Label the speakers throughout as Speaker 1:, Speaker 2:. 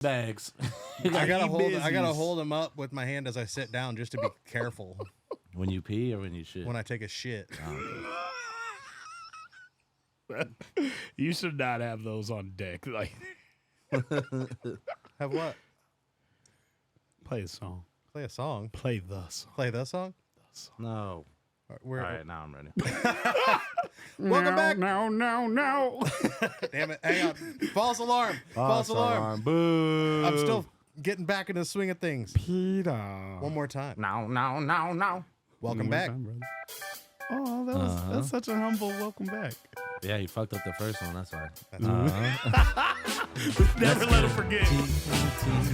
Speaker 1: bags.
Speaker 2: I gotta hold them up with my hand as I sit down just to be careful.
Speaker 1: When you pee or when you shit?
Speaker 2: When I take a shit.
Speaker 3: You should not have those on deck. Like,
Speaker 2: Have what?
Speaker 3: play a song.
Speaker 2: Play a song.
Speaker 3: Play the song.
Speaker 2: Play the song.
Speaker 1: No.
Speaker 2: All
Speaker 1: All right, now I'm ready.
Speaker 2: Welcome back.
Speaker 3: No.
Speaker 2: Damn it! Hang on. False alarm. False alarm.
Speaker 1: Boo.
Speaker 2: I'm still getting back into the swing of things.
Speaker 3: Peter.
Speaker 2: One more time.
Speaker 1: No.
Speaker 2: Welcome back.
Speaker 3: Oh, that's such a humble welcome back.
Speaker 1: Yeah, you fucked up the first one. That's why.
Speaker 3: Never let him forget.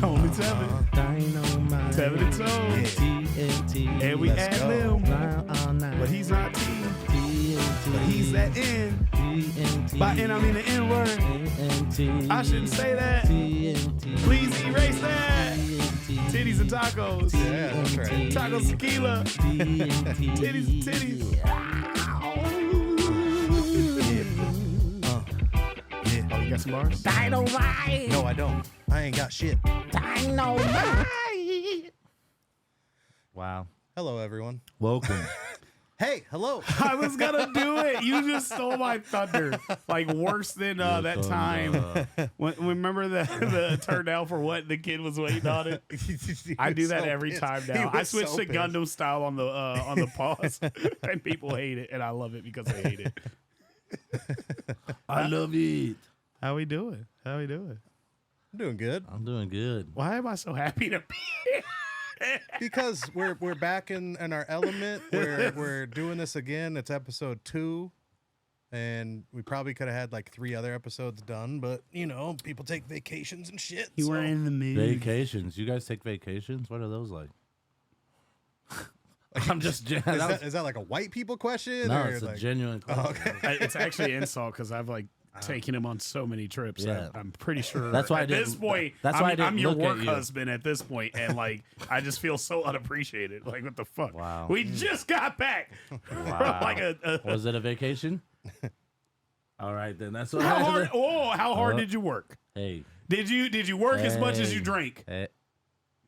Speaker 3: Only 7.
Speaker 1: Dynamite.
Speaker 3: 7 and 2.
Speaker 1: TNT.
Speaker 3: And we
Speaker 2: Let's
Speaker 3: add
Speaker 2: go.
Speaker 3: him. But he's not T.
Speaker 1: TNT.
Speaker 3: But he's that N.
Speaker 1: TNT.
Speaker 3: By N, I mean the N word.
Speaker 1: TNT.
Speaker 3: I shouldn't say that.
Speaker 1: TNT.
Speaker 3: Please erase that. Titties and tacos.
Speaker 2: Yeah, that's right.
Speaker 3: Tacos tequila. Titties and titties. Oh, you got some bars?
Speaker 1: Dynamite.
Speaker 2: No, I don't. I ain't got shit.
Speaker 1: Dynamite. Wow.
Speaker 2: Hello, everyone.
Speaker 1: Welcome.
Speaker 2: Hey, hello.
Speaker 3: I was gonna do it. You just stole my thunder. Like worse than that time. Remember the turn down for what the kid was waiting on it? I do that every time now. I switch to Gundam style on the pause, and people hate it, and I love it because they hate it.
Speaker 1: I love it.
Speaker 3: How we doing?
Speaker 2: I'm doing good.
Speaker 1: I'm doing good.
Speaker 3: Why am I so happy to be here?
Speaker 2: Because we're back in our element. We're doing this again. It's episode 2. And we probably could have had like 3 other episodes done, but you know, people take vacations and shit.
Speaker 3: You were in the mood.
Speaker 1: Vacations. You guys take vacations? What are those like? I'm just.
Speaker 2: Is that like a white people question?
Speaker 1: No,
Speaker 2: or
Speaker 1: it's a
Speaker 2: like,
Speaker 1: genuine question.
Speaker 2: okay.
Speaker 3: It's actually an insult because I've like taken him on so many trips.
Speaker 1: Yeah.
Speaker 3: I'm pretty sure.
Speaker 1: That's why I
Speaker 3: at
Speaker 1: didn't-
Speaker 3: this point,
Speaker 1: that's why I didn't
Speaker 3: I'm your
Speaker 1: look at
Speaker 3: work
Speaker 1: you.
Speaker 3: husband at this point, and like I just feel so unappreciated. Like what the fuck?
Speaker 1: Wow.
Speaker 3: We just got back.
Speaker 1: Wow.
Speaker 3: From like
Speaker 1: Was it a vacation? All right, then that's what
Speaker 3: how
Speaker 1: I
Speaker 3: hard? Oh, how hard did you work?
Speaker 1: Hey.
Speaker 3: Did you work as much as you drank?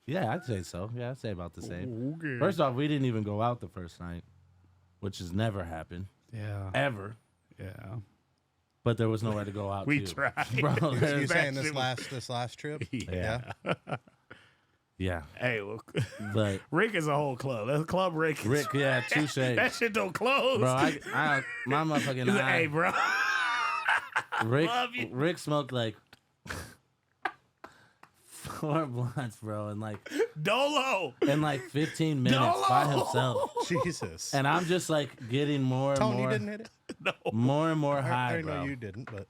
Speaker 1: Yeah, I'd say so. Yeah, I'd say about the same.
Speaker 3: Okay.
Speaker 1: First off, we didn't even go out the first night, which has never happened.
Speaker 3: Yeah.
Speaker 1: Ever.
Speaker 3: Yeah.
Speaker 1: But there was nowhere to go out
Speaker 3: We
Speaker 1: to.
Speaker 3: tried.
Speaker 1: Bro,
Speaker 2: You saying
Speaker 3: That
Speaker 2: this
Speaker 3: shit
Speaker 2: last trip?
Speaker 3: Yeah.
Speaker 1: Yeah.
Speaker 3: Hey, look.
Speaker 1: But
Speaker 3: Rick is a whole club. That's Club Rick.
Speaker 1: Rick, yeah, touche.
Speaker 3: That shit don't close.
Speaker 1: Bro, my motherfucking
Speaker 3: He's like,
Speaker 1: eye.
Speaker 3: hey, bro. Love you.
Speaker 1: Rick smoked like 4 blunts, bro, in like
Speaker 3: Dolo.
Speaker 1: 15 minutes by himself.
Speaker 2: Jesus.
Speaker 1: And I'm just like getting more and
Speaker 2: Tone,
Speaker 1: more,
Speaker 2: you didn't hit it?
Speaker 3: No.
Speaker 1: more and more
Speaker 2: I
Speaker 1: high,
Speaker 2: know
Speaker 1: bro.
Speaker 2: you didn't, but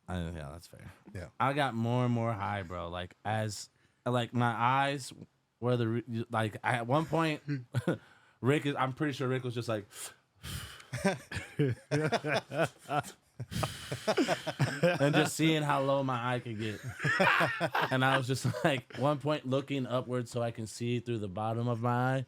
Speaker 1: Yeah, that's fair.
Speaker 2: yeah.
Speaker 1: I got more and more high, bro. Like as like my eyes were like at one point, I'm pretty sure Rick was just like. And just seeing how low my eye could get. And I was just like, one point looking upwards so I can see through the bottom of my eye.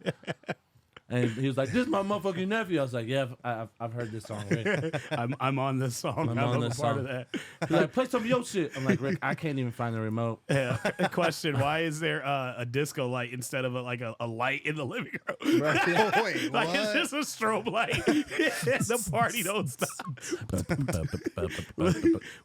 Speaker 1: And he was like, this is my motherfucking nephew. I was like, yeah, I've heard this song, Rick.
Speaker 3: I'm on this song.
Speaker 1: I'm
Speaker 3: I'm
Speaker 1: on
Speaker 3: a
Speaker 1: this
Speaker 3: part
Speaker 1: song.
Speaker 3: of that.
Speaker 1: He's like, play some of your shit. I'm like, Rick, I can't even find the remote.
Speaker 3: Yeah. Question: why is there a disco light instead of a light in the living room?
Speaker 2: Oh, wait,
Speaker 3: Like
Speaker 2: what?
Speaker 3: it's just a strobe light. The party don't stop.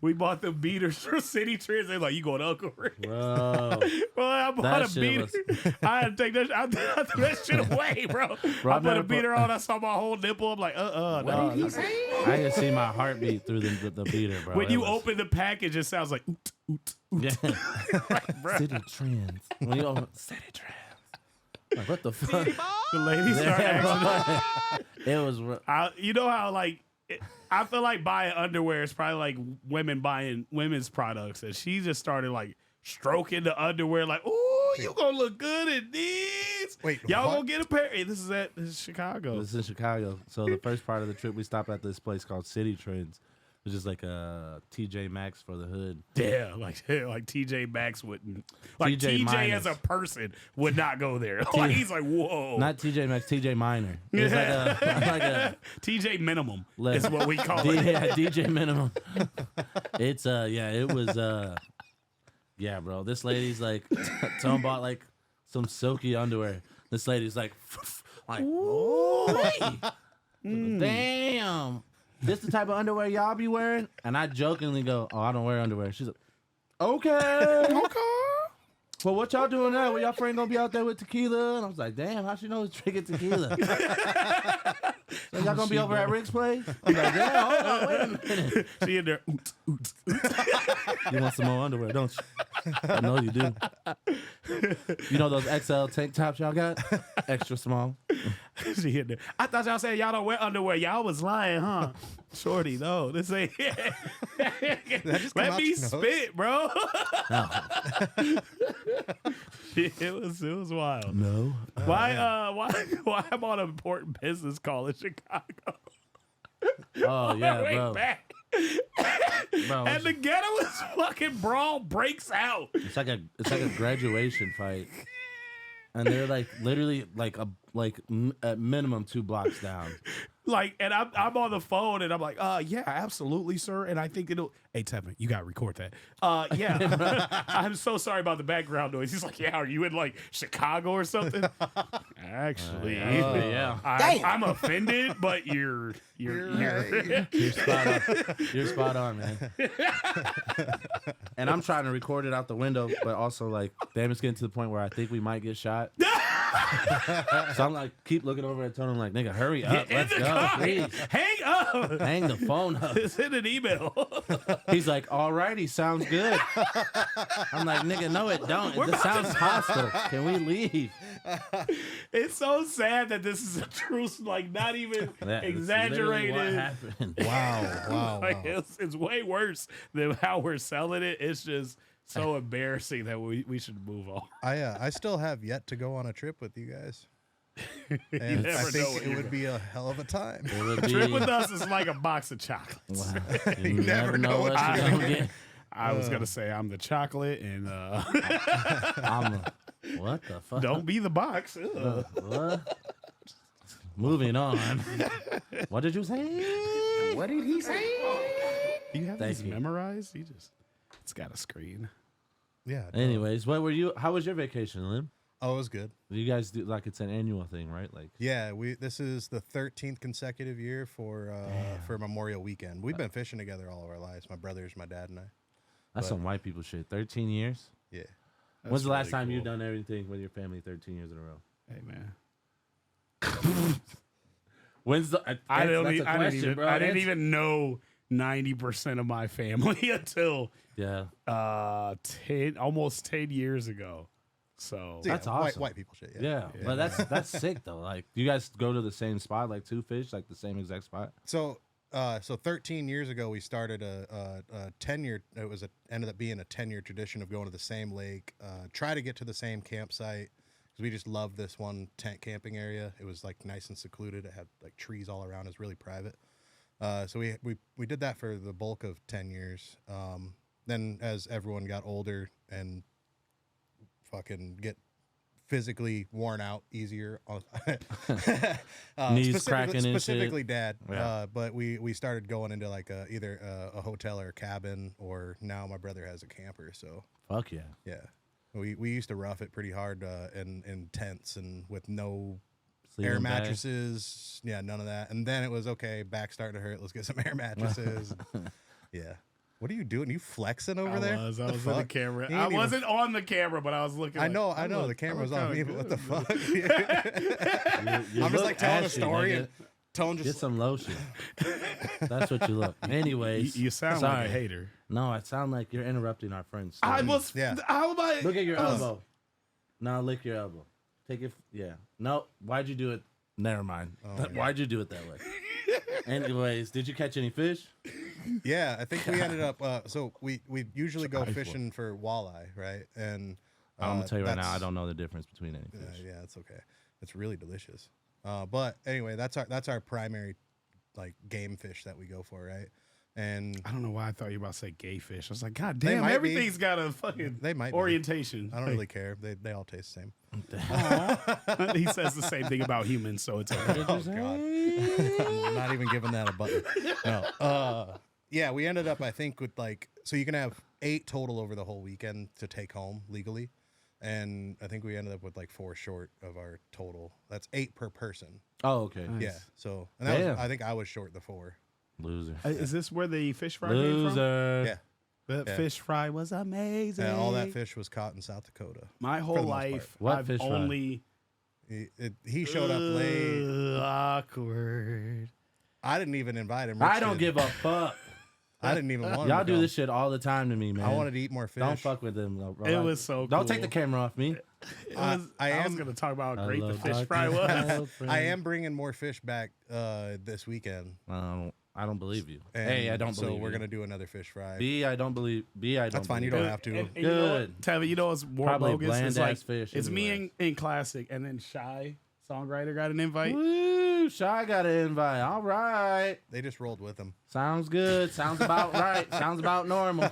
Speaker 3: We bought the beaters for City Trends. They're like, you going to Uncle Rick?
Speaker 1: Bro.
Speaker 3: Well, I bought
Speaker 1: That
Speaker 3: a
Speaker 1: shit
Speaker 3: beater. I had to take that. I threw that shit away, bro.
Speaker 1: Bro,
Speaker 3: I
Speaker 1: I've
Speaker 3: put a
Speaker 1: never
Speaker 3: beater on. I saw my whole nipple. I'm like, no.
Speaker 1: What did he say? I can see my heartbeat through the beater, bro.
Speaker 3: When you open the package, it sounds like oot, oot, oot.
Speaker 1: Yeah.
Speaker 3: Like, bro.
Speaker 1: City Trends. When you open City Trends. Like, what the fuck?
Speaker 3: The ladies start asking.
Speaker 1: It was.
Speaker 3: You know how I feel like buying underwear is probably like women buying women's products, and she just started like stroking the underwear, like, "Ooh, you gonna look good in these."
Speaker 2: Wait,
Speaker 3: y'all
Speaker 2: what?
Speaker 3: gonna get a pair? Hey, this is Chicago.
Speaker 1: This is in Chicago. So the first part of the trip, we stopped at this place called City Trends, which is like a TJ Maxx for the hood.
Speaker 3: Yeah, like TJ Maxx wouldn't. Like
Speaker 1: TJ
Speaker 3: TJ as a person would not go there. Like he's like, whoa.
Speaker 1: Not TJ Maxx, TJ Minor. It's like a
Speaker 3: TJ minimum
Speaker 1: Less-
Speaker 3: is what we call it.
Speaker 1: yeah, DJ minimum. It's it was Yeah, bro. This lady's like, someone bought like some silky underwear. This lady's like, damn. This the type of underwear y'all be wearing? And I jokingly go, oh, I don't wear underwear. She's like, okay. Well, what y'all doing now? Well, y'all friend gonna be out there with tequila? And I was like, damn, how she know he's drinking tequila? So y'all gonna be over at Rick's place? I'm like, damn, hold on, wait a minute.
Speaker 3: She in there.
Speaker 1: You want some more underwear, don't you? I know you do. You know those XL tank tops y'all got? Extra small.
Speaker 3: She in there. I thought y'all said y'all don't wear underwear. Y'all was lying, huh? Shorty, no. This ain't. Let me spit, bro.
Speaker 1: No.
Speaker 3: It was wild.
Speaker 1: No.
Speaker 3: Why I'm on an important business call in Chicago?
Speaker 1: Oh, yeah,
Speaker 3: Way
Speaker 1: bro.
Speaker 3: back.
Speaker 1: Bro,
Speaker 3: And the ghetto is fucking brawl breaks out.
Speaker 1: it's like a graduation fight. And they're like literally at minimum 2 blocks down.
Speaker 3: Like, and I'm on the phone and I'm like, yeah, absolutely, sir. And I think it'll. Hey, Tevin, you gotta record that. Yeah. I'm so sorry about the background noise. He's like, yeah, are you in like Chicago or something? Actually,
Speaker 1: yeah.
Speaker 3: I'm offended, but you're
Speaker 1: You're spot on, man. And I'm trying to record it out the window, but also like, damn, it's getting to the point where I think we might get shot. So I'm like, keep looking over at Tony. I'm like, nigga, hurry up, let's go, please.
Speaker 3: Hang up.
Speaker 1: Hang the phone up.
Speaker 3: Send an email.
Speaker 1: He's like, alrighty, sounds good. I'm like, nigga, no, it don't. It sounds hostile. Can we leave?
Speaker 3: It's so sad that this is a truth, like not even
Speaker 1: That's
Speaker 3: exaggerated.
Speaker 1: literally what happened.
Speaker 2: Wow.
Speaker 3: Like, it's way worse than how we're selling it. It's just so embarrassing that we should move on.
Speaker 2: I still have yet to go on a trip with you guys. And I
Speaker 3: never know
Speaker 2: think
Speaker 3: what
Speaker 2: it
Speaker 3: you're
Speaker 2: would be a hell of a time.
Speaker 1: It would be,
Speaker 3: Trip with us is like a box of chocolates.
Speaker 1: wow. You never know what you're
Speaker 3: I-
Speaker 1: gonna get.
Speaker 3: I was gonna say I'm the chocolate, and
Speaker 1: What the fuck?
Speaker 3: don't be the box. Ugh.
Speaker 1: What? Moving on. What did you say?
Speaker 3: What did he say? Do you have
Speaker 1: Thank
Speaker 3: these
Speaker 1: you.
Speaker 3: memorized? It's got a screen.
Speaker 2: Yeah. no.
Speaker 1: Anyways, how was your vacation, Lim?
Speaker 2: Oh, it was good.
Speaker 1: You guys do like it's an annual thing, right? Like,
Speaker 2: Yeah, this is the 13th consecutive year for Memorial Weekend. We've been fishing together all of our lives. My brothers, my dad, and I.
Speaker 1: that's some white people shit. 13 years.
Speaker 2: Yeah.
Speaker 1: When's the last
Speaker 3: really
Speaker 1: time
Speaker 3: cool.
Speaker 1: you've done everything with your family 13 years in a row?
Speaker 3: Hey man,
Speaker 1: When's the?
Speaker 3: I
Speaker 1: question, bro.
Speaker 3: didn't even know 90% of my family until
Speaker 1: Yeah.
Speaker 3: almost 10 years ago. So
Speaker 2: Yeah,
Speaker 1: That's awesome.
Speaker 2: White people shit. Yeah.
Speaker 1: Yeah, but that's sick though. Like, do you guys go to the same spot, like two fish, like the same exact spot?
Speaker 2: So 13 years ago, we started a 10-year. Ended up being a 10-year tradition of going to the same lake, try to get to the same campsite because we just loved this one tent camping area. It was like nice and secluded. It had like trees all around. It was really private. So we did that for the bulk of 10 years. Then as everyone got older and fucking get physically worn out easier.
Speaker 1: Knees cracking and shit.
Speaker 2: Specifically dad.
Speaker 1: Yeah.
Speaker 2: But we started going into like either a hotel or a cabin, or now my brother has a camper. So
Speaker 1: Fuck yeah.
Speaker 2: yeah, we used to rough it pretty hard in tents and with no
Speaker 1: Sleeping
Speaker 2: air
Speaker 1: bag.
Speaker 2: mattresses. Yeah, none of that. And then it was okay. Back starting to hurt. Let's get some air mattresses. Yeah. What are you doing? You flexing over there?
Speaker 3: I was
Speaker 2: What the
Speaker 3: in the
Speaker 2: fuck?
Speaker 3: camera.
Speaker 2: You ain't
Speaker 3: I
Speaker 2: even-
Speaker 3: wasn't on the camera, but I was looking.
Speaker 2: I
Speaker 3: like,
Speaker 2: know.
Speaker 3: I
Speaker 2: The
Speaker 3: look-
Speaker 2: camera was
Speaker 3: I
Speaker 2: on
Speaker 3: look
Speaker 2: me,
Speaker 3: kinda
Speaker 2: but what the
Speaker 3: good.
Speaker 2: fuck?
Speaker 1: You
Speaker 2: I'm just
Speaker 1: look
Speaker 2: like telling a
Speaker 1: ashy,
Speaker 2: story
Speaker 1: nigga.
Speaker 2: and Tone
Speaker 1: Get
Speaker 2: just
Speaker 1: some lotion. That's what you look. Anyways,
Speaker 3: You sound
Speaker 1: sorry.
Speaker 3: like a hater.
Speaker 1: No, I sound like you're interrupting our friends.
Speaker 3: I was.
Speaker 2: Yeah.
Speaker 3: How am I?
Speaker 1: Look at your elbow. Now lick your elbow. Take it. Yeah. No. Why'd you do it? Never mind. Why'd you do it that way? Anyways, did you catch any fish?
Speaker 2: yeah. I think we ended up. So we usually go
Speaker 1: Surprise
Speaker 2: fishing for walleye, right? And
Speaker 1: I'm gonna tell you right now, I
Speaker 2: that's-
Speaker 1: don't know the difference between any fish.
Speaker 2: Yeah, it's okay. It's really delicious. But anyway, that's our primary like game fish that we go for, right? And
Speaker 3: I don't know why I thought you were about to say gay fish. I was like, God
Speaker 2: They
Speaker 3: damn,
Speaker 2: might be.
Speaker 3: everything's got a fucking
Speaker 2: They might be.
Speaker 3: orientation.
Speaker 2: I don't really care. They all taste the same.
Speaker 3: He says the same thing about humans, so it's okay.
Speaker 2: Oh God. I'm not even giving that a button. No. Yeah, we ended up I think with like so you can have 8 total over the whole weekend to take home legally. And I think we ended up with like 4 short of our total. That's 8 per person.
Speaker 1: Oh, okay.
Speaker 3: Nice.
Speaker 2: Yeah. So, and that was,
Speaker 1: Damn.
Speaker 2: I think I was short the 4.
Speaker 1: Loser.
Speaker 3: Is this where the fish fry came from?
Speaker 1: Loser.
Speaker 2: Yeah.
Speaker 3: That
Speaker 2: Yeah.
Speaker 3: fish fry was amazing.
Speaker 2: And all that fish was caught in South Dakota.
Speaker 3: My
Speaker 2: for
Speaker 3: whole
Speaker 2: the most
Speaker 3: life,
Speaker 1: What
Speaker 3: I've
Speaker 1: fish fry?
Speaker 3: only
Speaker 2: He showed up late.
Speaker 3: Awkward.
Speaker 2: I didn't even invite him.
Speaker 1: I
Speaker 2: Rich
Speaker 1: don't
Speaker 2: did.
Speaker 1: give a fuck.
Speaker 2: I didn't even want him
Speaker 1: Y'all
Speaker 2: to
Speaker 1: do
Speaker 2: go.
Speaker 1: this shit all the time to me, man.
Speaker 2: I wanted to eat more fish.
Speaker 1: Don't fuck with them. Bro.
Speaker 3: It was so
Speaker 1: Don't
Speaker 3: cool.
Speaker 1: take the camera off me.
Speaker 2: I
Speaker 3: I was
Speaker 2: am-
Speaker 3: going to talk about how
Speaker 1: I
Speaker 3: great the
Speaker 1: love
Speaker 3: fish
Speaker 1: talking
Speaker 3: fry was.
Speaker 1: about
Speaker 2: I am bringing more fish back this weekend.
Speaker 1: I don't believe you.
Speaker 2: And
Speaker 1: A, I don't believe
Speaker 2: So we're
Speaker 1: you.
Speaker 2: going to do another fish fry.
Speaker 1: B, I don't believe. B, I don't.
Speaker 2: That's fine. You
Speaker 1: believe
Speaker 2: don't have to.
Speaker 3: And you know what,
Speaker 1: Good.
Speaker 3: Tevin, you know what's more
Speaker 1: Probably
Speaker 3: bogus?
Speaker 1: bland
Speaker 3: It's like
Speaker 1: ass fish
Speaker 3: it's me
Speaker 1: anyways.
Speaker 3: in classic, and then Shy songwriter got an invite.
Speaker 1: Woo, Shy got an invite. All right.
Speaker 2: They just rolled with him.
Speaker 1: Sounds good. Sounds about right. Sounds about normal.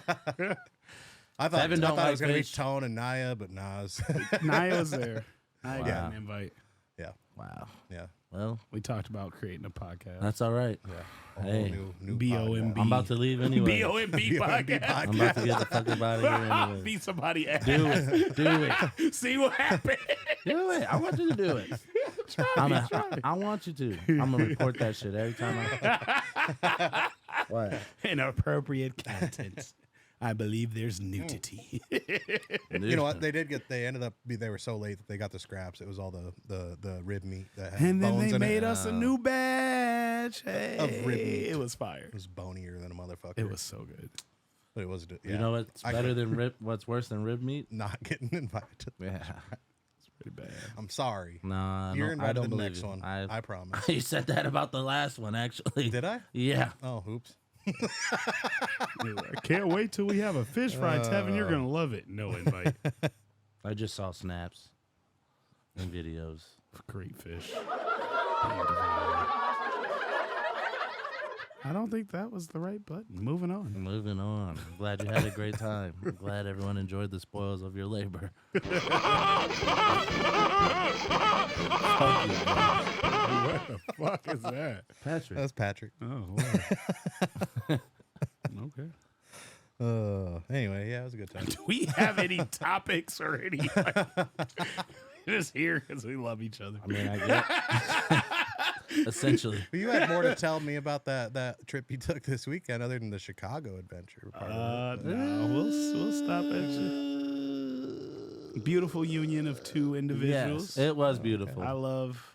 Speaker 2: I thought,
Speaker 1: Evan
Speaker 2: I
Speaker 1: don't
Speaker 2: thought it
Speaker 1: like
Speaker 2: was going to be
Speaker 1: fish.
Speaker 2: Tone and Naya, but Nas.
Speaker 3: Naya was there. Naya
Speaker 1: Wow.
Speaker 3: got an invite.
Speaker 2: yeah.
Speaker 1: Wow.
Speaker 2: Yeah.
Speaker 1: Well,
Speaker 3: We talked about creating a podcast.
Speaker 1: that's all right.
Speaker 2: Yeah. A whole
Speaker 1: Hey.
Speaker 2: new
Speaker 3: BOMB.
Speaker 2: podcast.
Speaker 1: I'm about to leave anyway.
Speaker 3: BOMB podcast.
Speaker 1: I'm about to get the fuck up out of here anyway.
Speaker 3: Beat somebody ass.
Speaker 1: Do it. Do it.
Speaker 3: See what happened.
Speaker 1: Do it. I want you to do it. I want you to. I'm gonna report that shit every time I. What?
Speaker 3: Inappropriate content. I believe there's nudity.
Speaker 2: You know what? They ended up, they were so late that they got the scraps. It was all the rib meat that had
Speaker 3: And then
Speaker 2: bones
Speaker 3: they
Speaker 2: in
Speaker 3: made
Speaker 2: it.
Speaker 3: us a new batch.
Speaker 2: Of rib meat.
Speaker 3: It was fire.
Speaker 2: It was bonier than a motherfucker.
Speaker 3: It was so good.
Speaker 2: But it was, yeah,
Speaker 1: You know what's
Speaker 2: I
Speaker 1: better
Speaker 2: could-
Speaker 1: than rib? What's worse than rib meat?
Speaker 2: not getting invited.
Speaker 1: Yeah.
Speaker 3: Pretty bad.
Speaker 2: I'm sorry.
Speaker 1: Nah,
Speaker 2: You're
Speaker 1: no,
Speaker 2: invited
Speaker 1: I don't
Speaker 2: to the
Speaker 1: believe
Speaker 2: next
Speaker 1: you.
Speaker 2: one.
Speaker 1: I
Speaker 2: I promise.
Speaker 1: you said that about the last one, actually.
Speaker 2: Did I?
Speaker 1: Yeah.
Speaker 2: Oh, oops.
Speaker 3: I can't wait till we have a fish fry, Tevin. You're going to love it. No invite.
Speaker 1: I just saw snaps and videos.
Speaker 3: Great fish. I don't think that was the right button. Moving on.
Speaker 1: Moving on. I'm glad you had a great time. I'm glad everyone enjoyed the spoils of your labor.
Speaker 3: What the fuck is that?
Speaker 1: Patrick.
Speaker 2: That's Patrick.
Speaker 3: Oh, wow. Okay.
Speaker 2: Anyway, yeah, it was a good time.
Speaker 3: Do we have any topics or any? Just here because we love each other.
Speaker 1: I mean, I get essentially.
Speaker 2: But you had more to tell me about that trip you took this weekend, other than the Chicago adventure part of it.
Speaker 3: No, we'll stop at you. Beautiful union of two individuals.
Speaker 1: Yes, it was beautiful.
Speaker 3: I love.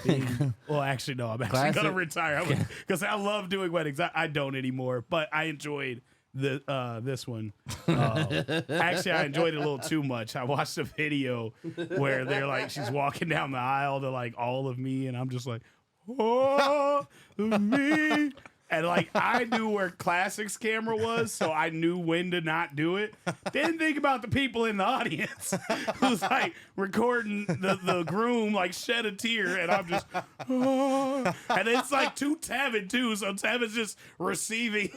Speaker 3: Being, well, actually, no. I'm actually
Speaker 1: Classic.
Speaker 3: gonna retire because I love doing weddings. I don't anymore, but I enjoyed this one. Actually, I enjoyed it a little too much. I watched a video where they're like, she's walking down the aisle to like all of me, and I'm just like, oh, me. And like I knew where Classic's camera was, so I knew when to not do it. Didn't think about the people in the audience who's like recording the groom like shed a tear, and I'm just, oh. And it's like to Tevin too, so Tevin's just receiving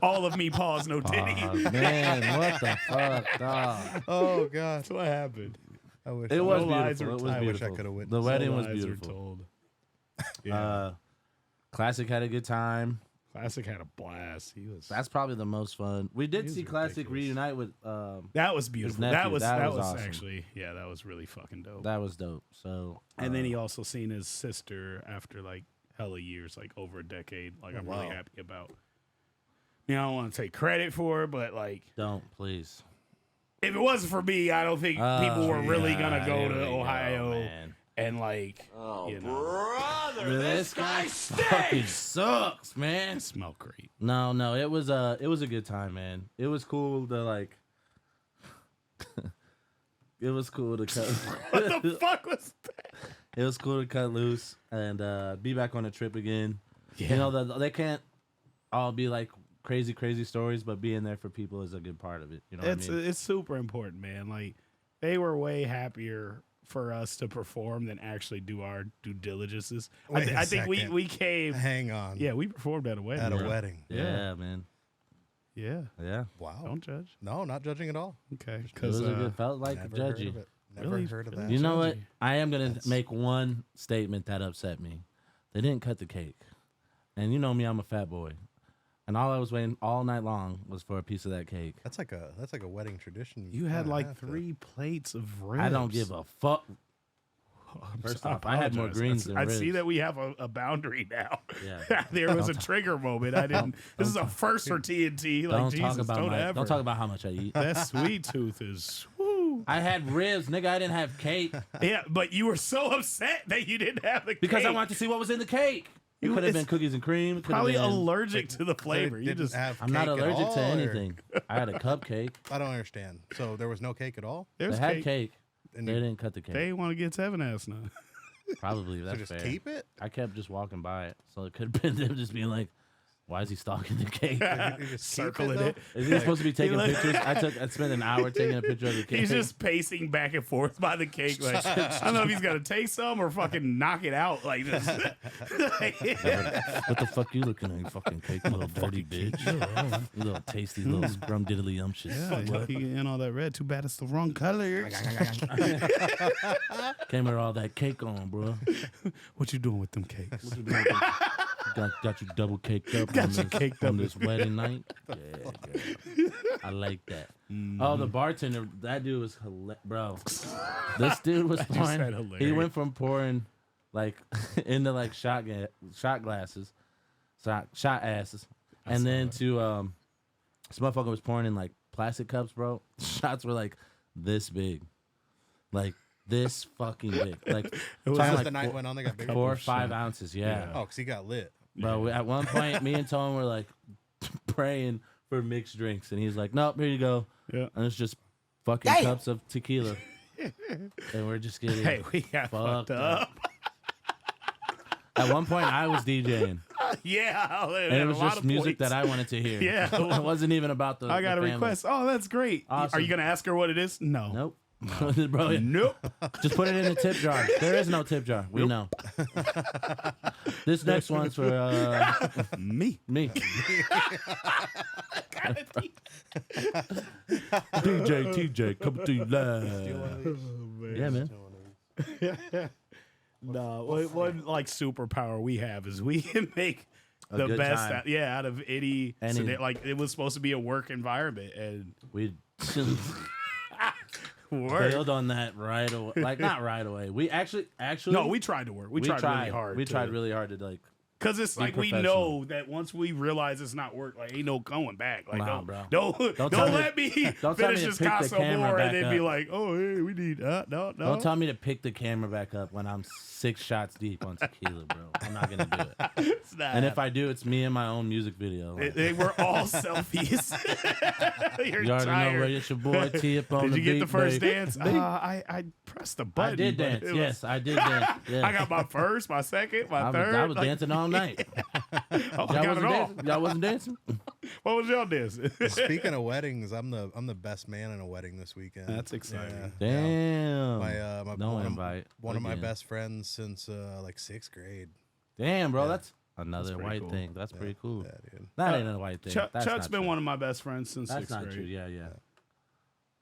Speaker 3: all of me. Pause, no titty.
Speaker 1: Oh, man, what the fuck, dog?
Speaker 2: Oh God,
Speaker 3: That's what happened.
Speaker 2: I wish
Speaker 1: It was
Speaker 3: No lies
Speaker 1: beautiful.
Speaker 3: were
Speaker 1: It was
Speaker 3: told.
Speaker 2: I wish I
Speaker 1: beautiful.
Speaker 2: could have witnessed.
Speaker 1: The wedding
Speaker 3: No
Speaker 1: was
Speaker 3: lies were
Speaker 1: beautiful.
Speaker 3: told. Yeah.
Speaker 1: Classic had a good time.
Speaker 3: Classic had a blast. He was.
Speaker 1: That's probably the most fun. We did
Speaker 3: He was
Speaker 1: see Classic
Speaker 3: ridiculous.
Speaker 1: reunite with.
Speaker 3: That was beautiful.
Speaker 1: nephew.
Speaker 3: That was
Speaker 1: That was awesome.
Speaker 3: actually, yeah, that was really fucking dope.
Speaker 1: That was dope. So
Speaker 3: And then he also seen his sister after like hella years, like over a decade. Like I'm really
Speaker 2: Wow.
Speaker 3: happy about. You know, I don't want to take credit for it, but like
Speaker 1: don't please.
Speaker 3: if it wasn't for me, I don't think people were really gonna go
Speaker 1: Here
Speaker 3: to
Speaker 1: we go,
Speaker 3: Ohio
Speaker 1: man.
Speaker 3: and like, you know,
Speaker 1: This guy fucking sucks, man.
Speaker 3: smell great.
Speaker 1: No, it was a good time, man. It was cool to like. It was cool to cut.
Speaker 3: What the fuck was that?
Speaker 1: It was cool to cut loose and be back on the trip again.
Speaker 3: Yeah.
Speaker 1: You know, they can't all be like crazy stories, but being there for people is a good part of it. You know what I mean?
Speaker 3: It's super important, man. Like they were way happier for us to perform than actually do our due diligences.
Speaker 2: Wait a
Speaker 3: I think
Speaker 2: second.
Speaker 3: we came.
Speaker 2: Hang on.
Speaker 3: Yeah, we performed at a wedding.
Speaker 2: At a
Speaker 3: bro.
Speaker 2: wedding.
Speaker 1: Yeah, man.
Speaker 3: Yeah,
Speaker 1: Yeah.
Speaker 2: Wow.
Speaker 3: don't judge.
Speaker 2: No, not judging at all.
Speaker 3: Okay,
Speaker 1: It
Speaker 3: because
Speaker 1: was a good, felt like
Speaker 2: Never heard
Speaker 1: judgy.
Speaker 2: of it. Never
Speaker 3: Really?
Speaker 2: heard of that.
Speaker 1: You know what?
Speaker 3: Judgy.
Speaker 1: I am gonna make one statement that upset me. They didn't cut the cake, and you know me, I'm a fat boy. And all I was waiting all night long was for a piece of that cake.
Speaker 2: That's like a wedding tradition.
Speaker 3: You had
Speaker 2: kinda
Speaker 3: like
Speaker 2: have to.
Speaker 3: 3 plates of ribs.
Speaker 1: I don't give a fuck. First off, I had more
Speaker 3: apologize.
Speaker 1: greens than
Speaker 3: I
Speaker 1: ribs.
Speaker 3: see that we have a boundary now.
Speaker 1: Yeah.
Speaker 3: There was a trigger moment. I didn't. This is a first for TNT. Like,
Speaker 1: Don't
Speaker 3: Jesus,
Speaker 1: talk about
Speaker 3: don't
Speaker 1: my,
Speaker 3: ever.
Speaker 1: Don't talk about how much I eat.
Speaker 3: That sweet tooth is. Woo.
Speaker 1: I had ribs, nigga. I didn't have cake
Speaker 3: Yeah, but you were so upset that you didn't have the
Speaker 1: because
Speaker 3: cake.
Speaker 1: I wanted to see what was in the cake. It could have been cookies and cream. It could have
Speaker 3: Probably
Speaker 1: been,
Speaker 3: allergic to the flavor. You
Speaker 2: Didn't
Speaker 3: just
Speaker 2: have
Speaker 1: I'm not
Speaker 2: cake at
Speaker 1: allergic to
Speaker 2: all, or-
Speaker 1: anything. I had a cupcake.
Speaker 2: I don't understand. So there was no cake at all.
Speaker 3: there's
Speaker 1: They had
Speaker 3: cake.
Speaker 1: cake.
Speaker 2: And
Speaker 1: They
Speaker 2: you
Speaker 1: didn't cut the cake.
Speaker 3: They want to get 7 ass now.
Speaker 1: Probably
Speaker 2: so
Speaker 1: that's
Speaker 2: just
Speaker 1: fair.
Speaker 2: keep it.
Speaker 1: I kept just walking by it, so it could have been them just being like, "Why is he stalking the cake?"
Speaker 2: You just keep
Speaker 3: Circling
Speaker 2: though?
Speaker 3: it.
Speaker 1: Is he supposed to be taking
Speaker 3: like-
Speaker 1: pictures? I spent an hour taking a picture of the cake.
Speaker 3: He's just pacing back and forth by the cake. Like, I don't know if he's gonna take some or fucking knock it out. Like this.
Speaker 1: What the fuck you looking at, you fucking cake, you little dirty bitch? You little tasty little scrum diddly shit.
Speaker 3: Yeah, you getting all that red. Too bad it's the wrong color.
Speaker 1: Came with all that cake on, bro.
Speaker 3: What you doing with them cakes?
Speaker 1: What you doing? Got you double caked up
Speaker 3: Got
Speaker 1: on
Speaker 3: you
Speaker 1: this,
Speaker 3: caked
Speaker 1: on
Speaker 3: up.
Speaker 1: this wedding night. Yeah, girl. I like that. Oh, the bartender, that dude was hilarious, bro. This dude was
Speaker 3: said
Speaker 1: pouring. He
Speaker 3: hilarious.
Speaker 1: went from pouring like into like shot glasses, shot asses, and then to this motherfucker was pouring in like plastic cups, bro. Shots were like this big, like this fucking big, like
Speaker 3: was
Speaker 1: talking
Speaker 2: As
Speaker 1: like
Speaker 2: the night went on, they got bigger.
Speaker 1: 4 or 5 ounces. Yeah.
Speaker 2: Oh, because he got lit.
Speaker 1: Bro, at one point, me and Tone were like praying for mixed drinks, and he's like, "Nope, here you go."
Speaker 3: Yeah.
Speaker 1: And it's just fucking cups of tequila, and we're just getting
Speaker 3: Hey, we got fucked up.
Speaker 1: At one point, I was DJing,
Speaker 3: Yeah,
Speaker 1: and it was just music that I wanted to hear.
Speaker 3: Yeah.
Speaker 1: It wasn't even about the.
Speaker 3: I got
Speaker 1: the
Speaker 3: a
Speaker 1: family.
Speaker 3: request. Oh, that's great.
Speaker 1: Awesome.
Speaker 3: Are you gonna ask her what it is? No.
Speaker 1: Nope. Bro, yeah.
Speaker 3: Nope.
Speaker 1: Just put it in a tip jar. There is no tip jar. We know. This next one's for
Speaker 3: Me.
Speaker 1: me. DJ TJ coming to you live. Yeah, man.
Speaker 3: No, one like superpower we have is we can make the
Speaker 1: good
Speaker 3: best
Speaker 1: time.
Speaker 3: out of any like it was supposed to be a work environment and
Speaker 1: We
Speaker 3: work.
Speaker 1: bailed on that right away. Like not right away. We actually
Speaker 3: No, we tried to work. We tried really hard.
Speaker 1: We tried really hard to like.
Speaker 3: Because it's
Speaker 1: Be
Speaker 3: like we
Speaker 1: professional.
Speaker 3: know that once we realize it's not work, like ain't no going back. Like
Speaker 1: Nah,
Speaker 3: don't,
Speaker 1: bro.
Speaker 3: don't
Speaker 1: Don't tell me-
Speaker 3: let me
Speaker 1: don't tell me
Speaker 3: finish
Speaker 1: to
Speaker 3: this
Speaker 1: pick the
Speaker 3: Casa
Speaker 1: camera
Speaker 3: more and
Speaker 1: back
Speaker 3: then be
Speaker 1: up.
Speaker 3: like, oh hey, we need no.
Speaker 1: Don't tell me to pick the camera back up when I'm 6 shots deep on tequila, bro. I'm not gonna do it.
Speaker 3: It's not
Speaker 1: And if I do, it's me in my own music video. Like,
Speaker 3: they were all selfies. You're
Speaker 1: you already
Speaker 3: tired.
Speaker 1: know where it's your boy T up on
Speaker 3: Did
Speaker 1: the
Speaker 3: you get
Speaker 1: beat,
Speaker 3: the first
Speaker 1: babe.
Speaker 3: dance? I pressed the button.
Speaker 1: I did
Speaker 3: but
Speaker 1: dance.
Speaker 3: it was-
Speaker 1: Yes, I did dance. Yeah.
Speaker 3: I got my first, my second, my third.
Speaker 1: I was
Speaker 3: like,
Speaker 1: dancing all night.
Speaker 3: oh, I got it all.
Speaker 1: Y'all wasn't dancing?
Speaker 3: What was y'all dancing?
Speaker 2: Speaking of weddings, I'm the best man in a wedding this weekend.
Speaker 3: That's exciting.
Speaker 2: Yeah.
Speaker 1: Damn.
Speaker 2: My
Speaker 1: no
Speaker 2: one,
Speaker 1: invite.
Speaker 2: one of my
Speaker 1: again.
Speaker 2: best friends since like 6th grade.
Speaker 1: Damn, bro,
Speaker 2: Yeah.
Speaker 1: that's another
Speaker 3: pretty
Speaker 1: white
Speaker 3: cool.
Speaker 1: thing. That's pretty cool.
Speaker 2: Yeah, dude.
Speaker 1: That ain't a white thing. That's
Speaker 3: Chuck's
Speaker 1: not
Speaker 3: been
Speaker 1: true.
Speaker 3: one of my best friends since
Speaker 1: That's
Speaker 3: 6th
Speaker 1: not
Speaker 3: grade.
Speaker 1: true. Yeah.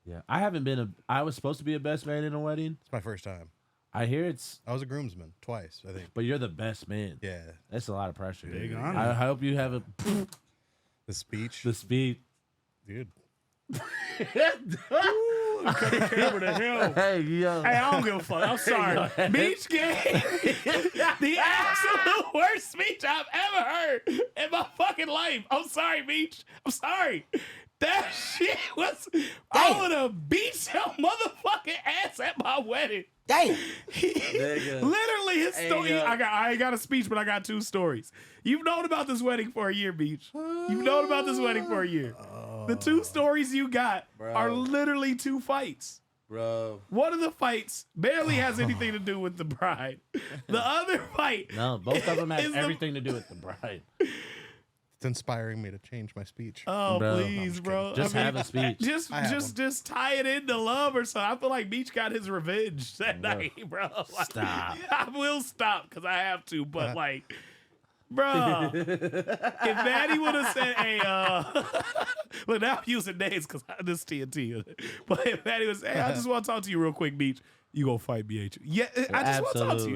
Speaker 1: Yeah, I haven't been I was supposed to be a best man in a wedding.
Speaker 2: It's my first time.
Speaker 1: I hear it's,
Speaker 2: I was a groomsman twice, I think.
Speaker 1: but you're the best man.
Speaker 2: Yeah.
Speaker 1: That's a lot of pressure.
Speaker 3: Big honor.
Speaker 1: I hope you have
Speaker 2: The speech,
Speaker 1: the speed.
Speaker 2: dude.
Speaker 3: Camera to him.
Speaker 1: Hey, yo.
Speaker 3: Hey, I don't give a fuck. I'm sorry. Beach game. The absolute worst speech I've ever heard in my fucking life. I'm sorry, Beach. I'm sorry. That shit was. I would have beat your motherfucking ass at my wedding.
Speaker 4: Damn.
Speaker 3: Literally, his story.
Speaker 1: yo.
Speaker 3: I ain't got a speech, but I got 2 stories. You've known about this wedding for a year, Beach. You've known about this wedding for a year. The 2 stories you got are literally 2 fights.
Speaker 1: Bro.
Speaker 3: One of the fights barely has anything to do with the bride. The other fight.
Speaker 1: No, both of them have
Speaker 3: is the-
Speaker 1: everything to do with the bride.
Speaker 2: It's inspiring me to change my speech.
Speaker 3: Oh,
Speaker 1: Bro.
Speaker 3: please, bro.
Speaker 1: Just have a speech.
Speaker 3: Just
Speaker 2: I have
Speaker 3: just tie it into love or something. I feel like Beach got his revenge that
Speaker 1: Bro.
Speaker 3: night, bro. Like,
Speaker 1: Stop.
Speaker 3: I will stop because I have to, but like, bro, if Maddie would have said, "Hey, well, now I'm using names because this is TNT," but if Maddie was, "Hey, I just want to talk to you real quick, Beach." You gonna fight BH? Yeah, I just want to talk to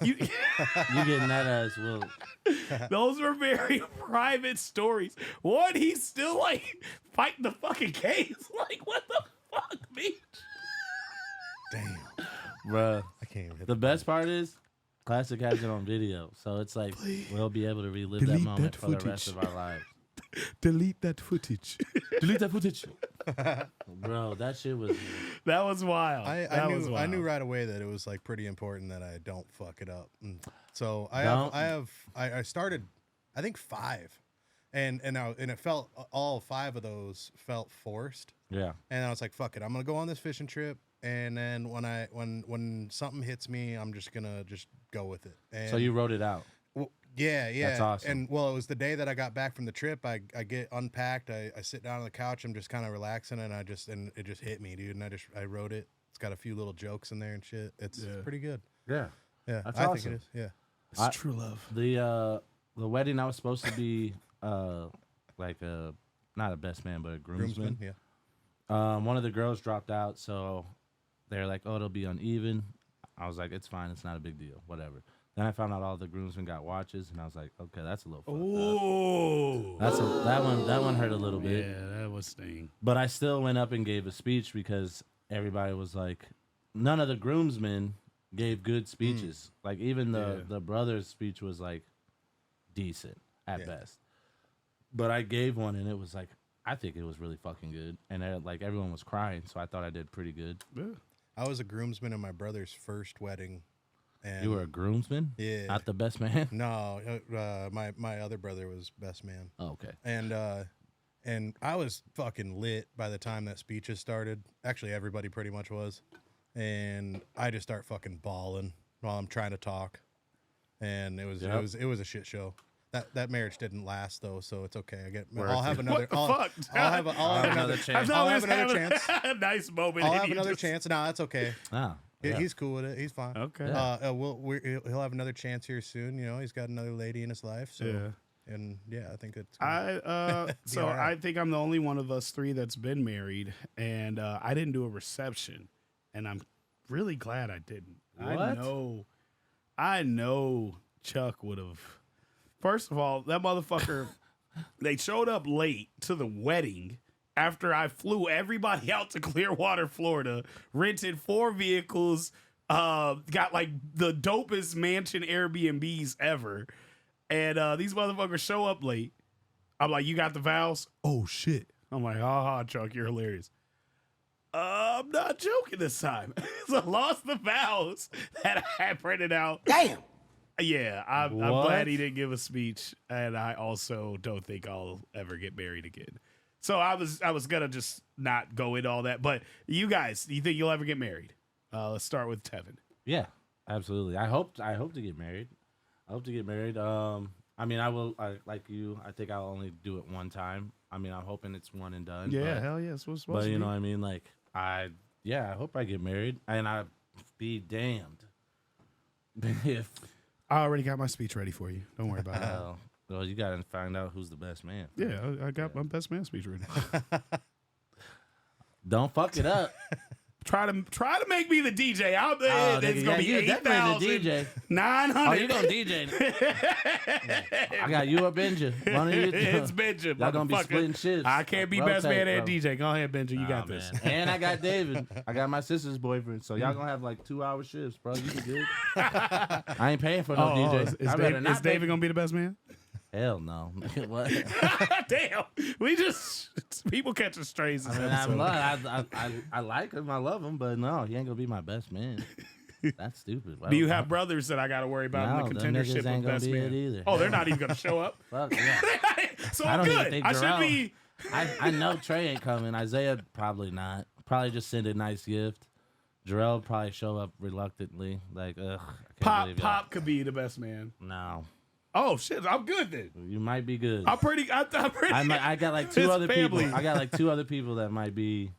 Speaker 3: you. You
Speaker 1: getting that ass whooped.
Speaker 3: Those were very private stories. One, he's still like fighting the fucking case. Like, what the fuck, bitch?
Speaker 2: Damn,
Speaker 1: Bruh.
Speaker 2: I can't even hit
Speaker 1: The best part is, Classic has it on video, so it's like we'll be able to relive that moment for the rest of our lives.
Speaker 3: Delete that footage.
Speaker 1: Delete that footage. Bro, that shit was...
Speaker 3: That was wild.
Speaker 2: I knew right away that it was like pretty important that I don't fuck it up. And so I started, I think 5, and it felt all 5 of those felt forced.
Speaker 1: Yeah.
Speaker 2: And I was like, fuck it, I'm gonna go on this fishing trip, and then when something hits me, I'm just gonna go with it. And
Speaker 1: So you wrote it out.
Speaker 2: well, yeah.
Speaker 1: That's awesome.
Speaker 2: And well, it was the day that I got back from the trip. I get unpacked. I sit down on the couch. I'm just kind of relaxing, and it just hit me, dude. And I wrote it. It's got a few little jokes in there and shit. It's pretty good.
Speaker 1: Yeah.
Speaker 2: Yeah,
Speaker 1: That's
Speaker 2: I
Speaker 1: awesome.
Speaker 2: think it is. Yeah.
Speaker 3: It's true love.
Speaker 1: The wedding, I was supposed to be like not a best man, but a groomsman.
Speaker 2: Yeah.
Speaker 1: One of the girls dropped out, so they're like, "Oh, it'll be uneven." I was like, "It's fine. It's not a big deal. Whatever." Then I found out all the groomsmen got watches, and I was like, "Okay, that's a little fucked up." That one hurt a little bit.
Speaker 3: Yeah, that was sting.
Speaker 1: But I still went up and gave a speech because everybody was like, none of the groomsmen gave good speeches. Like even the brother's speech was like decent at best. But I gave one, and it was like, I think it was really fucking good, and like everyone was crying, so I thought I did pretty good.
Speaker 3: Yeah.
Speaker 2: I was a groomsman in my brother's first wedding. And
Speaker 1: You were a groomsman?
Speaker 2: Yeah.
Speaker 1: Not the best man?
Speaker 2: No, my other brother was best man.
Speaker 1: Oh, okay.
Speaker 2: And I was fucking lit by the time that speeches started. Actually, everybody pretty much was. And I just start fucking bawling while I'm trying to talk. And it was a shit show. That marriage didn't last though, so it's okay. I'll have another.
Speaker 3: What the fuck?
Speaker 2: I'll have another chance. I'll have another chance.
Speaker 3: Nice moment.
Speaker 2: I'll have another chance. No, that's okay.
Speaker 1: Oh, yeah.
Speaker 2: He's cool with it. He's fine.
Speaker 3: Okay.
Speaker 2: He'll have another chance here soon. You know, he's got another lady in his life. So, and I think it's.
Speaker 3: So I think I'm the only one of us 3 that's been married, and I didn't do a reception, and I'm really glad I didn't.
Speaker 1: What?
Speaker 3: I know Chuck would have. First of all, that motherfucker, they showed up late to the wedding after I flew everybody out to Clearwater, Florida, rented 4 vehicles, got like the dopest mansion Airbnbs ever. And these motherfuckers show up late. I'm like, you got the vows? Oh, shit. I'm like, ha, Chuck, you're hilarious. I'm not joking this time. So I lost the vows that I had printed out.
Speaker 4: Damn.
Speaker 3: Yeah, I'm glad he didn't give a speech, and I also don't think I'll ever get married again. So I was gonna just not go into all that. But you guys, do you think you'll ever get married? Let's start with Tevin.
Speaker 1: Yeah, absolutely. I hope to get married. I hope to get married. I mean, like you. I think I'll only do it one time. I mean, I'm hoping it's one and done.
Speaker 3: Yeah,
Speaker 1: but,
Speaker 3: hell yeah, it's supposed
Speaker 1: but
Speaker 3: to
Speaker 1: you
Speaker 3: be.
Speaker 1: know what I mean. Like I hope I get married, and I be damned if.
Speaker 3: I already got my speech ready for you. Don't worry about it.
Speaker 1: Well, you gotta find out who's the best man.
Speaker 3: Yeah, I got my best man speech ready.
Speaker 1: Don't fuck it up.
Speaker 3: Try to make me the DJ. It's gonna be
Speaker 1: you definitely the
Speaker 3: 8,000.
Speaker 1: DJ.
Speaker 3: 900.
Speaker 1: Oh, you gonna DJ? I got you or Benja. One of you two.
Speaker 3: It's Benja.
Speaker 1: Y'all gonna be
Speaker 3: motherfucker.
Speaker 1: splitting shifts.
Speaker 3: I can't be
Speaker 1: Rotate,
Speaker 3: best man and
Speaker 1: bro.
Speaker 3: DJ. Go ahead, Benja. You got
Speaker 1: Nah,
Speaker 3: this.
Speaker 1: man. And I got David. I got my sister's boyfriend. So y'all gonna have like 2-hour shifts, bro. You be good. I ain't paying for no DJ.
Speaker 3: Is David gonna be the best man?
Speaker 1: Hell no. What?
Speaker 3: Damn. We just people catching strays this episode.
Speaker 1: I like him. I love him, but no, he ain't gonna be my best man. That's stupid.
Speaker 3: Do you have brothers that I got to worry about in the
Speaker 1: them
Speaker 3: contendership
Speaker 1: niggas ain't
Speaker 3: of
Speaker 1: gonna
Speaker 3: best
Speaker 1: be
Speaker 3: man?
Speaker 1: it either.
Speaker 3: Oh, they're not even gonna show up.
Speaker 1: Fuck yeah.
Speaker 3: So
Speaker 1: I
Speaker 3: I'm
Speaker 1: don't even
Speaker 3: good.
Speaker 1: think
Speaker 3: I should
Speaker 1: Jarrell-
Speaker 3: be.
Speaker 1: I know Trey ain't coming. Isaiah probably not. Probably just send a nice gift. Jarrell probably show up reluctantly. Like, ugh. I can't believe y'all.
Speaker 3: Pop could be the best man.
Speaker 1: No.
Speaker 3: Oh shit, I'm good then.
Speaker 1: You might be good.
Speaker 3: I'm pretty. I
Speaker 1: got like two
Speaker 3: His
Speaker 1: other
Speaker 3: family.
Speaker 1: people. I got like 2 other people that might be.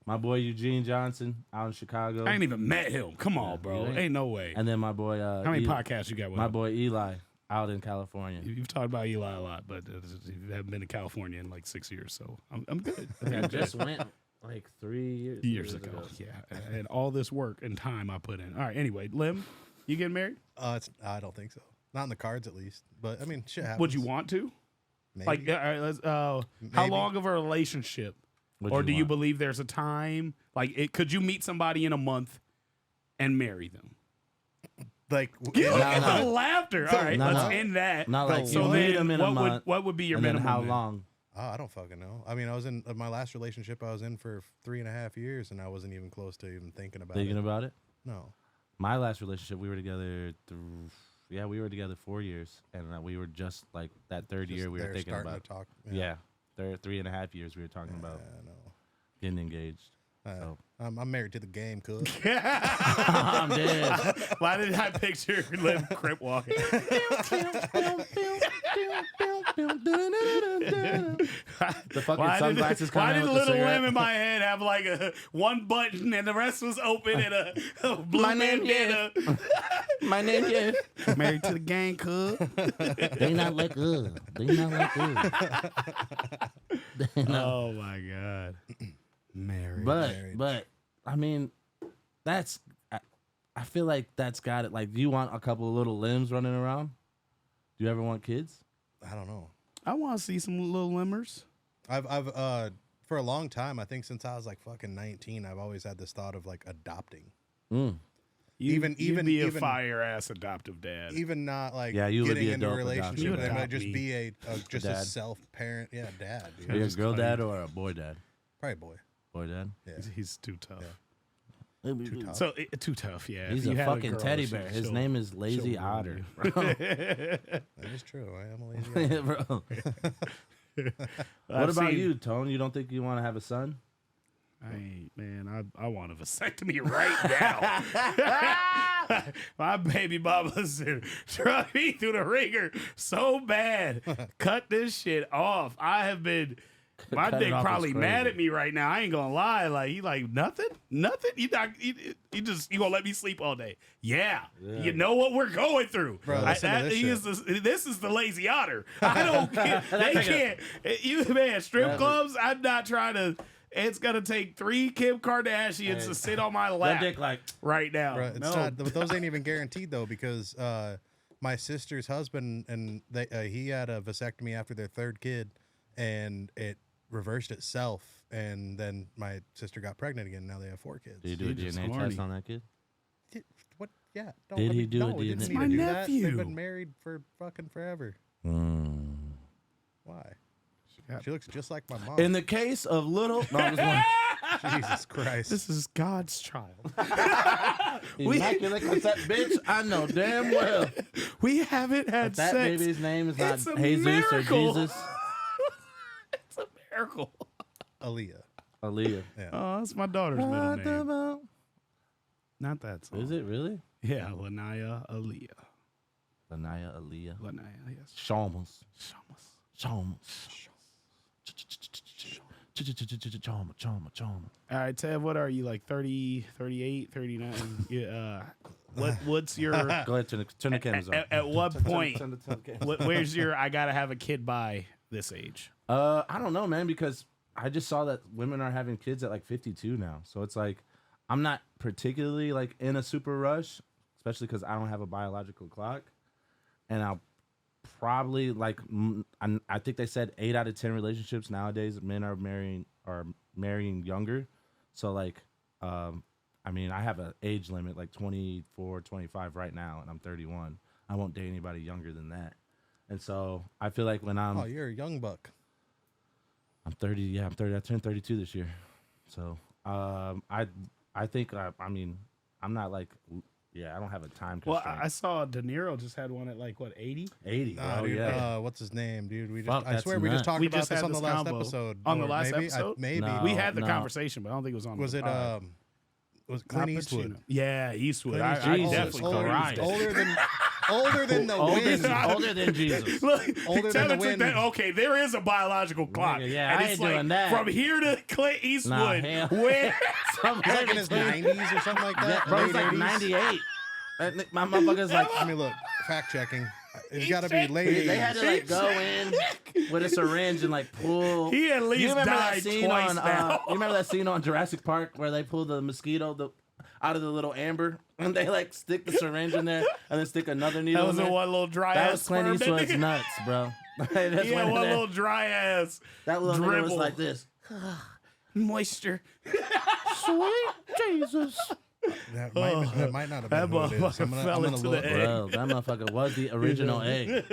Speaker 1: My boy Eugene Johnson out in Chicago.
Speaker 3: I ain't even met him. Come on,
Speaker 1: Yeah,
Speaker 3: bro.
Speaker 1: you
Speaker 3: Ain't no way.
Speaker 1: And then my boy.
Speaker 3: How many podcasts you got with
Speaker 1: My
Speaker 3: him?
Speaker 1: boy Eli out in California.
Speaker 3: You've talked about Eli a lot, but you haven't been to California in like 6 years, so I'm good.
Speaker 1: I just went Like 3
Speaker 3: years ago. Yeah, and all this work and time I put in. All right. Anyway, Lim, you getting married?
Speaker 2: I don't think so. Not in the cards, at least. But I mean, shit happens.
Speaker 3: Would you want to?
Speaker 2: Maybe.
Speaker 3: Like, all right, let's, how
Speaker 2: Maybe.
Speaker 3: long of a relationship, or do you believe there's a time? Like, could you meet somebody in a month and marry them?
Speaker 2: Like,
Speaker 3: Look at the laughter. All right, let's end that.
Speaker 1: Not like
Speaker 3: so
Speaker 1: you meet them in a month.
Speaker 3: What would be your
Speaker 1: and then
Speaker 3: minimum?
Speaker 1: how
Speaker 3: then?
Speaker 1: long?
Speaker 2: Oh, I don't fucking know. I mean, I was in my last relationship. I was in for 3.5 years, and I wasn't even close to even thinking about
Speaker 1: Thinking
Speaker 2: it.
Speaker 1: about it?
Speaker 2: No.
Speaker 1: My last relationship, we were together. We were together 4 years, and we were just like that third
Speaker 2: Just
Speaker 1: year we were
Speaker 2: there
Speaker 1: thinking
Speaker 2: starting
Speaker 1: about.
Speaker 2: to talk.
Speaker 1: Yeah, 3.5 years we were talking about
Speaker 2: No.
Speaker 1: getting engaged. So.
Speaker 2: I'm married to the game, cuz.
Speaker 1: I'm dead.
Speaker 3: Why did I picture Lim crip walking?
Speaker 1: The fucking sunglasses
Speaker 3: Why
Speaker 1: coming
Speaker 3: did
Speaker 1: with the
Speaker 3: little
Speaker 1: cigarette.
Speaker 3: Lim in my head have like a one button and the rest was open and a blue
Speaker 1: My name
Speaker 3: bandana?
Speaker 1: My name is.
Speaker 3: Married to the gang, cuz.
Speaker 1: They not look good. They not look good.
Speaker 3: Oh my god. Married.
Speaker 1: But I mean, that's. I feel like that's got it. Like, do you want a couple of little limbs running around? Do you ever want kids?
Speaker 2: I don't know.
Speaker 3: I want to see some little limbers.
Speaker 2: I've for a long time, I think since I was like fucking 19, I've always had this thought of like adopting.
Speaker 1: Mm.
Speaker 3: You'd be a fire ass adoptive dad.
Speaker 2: Even not like
Speaker 1: you would
Speaker 2: getting
Speaker 1: be
Speaker 2: into a
Speaker 1: adult
Speaker 2: relationship,
Speaker 3: adoption.
Speaker 2: but I just
Speaker 3: You
Speaker 2: be a just a
Speaker 1: dad.
Speaker 2: self parent. Yeah, dad. Dude.
Speaker 1: Are you a girl dad or a boy dad?
Speaker 2: Probably boy.
Speaker 1: Boy dad.
Speaker 2: Yeah.
Speaker 3: He's too tough.
Speaker 2: Yeah.
Speaker 1: Too
Speaker 2: tough.
Speaker 3: So too tough, yeah.
Speaker 1: He's
Speaker 3: If
Speaker 1: a
Speaker 3: you had
Speaker 1: fucking
Speaker 3: girl,
Speaker 1: teddy bear. His
Speaker 3: she'll-
Speaker 1: name is Lazy
Speaker 3: she'll ruin
Speaker 1: Otter.
Speaker 3: you.
Speaker 2: That is true. I am a lazy.
Speaker 1: Bro. What
Speaker 3: I've
Speaker 1: about
Speaker 3: seen-
Speaker 1: you, Tone? You don't think you want to have a son?
Speaker 3: I want a vasectomy right now. My baby mama's drug me through the ringer so bad. Cut this shit off. I have been. My
Speaker 1: Cut it
Speaker 3: dick
Speaker 1: off is
Speaker 3: probably mad
Speaker 1: crazy.
Speaker 3: at me right now. I ain't gonna lie. Like you like nothing. You gonna let me sleep all day? Yeah. You know what we're going through.
Speaker 2: Bro, listen to this
Speaker 3: this is the lazy otter. I don't care. They can't. You man, strip clubs. I'm not trying to. It's gonna take 3 Kim Kardashians to sit on my
Speaker 1: That
Speaker 3: lap
Speaker 1: dick like
Speaker 3: right now.
Speaker 2: Bro, it's not. But those ain't even guaranteed though, because my sister's husband and he had a vasectomy after their 3rd kid, and it reversed itself, and then my sister got pregnant again. Now they have 4 kids.
Speaker 1: Did you do a
Speaker 3: You're just
Speaker 1: DNA
Speaker 3: horny.
Speaker 1: test on that kid?
Speaker 2: What? Yeah. Don't
Speaker 1: Did
Speaker 2: let
Speaker 1: he
Speaker 2: me-
Speaker 1: do
Speaker 2: no,
Speaker 1: a
Speaker 2: we didn't
Speaker 1: DNA?
Speaker 2: need
Speaker 3: My
Speaker 2: to do that.
Speaker 3: nephew.
Speaker 2: They've been married for fucking forever. Why? She looks just like my mom.
Speaker 1: In the case of little, no, I'm just going,
Speaker 2: Jesus Christ.
Speaker 3: This is God's child.
Speaker 1: immaculate concept, bitch. I know damn well
Speaker 3: We haven't had
Speaker 1: that
Speaker 3: sex.
Speaker 1: baby's name is not
Speaker 3: It's a
Speaker 1: Jesus
Speaker 3: miracle.
Speaker 1: or Jesus.
Speaker 3: It's a miracle.
Speaker 2: Aaliyah.
Speaker 1: Aaliyah.
Speaker 3: Oh, that's my daughter's middle name. Not that song.
Speaker 1: Is it really?
Speaker 3: Yeah, Lanaya Aaliyah.
Speaker 1: Lanaya Aaliyah.
Speaker 3: Lanaya, yes.
Speaker 1: Shawmas.
Speaker 3: Shamus.
Speaker 1: Chama.
Speaker 3: All right, Tev, what are you, like 30, 38, 39? Yeah, what's your...
Speaker 1: Go ahead, turn the cameras on.
Speaker 3: At what point,
Speaker 1: Turn the cameras.
Speaker 3: where's your I gotta have a kid by this age?
Speaker 1: I don't know, man, because I just saw that women are having kids at like 52 now. So it's like, I'm not particularly like in a super rush, especially because I don't have a biological clock. And I'll probably like, I think they said 8 out of 10 relationships nowadays, men are marrying younger. So like, I mean, I have an age limit, like 24, 25 right now, and I'm 31. I won't date anybody younger than that. And so I feel like when I'm...
Speaker 2: Oh, you're a young buck.
Speaker 1: I'm 30. Yeah, I'm 30. I turned 32 this year. So I think, I mean, I'm not like... Yeah, I don't have a time
Speaker 3: Well,
Speaker 1: constraint.
Speaker 3: I saw De Niro just had one at like, what, 80?
Speaker 1: 80,
Speaker 2: Nah,
Speaker 1: bro,
Speaker 2: dude,
Speaker 1: yeah.
Speaker 2: what's his name, dude? We just,
Speaker 1: Fuck,
Speaker 2: I
Speaker 1: that's
Speaker 2: swear we just
Speaker 1: nuts.
Speaker 2: talked
Speaker 3: We
Speaker 2: about
Speaker 3: just
Speaker 2: this
Speaker 3: had
Speaker 2: on the
Speaker 3: this
Speaker 2: last
Speaker 3: combo.
Speaker 2: episode.
Speaker 3: On the
Speaker 2: Or
Speaker 3: last
Speaker 2: maybe,
Speaker 3: episode?
Speaker 2: maybe.
Speaker 1: No.
Speaker 3: We had the
Speaker 1: no.
Speaker 3: conversation, but I don't think it was on
Speaker 2: Was
Speaker 3: the
Speaker 2: it
Speaker 3: pod.
Speaker 2: was Clint Eastwood?
Speaker 3: Yeah, Eastwood.
Speaker 2: Clint
Speaker 3: I
Speaker 2: Eastwood.
Speaker 3: definitely
Speaker 1: older,
Speaker 3: cried.
Speaker 2: older than the wind.
Speaker 1: older than Jesus.
Speaker 3: Look,
Speaker 2: Older than
Speaker 3: tell
Speaker 2: the
Speaker 3: it to
Speaker 2: wind.
Speaker 3: that. Okay, there is a biological clock.
Speaker 1: Nigga, yeah,
Speaker 3: and
Speaker 1: I
Speaker 3: it's
Speaker 1: ain't
Speaker 3: like
Speaker 1: doing that.
Speaker 3: from here to Clint Eastwood.
Speaker 1: hell.
Speaker 3: Where?
Speaker 2: He's like in his 90s or something like that.
Speaker 1: Bro, he's
Speaker 2: late
Speaker 1: like
Speaker 2: 80s.
Speaker 1: 98. My motherfucker's like...
Speaker 2: I mean, look, fact checking. It's got to be ladies.
Speaker 1: They had to like go in with a syringe and like pull.
Speaker 3: He at least died twice now.
Speaker 1: You remember that scene on Jurassic Park where they pull the mosquito out of the little amber and they like stick the syringe in there and then stick another needle.
Speaker 3: That was
Speaker 1: in
Speaker 3: a
Speaker 1: there?
Speaker 3: one little dry
Speaker 1: That
Speaker 3: ass.
Speaker 1: was Clint Eastwood's nuts, bro. That's
Speaker 3: Yeah,
Speaker 1: when
Speaker 3: one
Speaker 1: that-
Speaker 3: little dry ass.
Speaker 1: That little nigga was
Speaker 3: dribble.
Speaker 1: like this.
Speaker 3: Moisture.
Speaker 1: Sweet Jesus.
Speaker 2: That might not have
Speaker 3: That
Speaker 2: been who it is.
Speaker 3: motherfucker
Speaker 2: I'm gonna
Speaker 3: fell into
Speaker 2: look.
Speaker 3: the egg.
Speaker 1: Bro, that motherfucker was the original egg.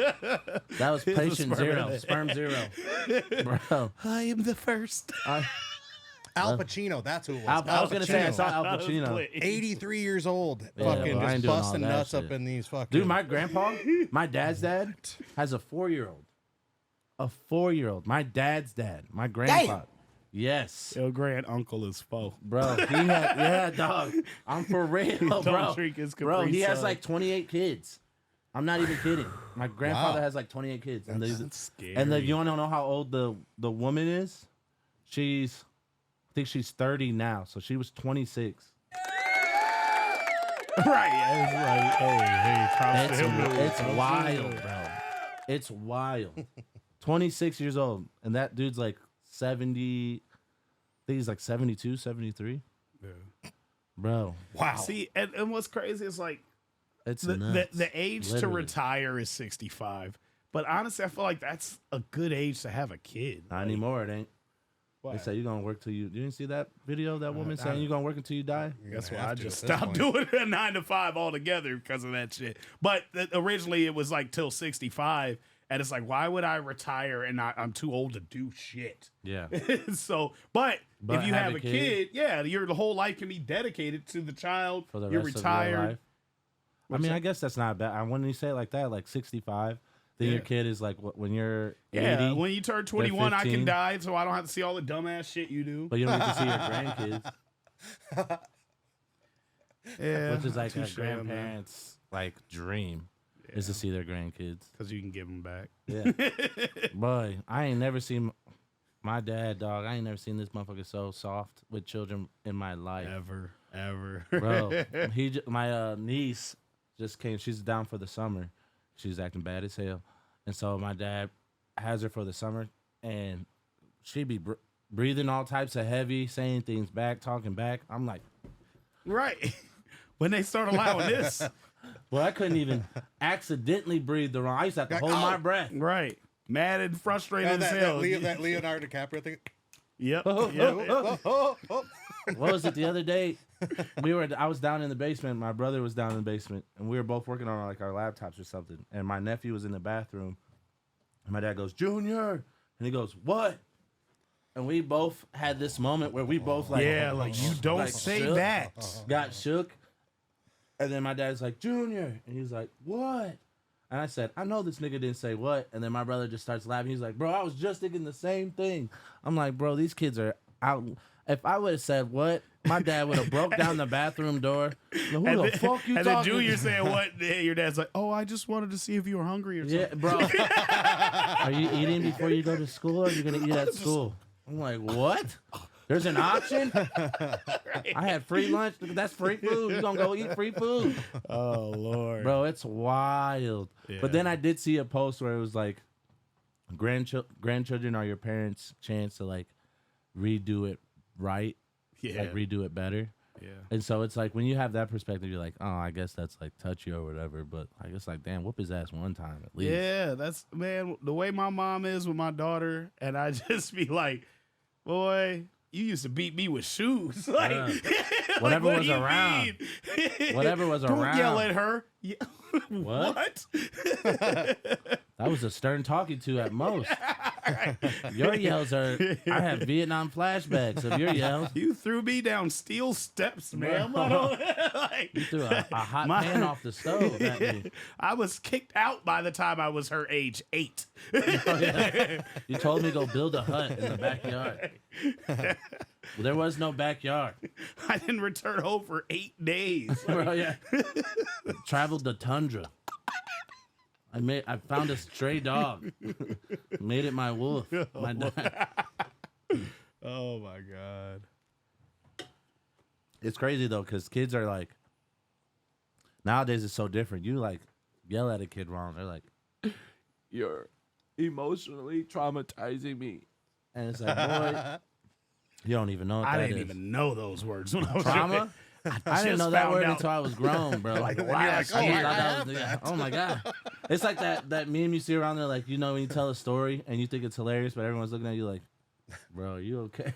Speaker 1: That was patient zero, sperm zero. Bro.
Speaker 3: I am the first.
Speaker 2: Al Pacino, that's who it was.
Speaker 1: I was going to say I
Speaker 2: Pacino.
Speaker 1: saw Al Pacino.
Speaker 2: 83 years old,
Speaker 1: Yeah,
Speaker 2: fucking
Speaker 1: bro, I ain't
Speaker 2: just
Speaker 1: doing all
Speaker 2: busting
Speaker 1: that
Speaker 2: nuts
Speaker 1: shit.
Speaker 2: up in these fucking.
Speaker 1: Dude, my grandpa, my dad's dad, has a 4-year-old. A 4-year-old. My dad's dad. My grandpa. Yes.
Speaker 3: Your grand uncle is foe.
Speaker 1: Bro, he had, yeah, dog. I'm for real, bro.
Speaker 3: Don't drink his
Speaker 1: Bro,
Speaker 3: Capri
Speaker 1: he has
Speaker 3: Sun.
Speaker 1: like 28 kids. I'm not even kidding. My grandfather
Speaker 2: Wow.
Speaker 1: has like 28 kids. And
Speaker 3: That's scary.
Speaker 1: you want to know how old the woman is? I think she's 30 now. So she was 26.
Speaker 3: Right. It's like, hey, props to him.
Speaker 1: It's wild, bro. It's wild. 26 years old. And that dude's like 70. I think he's like 72, 73.
Speaker 3: Yeah.
Speaker 1: Bro,
Speaker 2: Wow.
Speaker 3: See, and what's crazy is like
Speaker 1: it's
Speaker 3: the
Speaker 1: nuts.
Speaker 3: age to
Speaker 1: Literally.
Speaker 3: retire is 65. But honestly, I feel like that's a good age to have a kid.
Speaker 1: Not anymore, it ain't.
Speaker 3: Why?
Speaker 1: They say you're gonna work till you didn't see that video of that woman saying you're gonna work until you die?
Speaker 3: That's
Speaker 2: You're
Speaker 3: why
Speaker 2: gonna
Speaker 3: I
Speaker 2: have to
Speaker 3: just
Speaker 2: at this
Speaker 3: stopped
Speaker 2: point.
Speaker 3: doing a 9 to 5 altogether because of that shit. But originally it was like till 65, and it's like, why would I retire and I'm too old to do shit?
Speaker 1: Yeah.
Speaker 3: So, but if you have a
Speaker 1: kid
Speaker 3: kid, yeah, your whole life can be dedicated to the child.
Speaker 1: For the
Speaker 3: You're
Speaker 1: rest
Speaker 3: retired.
Speaker 1: of your life. I mean, I guess that's not bad. When you say it like that, like 65, then your
Speaker 3: Yeah.
Speaker 1: kid is like when you're 80,
Speaker 3: Yeah, when you turn 21, I can
Speaker 1: 15.
Speaker 3: die, so I don't have to see all the dumbass shit you do.
Speaker 1: but you don't get to see your grandkids,
Speaker 3: Yeah,
Speaker 1: which is like a
Speaker 3: touche on that.
Speaker 1: grandparent's like dream is to see their grandkids.
Speaker 3: Because you can give them back.
Speaker 1: Yeah. Boy, I ain't never seen my dad, dog. I ain't never seen this motherfucker so soft with children in my life.
Speaker 3: Ever.
Speaker 1: Bro, my niece just came. She's down for the summer. She's acting bad as hell, and so my dad has her for the summer, and she be breathing all types of heavy, saying things back, talking back. I'm like,
Speaker 3: Right. When they start allowing this.
Speaker 1: well, I couldn't even accidentally breathe the wrong. I used to have to hold my breath.
Speaker 3: Right. Mad and frustrated as hell.
Speaker 2: that Leonardo DiCaprio thing.
Speaker 3: Yep.
Speaker 1: What was it the other day? I was down in the basement. My brother was down in the basement, and we were both working on like our laptops or something. And my nephew was in the bathroom. And my dad goes, "Junior," and he goes, "What?" And we both had this moment where we both like,
Speaker 3: Yeah, like you don't
Speaker 1: like,
Speaker 3: say
Speaker 1: shook,
Speaker 3: that.
Speaker 1: got shook. And then my dad's like, "Junior," and he's like, "What?" And I said, "I know this nigga didn't say what." And then my brother just starts laughing. He's like, "Bro, I was just thinking the same thing." I'm like, "Bro, these kids are out." If I would have said what, my dad would have broke down the bathroom door. Who the fuck you
Speaker 3: and
Speaker 1: talking
Speaker 3: then Junior
Speaker 1: to?
Speaker 3: saying what? Your dad's like, "Oh, I just wanted to see if you were hungry or something."
Speaker 1: Yeah, bro. Are you eating before you go to school, or are you gonna eat at school? I'm like, what? There's an option. I had free lunch. That's free food. You gonna go eat free food,
Speaker 3: Oh Lord,
Speaker 1: bro? It's wild.
Speaker 3: Yeah.
Speaker 1: But then I did see a post where it was like, grandchildren are your parents' chance to like redo it right,
Speaker 3: Yeah,
Speaker 1: like redo it better.
Speaker 3: yeah.
Speaker 1: And so it's like when you have that perspective, you're like, oh, I guess that's like touchy or whatever. But I guess like, damn, whoop his ass one time at least.
Speaker 3: Yeah, that's man. The way my mom is with my daughter, and I just be like, "Boy, you used to beat me with shoes." Like,
Speaker 1: Whatever
Speaker 3: what
Speaker 1: was
Speaker 3: do you
Speaker 1: around.
Speaker 3: mean?
Speaker 1: Whatever was
Speaker 3: Don't
Speaker 1: around.
Speaker 3: yell at her. Yeah.
Speaker 1: What? That was a stern talking to at most. Your yells are. I have Vietnam flashbacks of your yells.
Speaker 3: You threw me down steel steps, man. Like,
Speaker 1: You threw a hot
Speaker 3: My-
Speaker 1: pan off the stove at me.
Speaker 3: I was kicked out by the time I was her age 8.
Speaker 1: You told me to go build a hut in the backyard. Well, there was no backyard.
Speaker 3: I didn't return home for 8 days.
Speaker 1: Bro, yeah. Traveled the tundra. I found a stray dog. Made it my wolf. My dog.
Speaker 3: Oh my God.
Speaker 1: It's crazy though, because kids are like, nowadays it's so different. You like yell at a kid wrong, they're like, "You're emotionally traumatizing me," and it's like, boy, you don't even know what
Speaker 3: I
Speaker 1: that
Speaker 3: didn't
Speaker 1: is.
Speaker 3: even know those words when I was
Speaker 1: Trauma. I didn't know that
Speaker 3: found
Speaker 1: word
Speaker 3: out.
Speaker 1: until I was grown, bro.
Speaker 3: Like,
Speaker 2: you're
Speaker 3: last
Speaker 2: like, oh,
Speaker 3: year.
Speaker 2: I
Speaker 1: thought
Speaker 2: have
Speaker 1: was-
Speaker 2: that.
Speaker 1: oh my god, it's like that meme you see around there, like, you know, when you tell a story and you think it's hilarious, but everyone's looking at you like, bro, are you okay?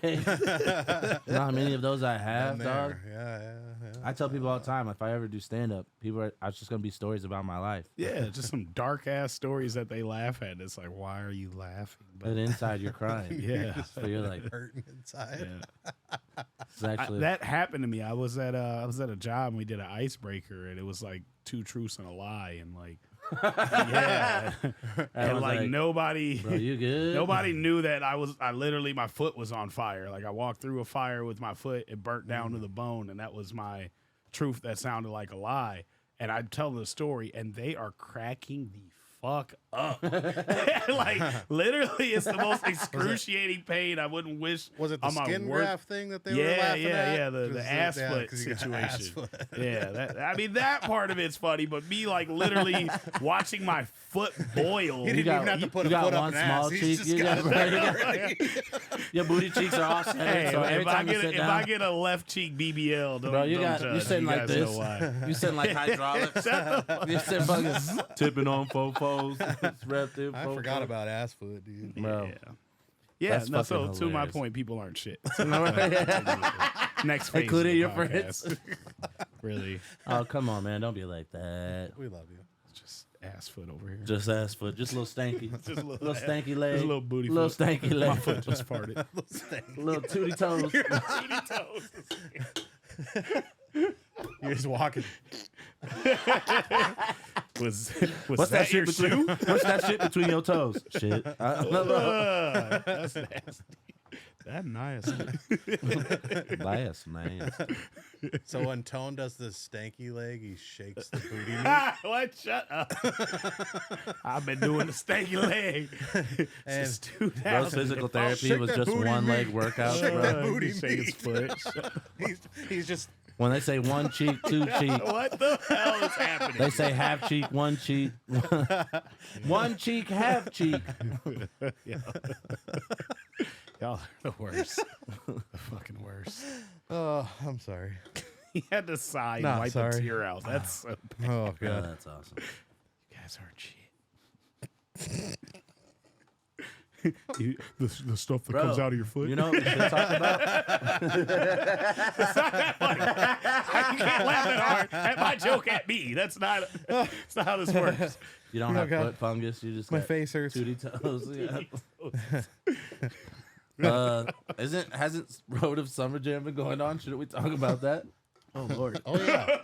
Speaker 1: You know how many of those I have,
Speaker 2: Been
Speaker 1: dog?
Speaker 2: there. Yeah.
Speaker 1: I tell people all the time, if I ever do stand up, it's just gonna be stories about my life.
Speaker 3: Yeah, just some dark ass stories that they laugh at. It's like, why are you laughing?
Speaker 1: But inside you're crying.
Speaker 3: Yeah.
Speaker 1: So you're like,
Speaker 2: Hurting inside.
Speaker 3: Yeah.
Speaker 1: it's actually
Speaker 3: That happened to me. I was at a job and we did an icebreaker and it was like 2 truths and a lie and like yeah. And
Speaker 1: Everyone's
Speaker 3: like nobody
Speaker 1: bro, you good?
Speaker 3: nobody knew that I literally my foot was on fire. Like I walked through a fire with my foot, it burnt down to the bone, and that was my truth that sounded like a lie. And I tell the story and they are cracking the fuck up. Like literally it's the most excruciating pain I wouldn't wish
Speaker 2: Was it the
Speaker 3: on my
Speaker 2: skin
Speaker 3: work.
Speaker 2: graft thing that they were laughing at?
Speaker 3: The ass foot
Speaker 2: 'cause you got ass
Speaker 3: situation.
Speaker 2: foot.
Speaker 3: Yeah, I mean that part of it's funny, but me like literally watching my foot boil.
Speaker 2: He didn't even have to put
Speaker 1: you
Speaker 2: a
Speaker 1: got
Speaker 2: foot up
Speaker 1: one
Speaker 2: an
Speaker 1: small
Speaker 2: ass. He's
Speaker 1: cheek.
Speaker 2: just
Speaker 1: You
Speaker 2: got
Speaker 1: got,
Speaker 2: it
Speaker 1: bro, you
Speaker 2: there
Speaker 1: got-
Speaker 2: already.
Speaker 1: your booty cheeks are all centered.
Speaker 3: Hey,
Speaker 1: so every
Speaker 3: if I
Speaker 1: time you
Speaker 3: get
Speaker 1: sit
Speaker 3: if
Speaker 1: down,
Speaker 3: I get a left cheek BBL, don't,
Speaker 1: bro, you
Speaker 3: don't
Speaker 1: you're
Speaker 3: judge.
Speaker 1: sitting
Speaker 3: You
Speaker 1: like
Speaker 3: guys
Speaker 1: this.
Speaker 3: know why.
Speaker 1: You sitting like hydraulics. You're sitting fucking tipping on fofos. Spread through.
Speaker 2: I forgot about ass foot, dude.
Speaker 1: Bro.
Speaker 3: Yeah,
Speaker 1: That's
Speaker 3: no, so
Speaker 1: fucking
Speaker 3: to my
Speaker 1: hilarious.
Speaker 3: point, people aren't shit. Next phase
Speaker 1: Including
Speaker 3: of the
Speaker 1: your
Speaker 3: podcast.
Speaker 1: friends.
Speaker 3: Really,
Speaker 1: Oh, come on, man. Don't be like that.
Speaker 2: We love you.
Speaker 3: just ass foot over here.
Speaker 1: Just ass foot. Just a little stanky.
Speaker 3: Just a
Speaker 1: little stanky leg.
Speaker 3: Just a little booty
Speaker 1: Little
Speaker 3: foot.
Speaker 1: stanky
Speaker 3: My
Speaker 1: leg.
Speaker 3: foot just farted.
Speaker 1: Little tooty toes.
Speaker 3: Teeny toes.
Speaker 2: You're just walking.
Speaker 3: Was
Speaker 1: What's
Speaker 3: that your
Speaker 1: shit between?
Speaker 3: shoe?
Speaker 1: What's that shit between your toes? Shit.
Speaker 3: That's nasty. That nasty.
Speaker 1: Bias, man.
Speaker 2: So when Tone does the stanky leg, he shakes the booty meat.
Speaker 3: What? Shut up. I've been doing the stanky leg.
Speaker 2: And
Speaker 3: Just 2,000.
Speaker 1: Bro's physical therapy
Speaker 2: shake
Speaker 1: was
Speaker 2: that
Speaker 1: just
Speaker 2: booty
Speaker 1: one leg
Speaker 2: meat.
Speaker 1: workout.
Speaker 2: Shake
Speaker 1: Bro.
Speaker 2: that booty
Speaker 3: He shake his
Speaker 2: meat.
Speaker 3: foot.
Speaker 2: He's just
Speaker 1: When they say one cheek, two cheek,
Speaker 3: What the hell is happening?
Speaker 1: they say half cheek, one cheek. One cheek, half cheek.
Speaker 3: Y'all are the worst. The fucking worst.
Speaker 2: oh, I'm sorry.
Speaker 3: He had to sigh and
Speaker 2: Nah,
Speaker 3: wipe
Speaker 2: sorry.
Speaker 3: a tear out. That's so bad.
Speaker 2: Oh
Speaker 1: Oh,
Speaker 2: god.
Speaker 1: that's awesome.
Speaker 3: You guys aren't shit. The stuff that
Speaker 1: Bro,
Speaker 3: comes out of your foot.
Speaker 1: You know what we should talk about?
Speaker 3: You can't laugh that hard at my joke at me. That's not how this works.
Speaker 1: You don't
Speaker 2: Oh,
Speaker 1: have
Speaker 2: God.
Speaker 1: foot fungus. You just
Speaker 2: My
Speaker 1: got
Speaker 2: face hurts.
Speaker 1: tooty toes. Yeah. Hasn't Road of Summer Jam been going on? Shouldn't we talk about that? Oh Lord.
Speaker 2: Oh yeah.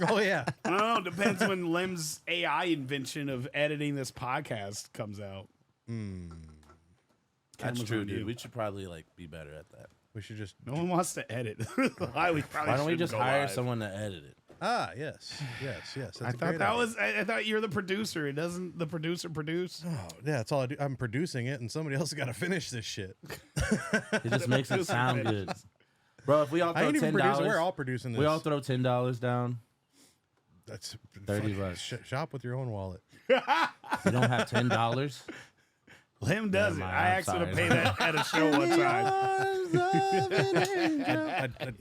Speaker 2: Oh yeah.
Speaker 3: I don't know. Depends when Lem's AI invention of editing this podcast comes out.
Speaker 1: That's
Speaker 3: Camera's
Speaker 1: true,
Speaker 3: on
Speaker 1: dude.
Speaker 3: you.
Speaker 1: We should probably be better at that.
Speaker 2: We should just.
Speaker 3: No one wants to edit. Why we probably
Speaker 1: Why don't we
Speaker 3: shouldn't
Speaker 1: just
Speaker 3: go
Speaker 1: hire
Speaker 3: live.
Speaker 1: someone to edit it?
Speaker 2: Yes. That's
Speaker 3: I
Speaker 2: a
Speaker 3: thought
Speaker 2: great
Speaker 3: that
Speaker 2: idea.
Speaker 3: was. I thought you're the producer. It doesn't the producer produce?
Speaker 2: Oh, yeah, that's all I do. I'm producing it, and somebody else has got to finish this shit.
Speaker 1: It just makes it sound good, bro. If we all
Speaker 2: I
Speaker 1: throw
Speaker 2: ain't even producing. We're
Speaker 1: $10,
Speaker 2: all producing this.
Speaker 1: we all throw $10 down.
Speaker 2: That's
Speaker 1: $30.
Speaker 2: Shop with your own wallet.
Speaker 1: You don't have $10.
Speaker 3: Lem does it.
Speaker 1: mind,
Speaker 3: I
Speaker 1: I'm
Speaker 3: asked him to
Speaker 1: sorry.
Speaker 3: pay that at a show one time.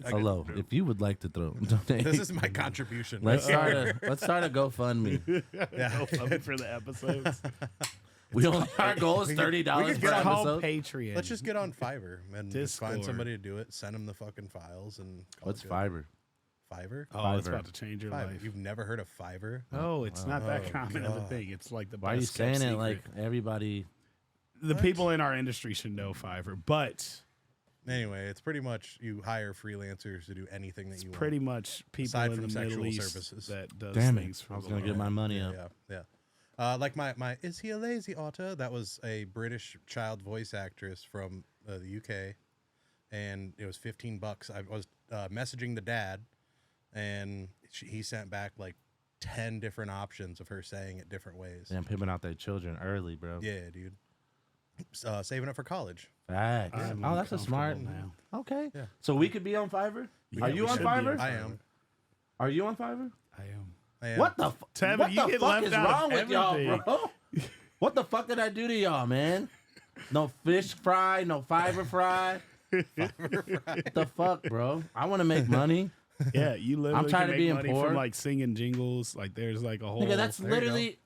Speaker 1: Hello, if you would like to donate,
Speaker 2: This is my contribution.
Speaker 1: let's start a GoFundMe.
Speaker 2: Yeah.
Speaker 3: GoFundMe for the episodes.
Speaker 1: Our goal is $30
Speaker 2: could
Speaker 1: per
Speaker 2: get
Speaker 3: It's called
Speaker 1: episode.
Speaker 3: Patreon.
Speaker 2: Let's just get on Fiverr and just find
Speaker 3: Discord.
Speaker 2: somebody to do it. Send them the fucking files and. call
Speaker 1: What's
Speaker 2: it good.
Speaker 1: Fiverr?
Speaker 2: Fiverr?
Speaker 3: Oh, it's
Speaker 1: Fiverr.
Speaker 3: about to change your
Speaker 2: Fiverr.
Speaker 3: life.
Speaker 2: You've never heard of Fiverr?
Speaker 3: Oh, it's not that
Speaker 2: Oh,
Speaker 3: common of a
Speaker 2: God.
Speaker 3: thing. It's like the
Speaker 1: Why are you
Speaker 3: best kept
Speaker 1: saying it
Speaker 3: secret.
Speaker 1: like everybody?
Speaker 3: The people in our industry should know Fiverr, but
Speaker 2: Anyway, it's pretty much you hire freelancers to do anything that
Speaker 3: it's
Speaker 2: you
Speaker 3: pretty
Speaker 2: want.
Speaker 3: much people
Speaker 2: Aside
Speaker 3: in
Speaker 2: from
Speaker 3: the Middle
Speaker 2: sexual
Speaker 3: East
Speaker 2: services.
Speaker 3: that does
Speaker 1: Damn it!
Speaker 3: things for
Speaker 1: I was
Speaker 3: the
Speaker 1: gonna get
Speaker 3: Lord.
Speaker 1: my money
Speaker 2: Yeah,
Speaker 1: up.
Speaker 2: yeah. Like my Is He a Lazy Otter? That was a British child voice actress from the UK, and it was $15. I was messaging the dad, and he sent back like 10 different options of her saying it different ways.
Speaker 1: Damn, pimping out their children early, bro.
Speaker 2: Yeah, dude. Saving up for college.
Speaker 1: Facts.
Speaker 3: I'm
Speaker 1: Oh, that's a smart.
Speaker 3: uncomfortable now.
Speaker 1: Okay.
Speaker 2: Yeah.
Speaker 1: So we could be on Fiverr.
Speaker 3: Yeah,
Speaker 1: Are you
Speaker 3: we
Speaker 1: on
Speaker 3: should be on
Speaker 1: Fiverr?
Speaker 2: I am.
Speaker 1: Are you on Fiverr?
Speaker 3: I am.
Speaker 2: Yeah.
Speaker 1: What the
Speaker 3: Tevin,
Speaker 1: what
Speaker 3: you
Speaker 1: the
Speaker 3: get
Speaker 1: fuck
Speaker 3: left
Speaker 1: is
Speaker 3: out of
Speaker 1: wrong with y'all,
Speaker 3: everything.
Speaker 1: bro? What the fuck did I do to y'all, man? No fish fry, no fiber fry. The fuck, bro? I want to make money.
Speaker 3: Yeah, you literally
Speaker 1: I'm tired
Speaker 3: can
Speaker 1: of
Speaker 3: make
Speaker 1: being
Speaker 3: money
Speaker 1: poor.
Speaker 3: from like singing jingles. Like there's like a whole.
Speaker 1: Nigga, that's
Speaker 2: there you go.
Speaker 1: literally.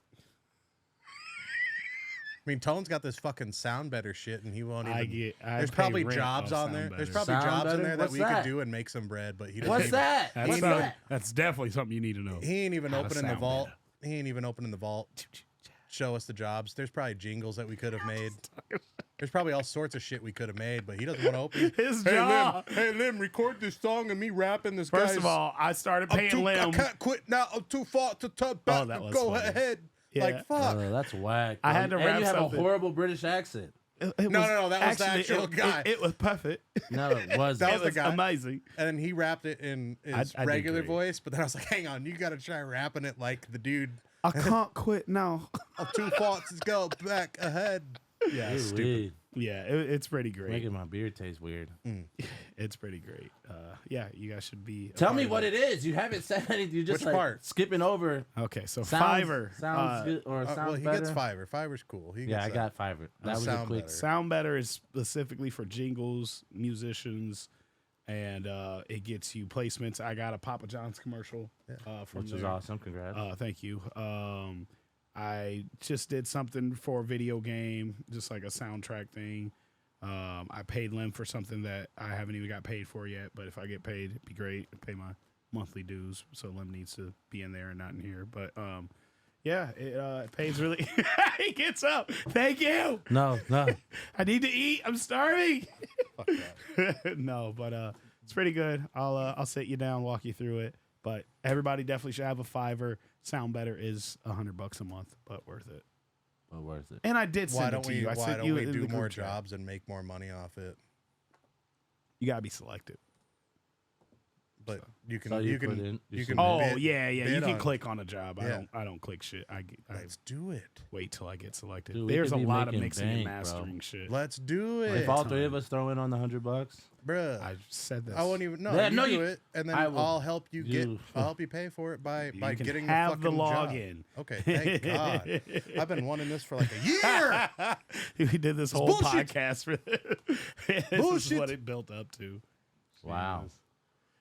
Speaker 2: I mean, Tone's got this fucking sound better shit, and he won't even. There's
Speaker 3: pay
Speaker 2: probably
Speaker 3: rent
Speaker 2: jobs
Speaker 3: off
Speaker 2: on there.
Speaker 3: Sound
Speaker 2: There's
Speaker 3: Better.
Speaker 2: probably
Speaker 1: Sound
Speaker 2: jobs in
Speaker 1: Better?
Speaker 2: there that
Speaker 1: What's
Speaker 2: we
Speaker 1: that?
Speaker 2: could do and make some bread, but he doesn't.
Speaker 1: What's
Speaker 2: even,
Speaker 1: that?
Speaker 3: That's,
Speaker 1: What's that?
Speaker 3: that's definitely something you need to know.
Speaker 2: He ain't even
Speaker 3: How to
Speaker 2: opening the
Speaker 3: sound
Speaker 2: vault.
Speaker 3: better.
Speaker 2: He ain't even opening the vault. Show us the jobs. There's probably jingles that we could have made. There's probably all sorts of shit we could have made, but he doesn't want to open.
Speaker 3: His
Speaker 2: Hey,
Speaker 3: job.
Speaker 2: Lim, record this song and me rapping this.
Speaker 3: First of all, I started paying
Speaker 2: I
Speaker 3: Lim.
Speaker 2: can't quit now. I'm too far to turn back.
Speaker 3: that was
Speaker 2: Go
Speaker 3: funny.
Speaker 2: ahead.
Speaker 3: Yeah.
Speaker 2: Like fuck.
Speaker 1: That's whack.
Speaker 3: I
Speaker 1: bro.
Speaker 3: had to
Speaker 1: and
Speaker 3: rap
Speaker 1: you have
Speaker 3: something.
Speaker 1: a horrible British accent.
Speaker 2: No, that was the actual guy.
Speaker 3: It was perfect.
Speaker 1: No, it wasn't.
Speaker 2: That
Speaker 3: It
Speaker 2: was the
Speaker 3: was
Speaker 2: guy.
Speaker 3: amazing.
Speaker 2: And he rapped it in his
Speaker 3: I did
Speaker 2: regular
Speaker 3: great.
Speaker 2: voice, but then I was like, hang on, you got to try rapping it like the dude.
Speaker 3: I can't quit now.
Speaker 2: I'm too far to go back ahead.
Speaker 3: Yeah,
Speaker 1: Ooh,
Speaker 3: stupid.
Speaker 1: wee.
Speaker 3: Yeah, it's pretty great.
Speaker 1: Making my beer taste weird.
Speaker 3: It's pretty great. Yeah, you guys should be.
Speaker 1: Tell me what it is. You haven't said anything. You're just
Speaker 2: Which
Speaker 1: like
Speaker 2: part?
Speaker 1: skipping over.
Speaker 3: Okay, so
Speaker 1: Sounds,
Speaker 3: Fiverr.
Speaker 1: sounds good or sounds
Speaker 2: Well, he
Speaker 1: better.
Speaker 2: gets Fiverr. Fiverr's cool. He
Speaker 1: Yeah,
Speaker 2: gets
Speaker 1: I got Fiverr. That was a
Speaker 2: Sound
Speaker 1: quick.
Speaker 2: Better.
Speaker 3: Sound Better is specifically for jingles, musicians, and it gets you placements. I got a Papa John's commercial from
Speaker 1: Which
Speaker 3: there.
Speaker 1: is awesome. Congrats.
Speaker 3: Thank you. I just did something for a video game, just like a soundtrack thing. I paid Lim for something that I haven't even got paid for yet, but if I get paid, it'd be great. I'd pay my monthly dues, so Lim needs to be in there and not in here. But yeah, it pays really. He gets up. Thank you.
Speaker 1: no.
Speaker 3: I need to eat. I'm starving. No, but it's pretty good. I'll sit you down, walk you through it. But everybody definitely should have a Fiverr. Sound Better is $100 a month, but worth it.
Speaker 1: But worth it.
Speaker 3: And I did send
Speaker 2: Why
Speaker 3: it
Speaker 2: don't
Speaker 3: to
Speaker 2: we?
Speaker 3: you. I
Speaker 2: Why
Speaker 3: sent
Speaker 2: don't
Speaker 3: you
Speaker 2: we
Speaker 3: in
Speaker 2: do
Speaker 3: the
Speaker 2: more
Speaker 3: group chat.
Speaker 2: jobs and make more money off it?
Speaker 3: You gotta be selected.
Speaker 2: But you can.
Speaker 1: So you
Speaker 2: you
Speaker 1: put
Speaker 2: can.
Speaker 1: in-
Speaker 2: You
Speaker 1: you
Speaker 2: can.
Speaker 3: Oh
Speaker 2: bid-
Speaker 3: yeah. You
Speaker 2: bid
Speaker 3: can
Speaker 2: on-
Speaker 3: click on a job.
Speaker 2: Yeah.
Speaker 3: I don't click shit. I
Speaker 2: Let's do it.
Speaker 3: wait till I get selected.
Speaker 1: Dude, we
Speaker 3: There's a
Speaker 1: could be
Speaker 3: lot of
Speaker 1: making
Speaker 3: mixing and
Speaker 1: bank, bro.
Speaker 3: mastering shit.
Speaker 2: Let's do it,
Speaker 1: If all three of us throw in on the $100,
Speaker 2: bruh.
Speaker 3: I said this.
Speaker 2: I won't even. No,
Speaker 1: Yeah,
Speaker 2: you
Speaker 1: no,
Speaker 2: do
Speaker 1: you-
Speaker 2: it, and then
Speaker 1: I will
Speaker 2: I'll help you get.
Speaker 1: do-
Speaker 2: I'll help you pay for it by
Speaker 3: You can
Speaker 2: getting
Speaker 3: have
Speaker 2: the
Speaker 3: the
Speaker 2: fucking job.
Speaker 3: login.
Speaker 2: Okay, thank God. I've been wanting this for like a year.
Speaker 3: We did this whole
Speaker 2: bullshit.
Speaker 3: podcast for this. This is
Speaker 2: Bullshit.
Speaker 3: what it built up to.
Speaker 1: wow.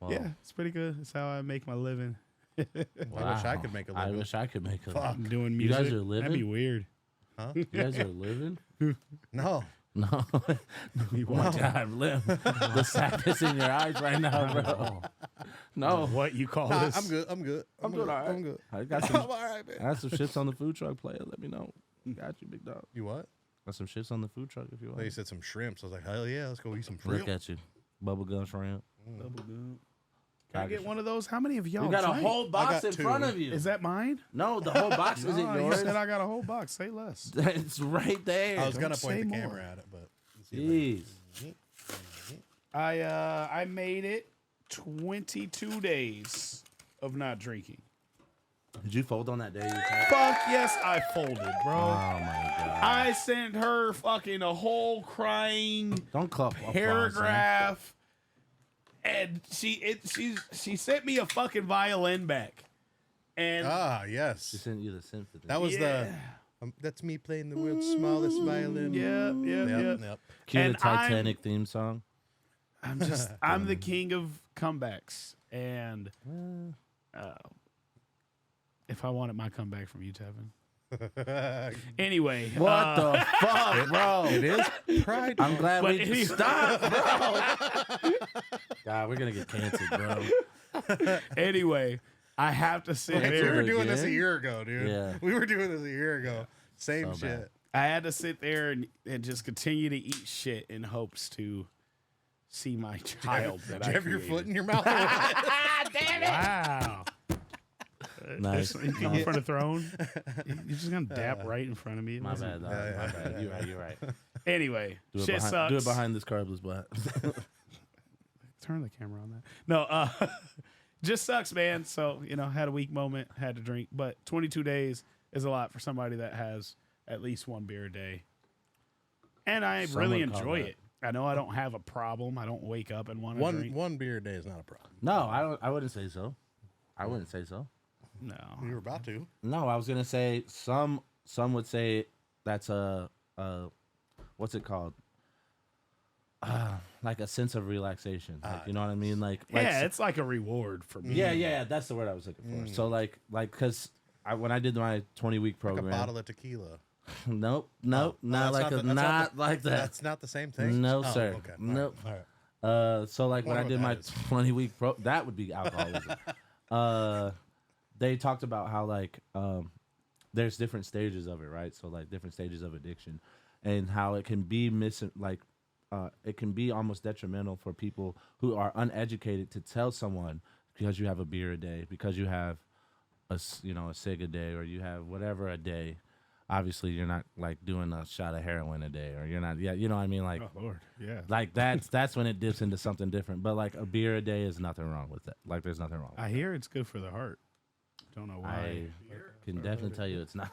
Speaker 1: Well,
Speaker 3: Yeah, it's pretty good. It's how I make my living.
Speaker 2: I wish I could make a
Speaker 1: I
Speaker 2: living.
Speaker 1: wish I could make a
Speaker 2: Fuck.
Speaker 1: living.
Speaker 3: Doing
Speaker 1: You
Speaker 3: music.
Speaker 1: guys are
Speaker 3: That'd be
Speaker 1: living?
Speaker 3: weird.
Speaker 1: You guys are living?
Speaker 2: No,
Speaker 1: No. Oh my God, Lim. The sadness in your eyes right now, bro. No.
Speaker 3: What you call
Speaker 2: Nah,
Speaker 3: this?
Speaker 2: I'm good. I'm good.
Speaker 1: I'm good, all right.
Speaker 2: I'm good.
Speaker 1: I got
Speaker 2: I'm
Speaker 1: some,
Speaker 2: all right, man.
Speaker 1: I got some shits on the food truck player. Let me know. Got you, big dog.
Speaker 2: You what?
Speaker 1: Got some shits on the food truck if you
Speaker 2: They
Speaker 1: want.
Speaker 2: said some shrimps. I was like, hell yeah, let's go eat some shrimp.
Speaker 1: Look at you. Bubblegum shrimp.
Speaker 3: Can I get one of those? How many of y'all?
Speaker 1: You got a
Speaker 3: drank?
Speaker 1: whole box
Speaker 2: got
Speaker 1: in
Speaker 2: two.
Speaker 1: front of you.
Speaker 3: Is that mine?
Speaker 1: No, the whole box isn't
Speaker 3: No, you
Speaker 1: yours.
Speaker 3: said I got a whole box. Say less.
Speaker 1: It's right there.
Speaker 2: I was gonna
Speaker 3: Don't
Speaker 2: point
Speaker 3: say
Speaker 2: the
Speaker 3: more.
Speaker 2: camera at it, but let's see if I
Speaker 1: Jeez.
Speaker 3: I made it 22 days of not drinking.
Speaker 1: Did you fold on that day? You had?
Speaker 3: Fuck yes, I folded, bro.
Speaker 1: Oh my God.
Speaker 3: I sent her fucking a whole crying
Speaker 1: Don't clap.
Speaker 3: paragraph, and she sent me a fucking violin back, and
Speaker 2: Ah,
Speaker 1: She
Speaker 2: yes.
Speaker 1: sent you the symphony.
Speaker 2: That was
Speaker 3: yeah.
Speaker 2: that's me playing the world's smallest violin.
Speaker 3: Yep.
Speaker 1: Cue the
Speaker 3: and
Speaker 1: Titanic theme song.
Speaker 3: I'm the king of comebacks, and if I wanted my comeback from you, Tevin. Anyway,
Speaker 1: What the fuck, bro?
Speaker 2: It is pride.
Speaker 1: I'm glad
Speaker 3: But
Speaker 1: we
Speaker 3: anyway-
Speaker 1: stopped, bro. God, we're gonna get canceled, bro.
Speaker 3: anyway, I have to sit
Speaker 2: We
Speaker 3: there.
Speaker 2: were doing this a
Speaker 1: again?
Speaker 2: year ago, dude.
Speaker 1: Yeah.
Speaker 2: We were doing this a year ago. Same
Speaker 1: So
Speaker 2: shit.
Speaker 1: bad.
Speaker 3: I had to sit there and just continue to eat shit in hopes to see my child that
Speaker 2: Did
Speaker 3: I
Speaker 2: you have your
Speaker 3: created.
Speaker 2: foot in your mouth?
Speaker 3: Wow.
Speaker 1: Nice.
Speaker 3: You come in front of the throne. You're just gonna dap right in front of me.
Speaker 1: My bad, dog.
Speaker 2: Yeah,
Speaker 1: My
Speaker 2: yeah.
Speaker 1: bad. You're right.
Speaker 3: Anyway,
Speaker 1: Do it
Speaker 3: shit
Speaker 1: behind,
Speaker 3: sucks.
Speaker 1: do it behind this carbless butt.
Speaker 3: Turn the camera on that. No, just sucks, man. So had a weak moment, had to drink, but 22 days is a lot for somebody that has at least one beer a day, and I
Speaker 1: Some
Speaker 3: really
Speaker 1: would call
Speaker 3: enjoy
Speaker 1: that.
Speaker 3: it. I know I don't have a problem. I don't wake up and want to drink.
Speaker 2: one beer a day is not a problem.
Speaker 1: No, I don't. I wouldn't say so. I wouldn't say so.
Speaker 3: No.
Speaker 2: You were about to.
Speaker 1: No, I was gonna say some would say that's a what's it called? Like a sense of relaxation. Like, you know what I mean? Like
Speaker 3: Yeah, it's like a reward for me.
Speaker 1: yeah, that's the word I was looking for. So like because when I did my 20-week
Speaker 2: Like
Speaker 1: program,
Speaker 2: a bottle of tequila.
Speaker 1: nope,
Speaker 2: Oh,
Speaker 1: not like not like that.
Speaker 2: That's not the same thing?
Speaker 1: No,
Speaker 2: Oh,
Speaker 1: sir.
Speaker 2: Okay.
Speaker 1: Nope.
Speaker 2: All right.
Speaker 1: So like when I
Speaker 2: Wonder
Speaker 1: did
Speaker 2: what
Speaker 1: my
Speaker 2: that is.
Speaker 1: 20-week that would be alcoholism. They talked about how like there's different stages of it, right? So like different stages of addiction, and how it can be it can be almost detrimental for people who are uneducated to tell someone because you have a beer a day, because you have a cig a day, or you have whatever a day. Obviously, you're not like doing a shot of heroin a day, or you're not. Yeah, you know what I mean. Like,
Speaker 3: Oh Lord, yeah.
Speaker 1: like that's when it dips into something different. But like a beer a day is nothing wrong with that. Like there's nothing wrong.
Speaker 3: I hear it's good for the heart. Don't know why.
Speaker 1: I can definitely tell you it's not.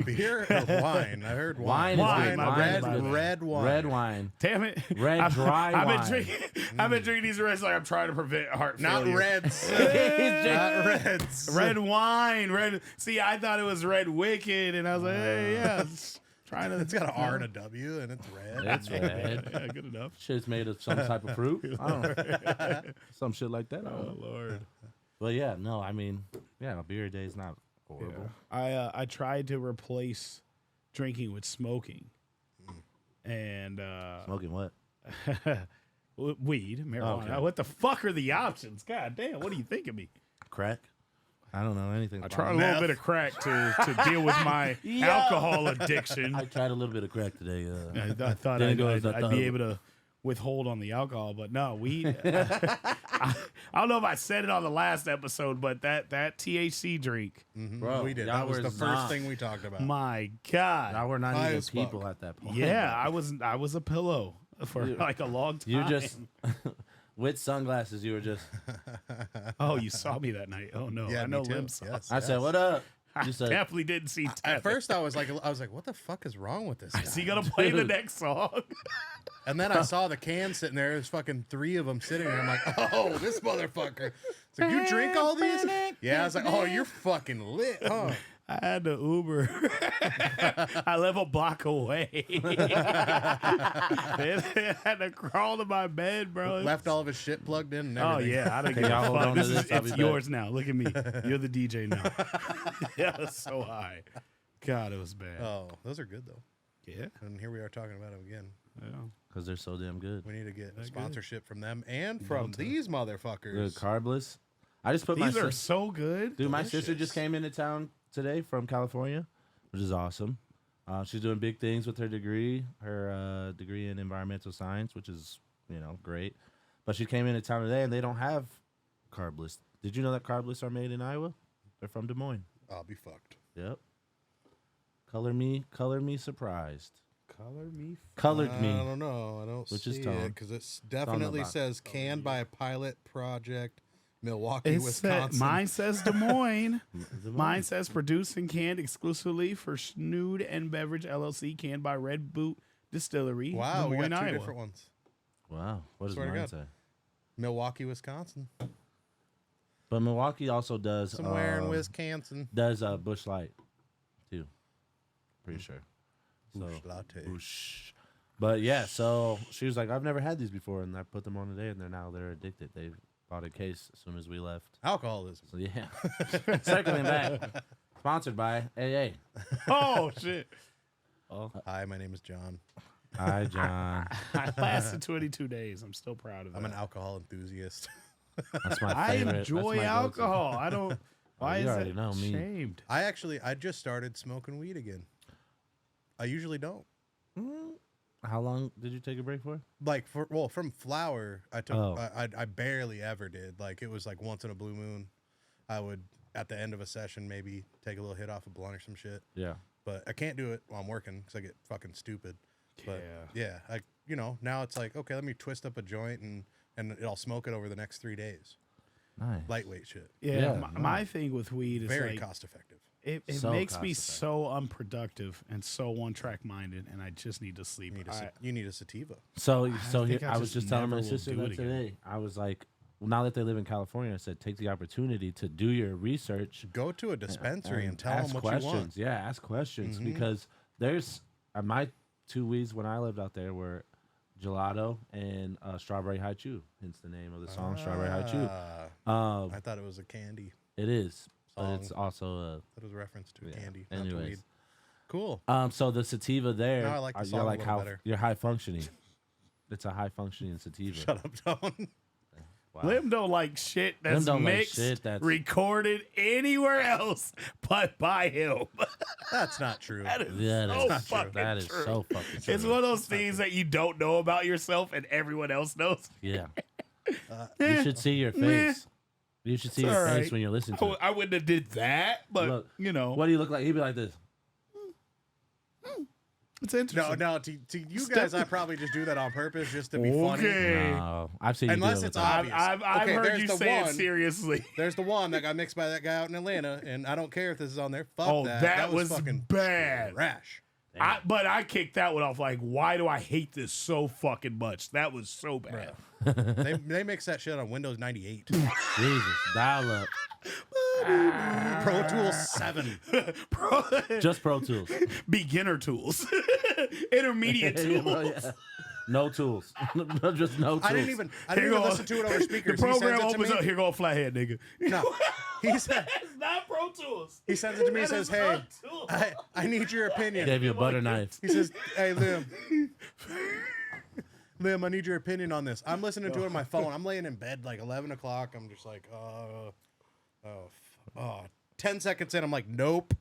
Speaker 2: Beer or wine? I heard wine.
Speaker 1: Wine is good.
Speaker 3: my
Speaker 2: Red,
Speaker 3: bad.
Speaker 2: red wine.
Speaker 1: Red wine.
Speaker 3: Damn it.
Speaker 1: Red dry
Speaker 3: I've
Speaker 1: wine.
Speaker 3: been drinking these reds like I'm trying to prevent heart
Speaker 2: Not
Speaker 3: failure.
Speaker 2: reds.
Speaker 1: He's
Speaker 2: Not reds.
Speaker 3: Red wine. Red. See, I thought it was Red Wicked, and I was like, hey, yeah. Trying to.
Speaker 2: It's got an R and a W, and it's red.
Speaker 1: It's red.
Speaker 3: Yeah, good enough.
Speaker 1: Shit's made of some type of fruit. I don't know. Some shit like that. I don't
Speaker 3: Oh
Speaker 1: know.
Speaker 3: Lord.
Speaker 1: But yeah, no, I mean, yeah, a beer a day is not horrible.
Speaker 3: I tried to replace drinking with smoking, and
Speaker 1: Smoking what?
Speaker 3: weed, marijuana.
Speaker 1: Okay.
Speaker 3: What the fuck are the options? God damn, what do you think of me?
Speaker 1: Crack? I don't know anything.
Speaker 3: I
Speaker 1: about
Speaker 3: tried a
Speaker 1: it.
Speaker 3: little bit of crack to deal with my alcohol addiction.
Speaker 1: I tried a little bit of crack today.
Speaker 3: I thought
Speaker 1: Didn't go
Speaker 3: I'd
Speaker 1: as I
Speaker 3: be
Speaker 1: thought.
Speaker 3: able to withhold on the alcohol, but no, weed. I don't know if I said it on the last episode, but that THC drink,
Speaker 1: Bro,
Speaker 2: We did.
Speaker 1: y'all
Speaker 2: That was
Speaker 1: were
Speaker 2: the first
Speaker 1: not-
Speaker 2: thing we talked about.
Speaker 3: my God.
Speaker 1: Y'all were not
Speaker 2: High
Speaker 1: even
Speaker 2: as fuck.
Speaker 1: people at that point.
Speaker 3: Yeah, I was a pillow for like a long time.
Speaker 1: You just with sunglasses. You were just.
Speaker 3: Oh, you saw me that night. Oh no,
Speaker 2: Yeah,
Speaker 3: I know
Speaker 2: me too.
Speaker 3: Lim saw.
Speaker 2: Yes,
Speaker 1: I said,
Speaker 2: yes.
Speaker 1: "What up?"
Speaker 3: I
Speaker 1: You said,
Speaker 3: definitely didn't see
Speaker 2: At
Speaker 3: Tevin.
Speaker 2: first, I was like, what the fuck is wrong with this guy?
Speaker 3: Is he gonna play the
Speaker 1: Dude.
Speaker 3: next song?
Speaker 2: And then I saw the can sitting there. There's fucking 3 of them sitting there. I'm like, oh, this motherfucker. It's like, you drink all these? Yeah, I was like, oh, you're fucking lit, huh?
Speaker 3: I had to Uber. I live a block away. They had to crawl to my bed, bro.
Speaker 2: Left all of his shit plugged in and
Speaker 3: Oh
Speaker 2: everything.
Speaker 3: yeah, I don't
Speaker 1: Hey,
Speaker 3: give
Speaker 1: y'all
Speaker 3: a
Speaker 1: hold
Speaker 3: fuck.
Speaker 1: on to
Speaker 3: This is
Speaker 1: this, I'll be
Speaker 3: it's
Speaker 1: back.
Speaker 3: yours now. Look at me. You're the DJ now. Yeah, it's so high. God, it was bad.
Speaker 2: Oh, those are good, though.
Speaker 3: Yeah.
Speaker 2: And here we are talking about them again.
Speaker 3: Yeah.
Speaker 1: because they're so damn good.
Speaker 2: We need to get
Speaker 3: They're
Speaker 2: sponsorship from them and from these motherfuckers.
Speaker 1: Good carbless. I just put
Speaker 3: These
Speaker 1: my
Speaker 3: are so good.
Speaker 1: dude. My sister
Speaker 2: delicious.
Speaker 1: just came into town today from California, which is awesome. She's doing big things with her degree in environmental science, which is great. But she came into town today, and they don't have carbless. Did you know that carbless are made in Iowa? They're from Des Moines.
Speaker 2: I'll be fucked.
Speaker 1: Yep. Color me surprised.
Speaker 3: Colored me.
Speaker 1: Colored me.
Speaker 2: I don't know. I don't
Speaker 1: Which is
Speaker 2: see
Speaker 1: tone.
Speaker 2: it because it definitely
Speaker 1: about-
Speaker 2: says canned by a pilot project, Milwaukee,
Speaker 3: It
Speaker 2: Wisconsin.
Speaker 3: mine says Des Moines.
Speaker 1: Des Moines.
Speaker 3: Mine says produced and canned exclusively for Snood and Beverage LLC, canned by Red Boot Distillery.
Speaker 2: Wow,
Speaker 3: Des
Speaker 2: we
Speaker 3: Moines,
Speaker 2: got two
Speaker 3: Iowa.
Speaker 2: different ones.
Speaker 1: Wow. What does
Speaker 2: Swear to
Speaker 1: mine
Speaker 2: God.
Speaker 1: say?
Speaker 2: Milwaukee, Wisconsin.
Speaker 1: But Milwaukee also does
Speaker 2: Somewhere in Wisconsin.
Speaker 1: does Bush Light too. Pretty sure. So,
Speaker 2: Busch latte.
Speaker 1: Busch. But yeah, so she was like, I've never had these before, and I put them on today, and they're addicted. They bought a case as soon as we left.
Speaker 2: Alcoholism.
Speaker 1: So yeah, circling back, sponsored by AA.
Speaker 3: Oh shit!
Speaker 2: Hi, my name is John.
Speaker 1: Hi, John.
Speaker 3: I lasted 22 days. I'm still proud of that.
Speaker 2: I'm an alcohol enthusiast.
Speaker 1: That's my
Speaker 3: I
Speaker 1: favorite. That's
Speaker 3: enjoy
Speaker 1: my go-to.
Speaker 3: alcohol. I don't. Why
Speaker 1: you
Speaker 3: is
Speaker 1: already
Speaker 3: it
Speaker 1: know me.
Speaker 3: shamed?
Speaker 2: I just started smoking weed again. I usually don't.
Speaker 1: How long did you take a break for?
Speaker 2: Like from flower, I took.
Speaker 1: Oh.
Speaker 2: I barely ever did. Like it was like once in a blue moon, I would at the end of a session maybe take a little hit off a blunt or some shit.
Speaker 1: Yeah.
Speaker 2: But I can't do it while I'm working because I get fucking stupid. But yeah, now it's like, okay, let me twist up a joint and I'll smoke it over the next 3 days.
Speaker 1: Nice.
Speaker 2: Lightweight shit.
Speaker 3: Yeah,
Speaker 1: Yeah,
Speaker 3: my thing with weed is
Speaker 2: Very
Speaker 3: like
Speaker 2: cost effective.
Speaker 3: it
Speaker 1: So
Speaker 3: makes me
Speaker 1: cost-effective.
Speaker 3: so unproductive and so one-track minded, and I just need to sleep.
Speaker 2: You need a sativa.
Speaker 1: So
Speaker 3: think
Speaker 1: here
Speaker 3: I
Speaker 1: I was
Speaker 3: just
Speaker 1: just telling my
Speaker 3: never will
Speaker 1: sister
Speaker 3: do
Speaker 1: that
Speaker 3: it again.
Speaker 1: today. I was like, now that they live in California, I said take the opportunity to do your research.
Speaker 2: Go to a dispensary and tell
Speaker 1: ask
Speaker 2: them what
Speaker 1: questions.
Speaker 2: you want.
Speaker 1: Yeah, ask questions
Speaker 2: Mhm.
Speaker 1: because there's my 2 weeds when I lived out there were gelato and strawberry high chew. Hence the name of the song, Strawberry High Chew.
Speaker 2: I thought it was a candy
Speaker 1: It is, but
Speaker 2: song.
Speaker 1: it's also
Speaker 2: That was a reference to
Speaker 1: yeah.
Speaker 2: candy, not to
Speaker 1: Anyways.
Speaker 2: weed. Cool.
Speaker 1: so the sativa there.
Speaker 2: Now I like the song
Speaker 1: you're
Speaker 2: a
Speaker 1: like
Speaker 2: little
Speaker 1: how
Speaker 2: better.
Speaker 1: you're high functioning. It's a high functioning sativa.
Speaker 2: Shut up, Tone.
Speaker 1: Wow.
Speaker 3: Lim don't like shit that's
Speaker 1: don't like
Speaker 3: mixed,
Speaker 1: shit that's-
Speaker 3: recorded anywhere else but by him.
Speaker 2: That's not true.
Speaker 3: That is
Speaker 1: Yeah,
Speaker 3: so
Speaker 1: that's
Speaker 3: fucking
Speaker 1: that is
Speaker 3: true.
Speaker 1: so fucking true.
Speaker 3: It's one of those things that you don't know about yourself and everyone else knows.
Speaker 1: Yeah. You should see your face. You should see
Speaker 3: It's
Speaker 1: your
Speaker 3: all
Speaker 1: face
Speaker 3: right.
Speaker 1: when you're listening to it.
Speaker 3: I wouldn't have did that, but
Speaker 1: Look,
Speaker 3: you know,
Speaker 1: What do you look like? He'd be like this.
Speaker 3: it's interesting.
Speaker 2: No, to you guys, I probably just do that on purpose just to be funny.
Speaker 3: Okay.
Speaker 1: No, I've seen you
Speaker 2: Unless
Speaker 1: do it
Speaker 2: it's
Speaker 1: with that.
Speaker 2: obvious.
Speaker 3: I've
Speaker 2: Okay,
Speaker 3: heard
Speaker 2: there's
Speaker 3: you
Speaker 2: the
Speaker 3: say it
Speaker 2: one.
Speaker 3: seriously.
Speaker 2: There's the one that got mixed by that guy out in Atlanta, and I don't care if this is on there. Fuck
Speaker 3: Oh,
Speaker 2: that.
Speaker 3: that was
Speaker 2: fucking
Speaker 3: bad.
Speaker 2: trash.
Speaker 3: But I kicked that one off. Like, why do I hate this so fucking much? That was so bad.
Speaker 2: They mix that shit on Windows 98.
Speaker 1: Jesus, dial up.
Speaker 2: Pro Tools 7.
Speaker 1: Just Pro Tools.
Speaker 3: Beginner tools, intermediate tools.
Speaker 1: Yeah. No tools. Just no tools.
Speaker 2: I didn't even
Speaker 3: Here go-
Speaker 2: listen to it over
Speaker 3: The
Speaker 2: speakers.
Speaker 3: program
Speaker 2: he sends it
Speaker 3: opens
Speaker 2: to
Speaker 3: up.
Speaker 2: me.
Speaker 3: Here go a flathead, nigga.
Speaker 2: No, he said
Speaker 3: It's not Pro Tools.
Speaker 2: he sends it to me. He
Speaker 3: That
Speaker 2: says,
Speaker 3: is
Speaker 2: "Hey,
Speaker 3: not tools.
Speaker 2: I need your opinion."
Speaker 1: Gave you a butter knife.
Speaker 2: He says, "Hey, Lim, I need your opinion on this." I'm listening to it on my phone. I'm laying in bed like 11 o'clock. I'm just like, 10 seconds in, I'm like, nope.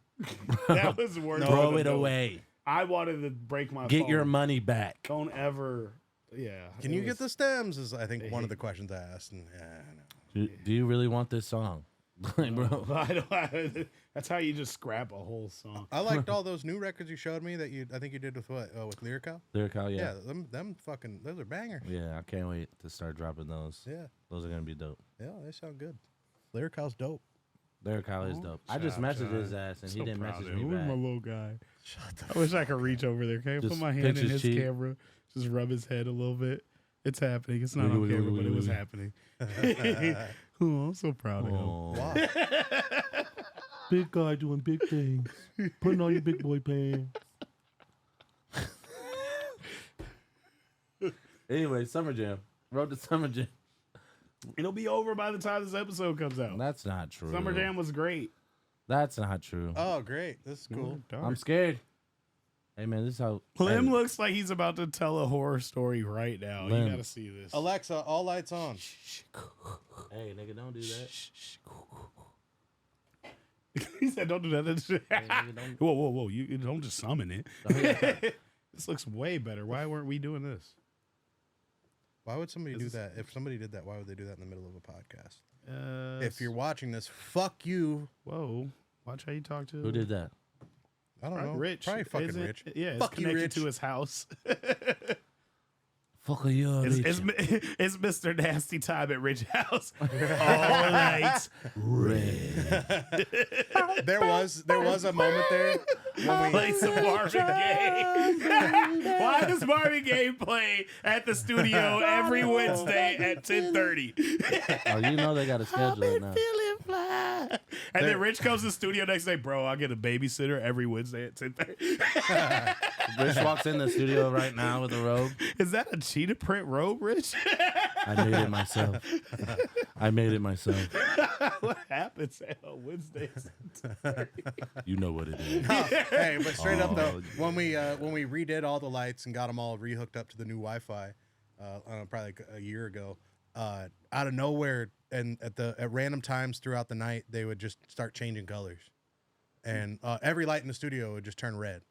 Speaker 3: That was worse.
Speaker 1: Throw it away.
Speaker 3: I wanted to break my
Speaker 1: Get
Speaker 3: phone.
Speaker 1: your money back.
Speaker 3: Don't ever. Yeah.
Speaker 2: Can you get the stems? Is I think one of the questions I asked. And
Speaker 1: Do you really want this song? Like, bro.
Speaker 3: That's how you just scrap a whole song.
Speaker 2: I liked all those new records you showed me that I think you did with what? With Lyrical?
Speaker 1: Lyrical,
Speaker 2: Yeah,
Speaker 1: yeah.
Speaker 2: them fucking, those are bangers.
Speaker 1: Yeah, I can't wait to start dropping those.
Speaker 2: Yeah,
Speaker 1: Those are gonna be dope.
Speaker 2: they sound good. Lyrical's dope.
Speaker 1: Lyrical is dope. I just messaged his ass and he didn't message me
Speaker 3: Where's my
Speaker 1: back.
Speaker 3: little guy? I wish I could reach over there. Can I put
Speaker 1: Just
Speaker 3: my hand in
Speaker 1: pinch
Speaker 3: his
Speaker 1: his cheek.
Speaker 3: camera? Just rub his head a little bit. It's happening. It's not on
Speaker 1: Wiggle,
Speaker 3: camera,
Speaker 1: wiggle,
Speaker 3: but it was
Speaker 1: wiggle.
Speaker 3: happening. Oh, I'm so proud of him.
Speaker 1: Aw.
Speaker 2: Why?
Speaker 1: Big guy doing big things. Putting on your big boy pants. Anyway, Summer Jam. Road to Summer Jam.
Speaker 3: It'll be over by the time this episode comes out.
Speaker 1: That's not true.
Speaker 3: Summer Jam was great.
Speaker 1: That's not true.
Speaker 2: Oh, great. This is cool.
Speaker 1: I'm scared. Hey, man, this is how...
Speaker 3: Lim
Speaker 1: hey,
Speaker 3: looks like he's about to tell a horror story right now.
Speaker 1: Lim.
Speaker 3: You gotta see this.
Speaker 2: Alexa, all lights on.
Speaker 1: hey, nigga, don't do that.
Speaker 3: He said, "Don't do that."
Speaker 1: nigga, don't-
Speaker 3: Whoa! You don't just summon it.
Speaker 1: Oh, yeah.
Speaker 3: This looks way better. Why weren't we doing this?
Speaker 2: Why would somebody do that? If somebody did that, why would they do that in the middle of a podcast?
Speaker 3: Uh,
Speaker 2: If you're watching this, fuck you.
Speaker 3: whoa, watch how you talk to
Speaker 1: Who did that?
Speaker 2: I don't know.
Speaker 3: Rich.
Speaker 2: Probably fucking
Speaker 3: Is it?
Speaker 2: Rich.
Speaker 3: Yeah, it's
Speaker 2: Fuck you,
Speaker 3: connected
Speaker 2: Rich.
Speaker 3: to his house.
Speaker 1: Fuck you,
Speaker 3: It's Mr. Nasty Time at Rich House. All lights red.
Speaker 2: There was a moment there when we
Speaker 3: Play some Marvin Gaye. Why does Marvin Gaye play at the studio every Wednesday at 10:30?
Speaker 1: Oh, you know they got a schedule it now.
Speaker 3: Feeling fly. And then Rich comes to the studio next day, bro. I get a babysitter every Wednesday at 10:30.
Speaker 1: Rich walks in the studio right now with a robe.
Speaker 3: Is that a cheetah print robe, Rich?
Speaker 1: I made it myself. I made it myself.
Speaker 3: What happens on Wednesdays?
Speaker 1: You know what it is.
Speaker 2: hey, but straight up though,
Speaker 1: Oh,
Speaker 2: when we redid all the lights and got them all rehooked up to the new Wi-Fi, probably like a year ago, out of nowhere and at random times throughout the night, they would just start changing colors, and every light in the studio would just turn red,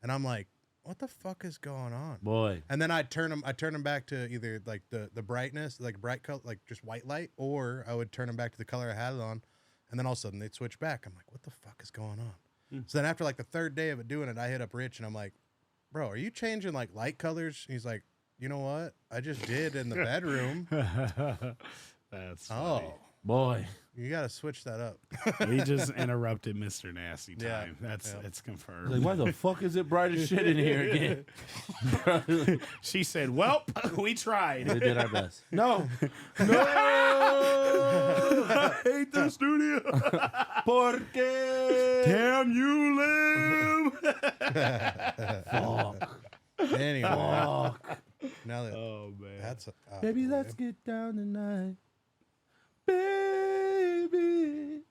Speaker 2: and I'm like, what the fuck is going on?
Speaker 1: Boy.
Speaker 2: And then I'd turn them back to either like the brightness, like bright color, like just white light, or I would turn them back to the color I had it on, and then all of a sudden they'd switch back. I'm like, what the fuck is going on? So then after like the third day of it doing it, I hit up Rich and I'm like, bro, are you changing like light colors? And he's like, you know what? I just did in the bedroom.
Speaker 3: That's funny.
Speaker 2: Oh,
Speaker 1: Boy.
Speaker 2: You got to switch that up.
Speaker 3: We just interrupted Mr. Nasty time.
Speaker 2: Yeah.
Speaker 3: It's confirmed.
Speaker 1: Like, why the fuck is it bright as shit in here again?
Speaker 3: She said, "Well, we tried.
Speaker 1: We did our best. No.
Speaker 3: I hate the studio.
Speaker 1: Porque.
Speaker 3: Damn you, Lim."
Speaker 1: Fuck.
Speaker 2: Anyway,
Speaker 1: Fuck.
Speaker 2: now that
Speaker 3: Oh man.
Speaker 2: that's
Speaker 1: Baby, let's get down tonight. Baby.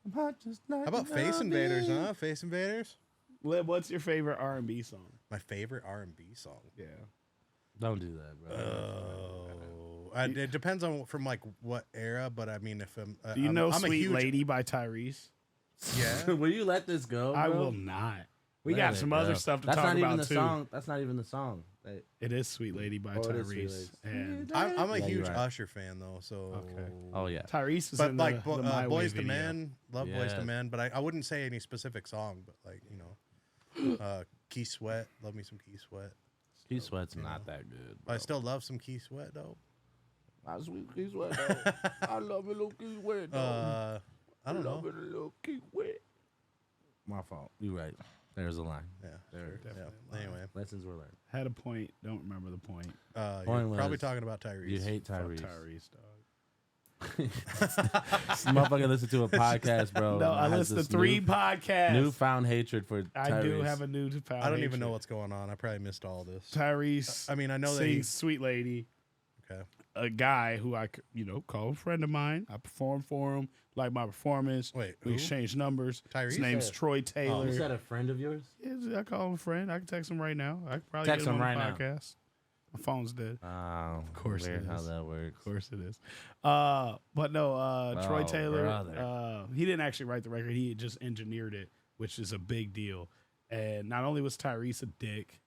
Speaker 1: I'm hot just like
Speaker 2: how about
Speaker 1: an
Speaker 2: Face
Speaker 1: oven.
Speaker 2: Invaders, huh? Face Invaders.
Speaker 3: Lim, what's your favorite R&B song?
Speaker 2: My favorite R&B song.
Speaker 3: Yeah.
Speaker 1: Don't do that, bro.
Speaker 2: It depends on from like what era, but I mean, if I'm,
Speaker 3: Do you know
Speaker 2: I'm a
Speaker 3: "Sweet
Speaker 2: huge,
Speaker 3: Lady" by Tyrese?
Speaker 2: Yeah.
Speaker 1: Will you let this go, bro?
Speaker 3: I will not. We
Speaker 1: Let
Speaker 3: got
Speaker 1: it,
Speaker 3: some
Speaker 1: bro.
Speaker 3: other stuff to
Speaker 1: That's
Speaker 3: talk
Speaker 1: not even
Speaker 3: about
Speaker 1: the
Speaker 3: too.
Speaker 1: song. That's not even the song. Like,
Speaker 3: It is "Sweet Lady" by
Speaker 1: Oh, it is Sweet
Speaker 3: Tyrese,
Speaker 1: Lady.
Speaker 3: and
Speaker 2: I'm a
Speaker 1: Yeah,
Speaker 2: huge
Speaker 1: you're right.
Speaker 2: Usher fan though, so
Speaker 3: Okay.
Speaker 1: oh yeah.
Speaker 3: Tyrese is
Speaker 2: But
Speaker 3: in
Speaker 2: like
Speaker 3: the My Way
Speaker 2: Boys to
Speaker 3: video.
Speaker 2: Men, love Boys to
Speaker 1: Yeah.
Speaker 2: Men, but I wouldn't say any specific song, but like Key Sweat, love me some Key Sweat.
Speaker 1: Key Sweat's not that good.
Speaker 2: But I still love some Key Sweat though.
Speaker 1: I sweet Key Sweat though. I love a little Key Sweat though.
Speaker 2: I don't know.
Speaker 1: Love it a little Key Sweat. My fault. You right. There's a line.
Speaker 2: Yeah,
Speaker 1: There.
Speaker 2: sure. Yeah. Anyway,
Speaker 1: Lessons were learned.
Speaker 3: Had a point. Don't remember the point.
Speaker 2: you're
Speaker 1: Point
Speaker 2: probably
Speaker 1: was,
Speaker 2: talking about Tyrese.
Speaker 1: You hate
Speaker 3: Fuck
Speaker 1: Tyrese.
Speaker 3: Tyrese, dog.
Speaker 1: This motherfucker listen to a podcast, bro.
Speaker 3: No,
Speaker 1: and
Speaker 3: I
Speaker 1: has
Speaker 3: listen to
Speaker 1: this
Speaker 3: 3 podcasts.
Speaker 1: newfound hatred for Tyrese.
Speaker 3: I do have a new found
Speaker 2: I don't even
Speaker 3: hatred.
Speaker 2: know what's going on. I probably missed all this.
Speaker 3: Tyrese.
Speaker 2: I mean, I know that
Speaker 3: sings
Speaker 2: he's
Speaker 3: "Sweet Lady."
Speaker 2: okay.
Speaker 3: A guy who I call a friend of mine. I performed for him. Like my performance.
Speaker 2: Wait,
Speaker 3: we
Speaker 2: who?
Speaker 3: exchanged numbers.
Speaker 2: Tyrese?
Speaker 3: His name's
Speaker 1: Yeah.
Speaker 3: Troy Taylor.
Speaker 1: Is that a friend of yours?
Speaker 3: Yeah, I call him a friend. I can text him right now. I can probably
Speaker 1: Text
Speaker 3: get him
Speaker 1: him
Speaker 3: on the
Speaker 1: right now.
Speaker 3: podcast. My phone's dead.
Speaker 1: Oh, of
Speaker 3: course it
Speaker 1: weird how
Speaker 3: is.
Speaker 1: that works.
Speaker 3: Of course it is. But no, Troy
Speaker 1: Oh,
Speaker 3: Taylor,
Speaker 1: brother.
Speaker 3: he didn't actually write the record. He just engineered it, which is a big deal. And not only was Tyrese a dick,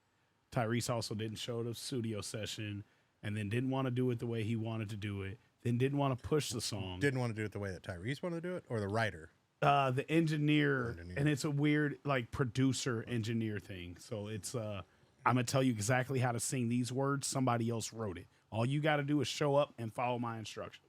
Speaker 3: Tyrese also didn't show the studio session and then didn't want to do it the way he wanted to do it, then didn't want to push the song.
Speaker 2: Didn't want to do it the way that Tyrese wanted to do it, or the writer.
Speaker 3: The engineer,
Speaker 2: Engineer.
Speaker 3: and it's a weird like producer engineer thing. So it's I'm gonna tell you exactly how to sing these words. Somebody else wrote it. All you got to do is show up and follow my instructions.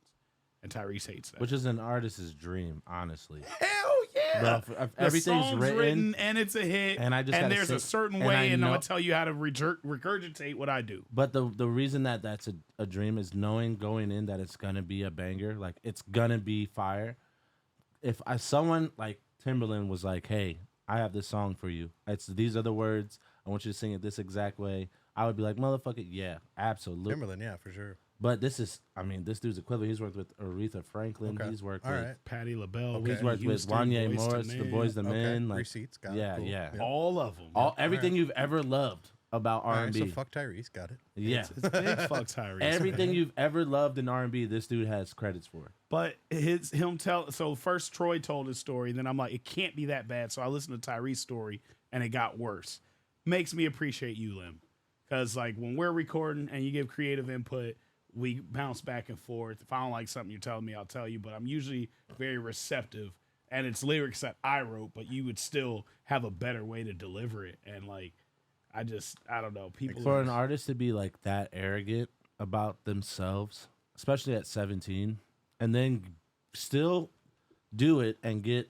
Speaker 3: And Tyrese hates that.
Speaker 1: Which is an artist's dream, honestly.
Speaker 3: Hell yeah!
Speaker 1: Bro, if
Speaker 3: The
Speaker 1: everything's
Speaker 3: song's
Speaker 1: written,
Speaker 3: and it's a hit,
Speaker 1: and I just gotta
Speaker 3: there's a
Speaker 1: sit-
Speaker 3: certain
Speaker 1: and I
Speaker 3: way, and I'm
Speaker 1: know-
Speaker 3: gonna tell you how to regurgitate what I do.
Speaker 1: but the reason that that's a dream is knowing going in that it's gonna be a banger, like it's gonna be fire. If someone like Timberland was like, "Hey, I have this song for you. These are the words. I want you to sing it this exact way," I would be like, "Motherfucker, yeah, absolutely."
Speaker 2: Timberland, yeah, for sure.
Speaker 1: But this dude's equivalent. He's worked with Aretha Franklin.
Speaker 2: Okay.
Speaker 1: He's worked
Speaker 2: All
Speaker 1: with
Speaker 2: right.
Speaker 3: Patty LaBelle,
Speaker 2: Okay.
Speaker 1: he's worked with
Speaker 3: Houston,
Speaker 1: Wanye
Speaker 3: Boyz II
Speaker 1: Morris, the
Speaker 3: Men,
Speaker 1: Boys the Men. Like,
Speaker 2: Receipts, got
Speaker 1: yeah,
Speaker 2: it. Cool.
Speaker 1: yeah.
Speaker 3: all of them.
Speaker 1: Everything you've ever loved about
Speaker 2: All right,
Speaker 1: R&B.
Speaker 2: so fuck Tyrese, got it.
Speaker 1: Yeah.
Speaker 3: It's big fuck Tyrese.
Speaker 1: Everything you've ever loved in R&B, this dude has credits for.
Speaker 3: But so first Troy told his story, then I'm like, it can't be that bad. So I listened to Tyrese's story, and it got worse. Makes me appreciate you, Lim, because like when we're recording and you give creative input, we bounce back and forth. If I don't like something you're telling me, I'll tell you. But I'm usually very receptive, and it's lyrics that I wrote, but you would still have a better way to deliver it. And like, I don't know. People
Speaker 1: For an artist to be like that arrogant about themselves, especially at 17, and then still do it and get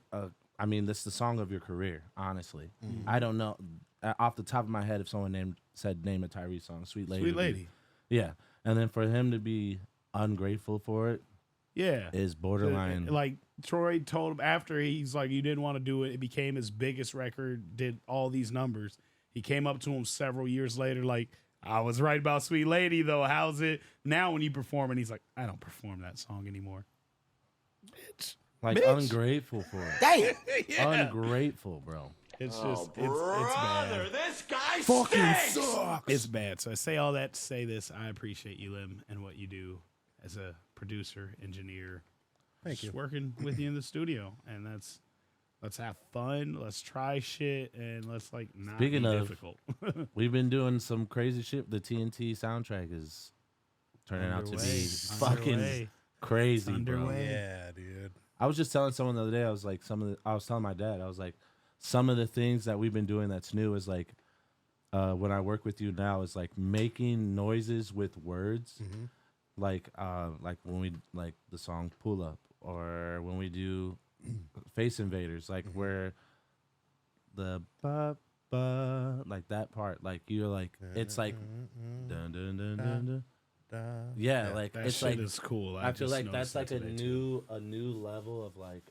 Speaker 1: this is the song of your career, honestly.
Speaker 2: Mm-hmm.
Speaker 1: I don't know. Off the top of my head, if someone name a Tyrese song, Sweet Lady.
Speaker 3: Sweet
Speaker 1: would be-
Speaker 3: Lady.
Speaker 1: Yeah. And then for him to be ungrateful for it
Speaker 3: Yeah.
Speaker 1: is borderline.
Speaker 3: Like Troy told him after he's like, you didn't want to do it. It became his biggest record, did all these numbers. He came up to him several years later, like, I was right about Sweet Lady, though. How's it now when you perform? And he's like, I don't perform that song anymore. Bitch.
Speaker 1: like
Speaker 3: bitch.
Speaker 1: ungrateful for it. Ungrateful, bro.
Speaker 3: It's just, it's bad.
Speaker 4: This guy
Speaker 3: Fucking
Speaker 4: stinks!
Speaker 3: sucks. It's bad. So I say all that to say this. I appreciate you, Lim, and what you do as a producer, engineer.
Speaker 2: Thank
Speaker 3: Just
Speaker 2: you.
Speaker 3: working with you in the studio. And let's have fun. Let's try shit. And let's like not
Speaker 1: Speaking
Speaker 3: be
Speaker 1: of-
Speaker 3: difficult.
Speaker 1: We've been doing some crazy shit. The TNT soundtrack is turning out to be
Speaker 3: Underway.
Speaker 1: fucking
Speaker 3: Underway.
Speaker 1: crazy,
Speaker 3: It's
Speaker 1: bro.
Speaker 3: underway.
Speaker 2: Yeah, dude.
Speaker 1: I was just telling someone the other day. I was like, I was telling my dad. I was like, some of the things that we've been doing that's new is like, when I work with you now is like making noises with words, like when we like the song "Pull Up" or when we do Face Invaders, like where the like that part, like you're like it's like dun dun dun dun dun. Yeah, like
Speaker 3: That
Speaker 1: it's
Speaker 3: shit
Speaker 1: like
Speaker 3: is cool.
Speaker 1: I feel
Speaker 3: just
Speaker 1: like that's
Speaker 3: noticed
Speaker 1: like
Speaker 3: that
Speaker 1: a
Speaker 3: today, too.
Speaker 1: new level of like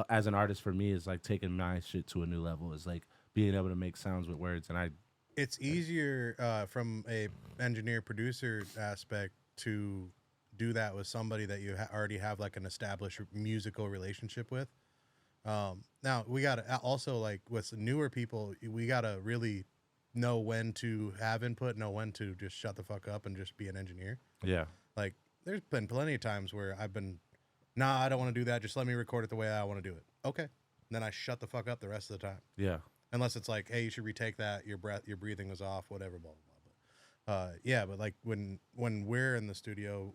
Speaker 1: as an artist for me is like taking my shit to a new level is like being able to make sounds with words, and
Speaker 2: It's easier from a engineer producer aspect to do that with somebody that you already have like an established musical relationship with. Now we gotta also, like with newer people, we gotta really know when to have input, know when to just shut the fuck up and just be an engineer.
Speaker 1: yeah.
Speaker 2: Like there's been plenty of times where I've been, nah, I don't want to do that. Just let me record it the way I want to do it. Okay. And then I shut the fuck up the rest of the time.
Speaker 1: Yeah.
Speaker 2: Unless it's like, hey, you should retake that. Your breathing was off, whatever, blah, blah, blah. But yeah, but like when we're in the studio,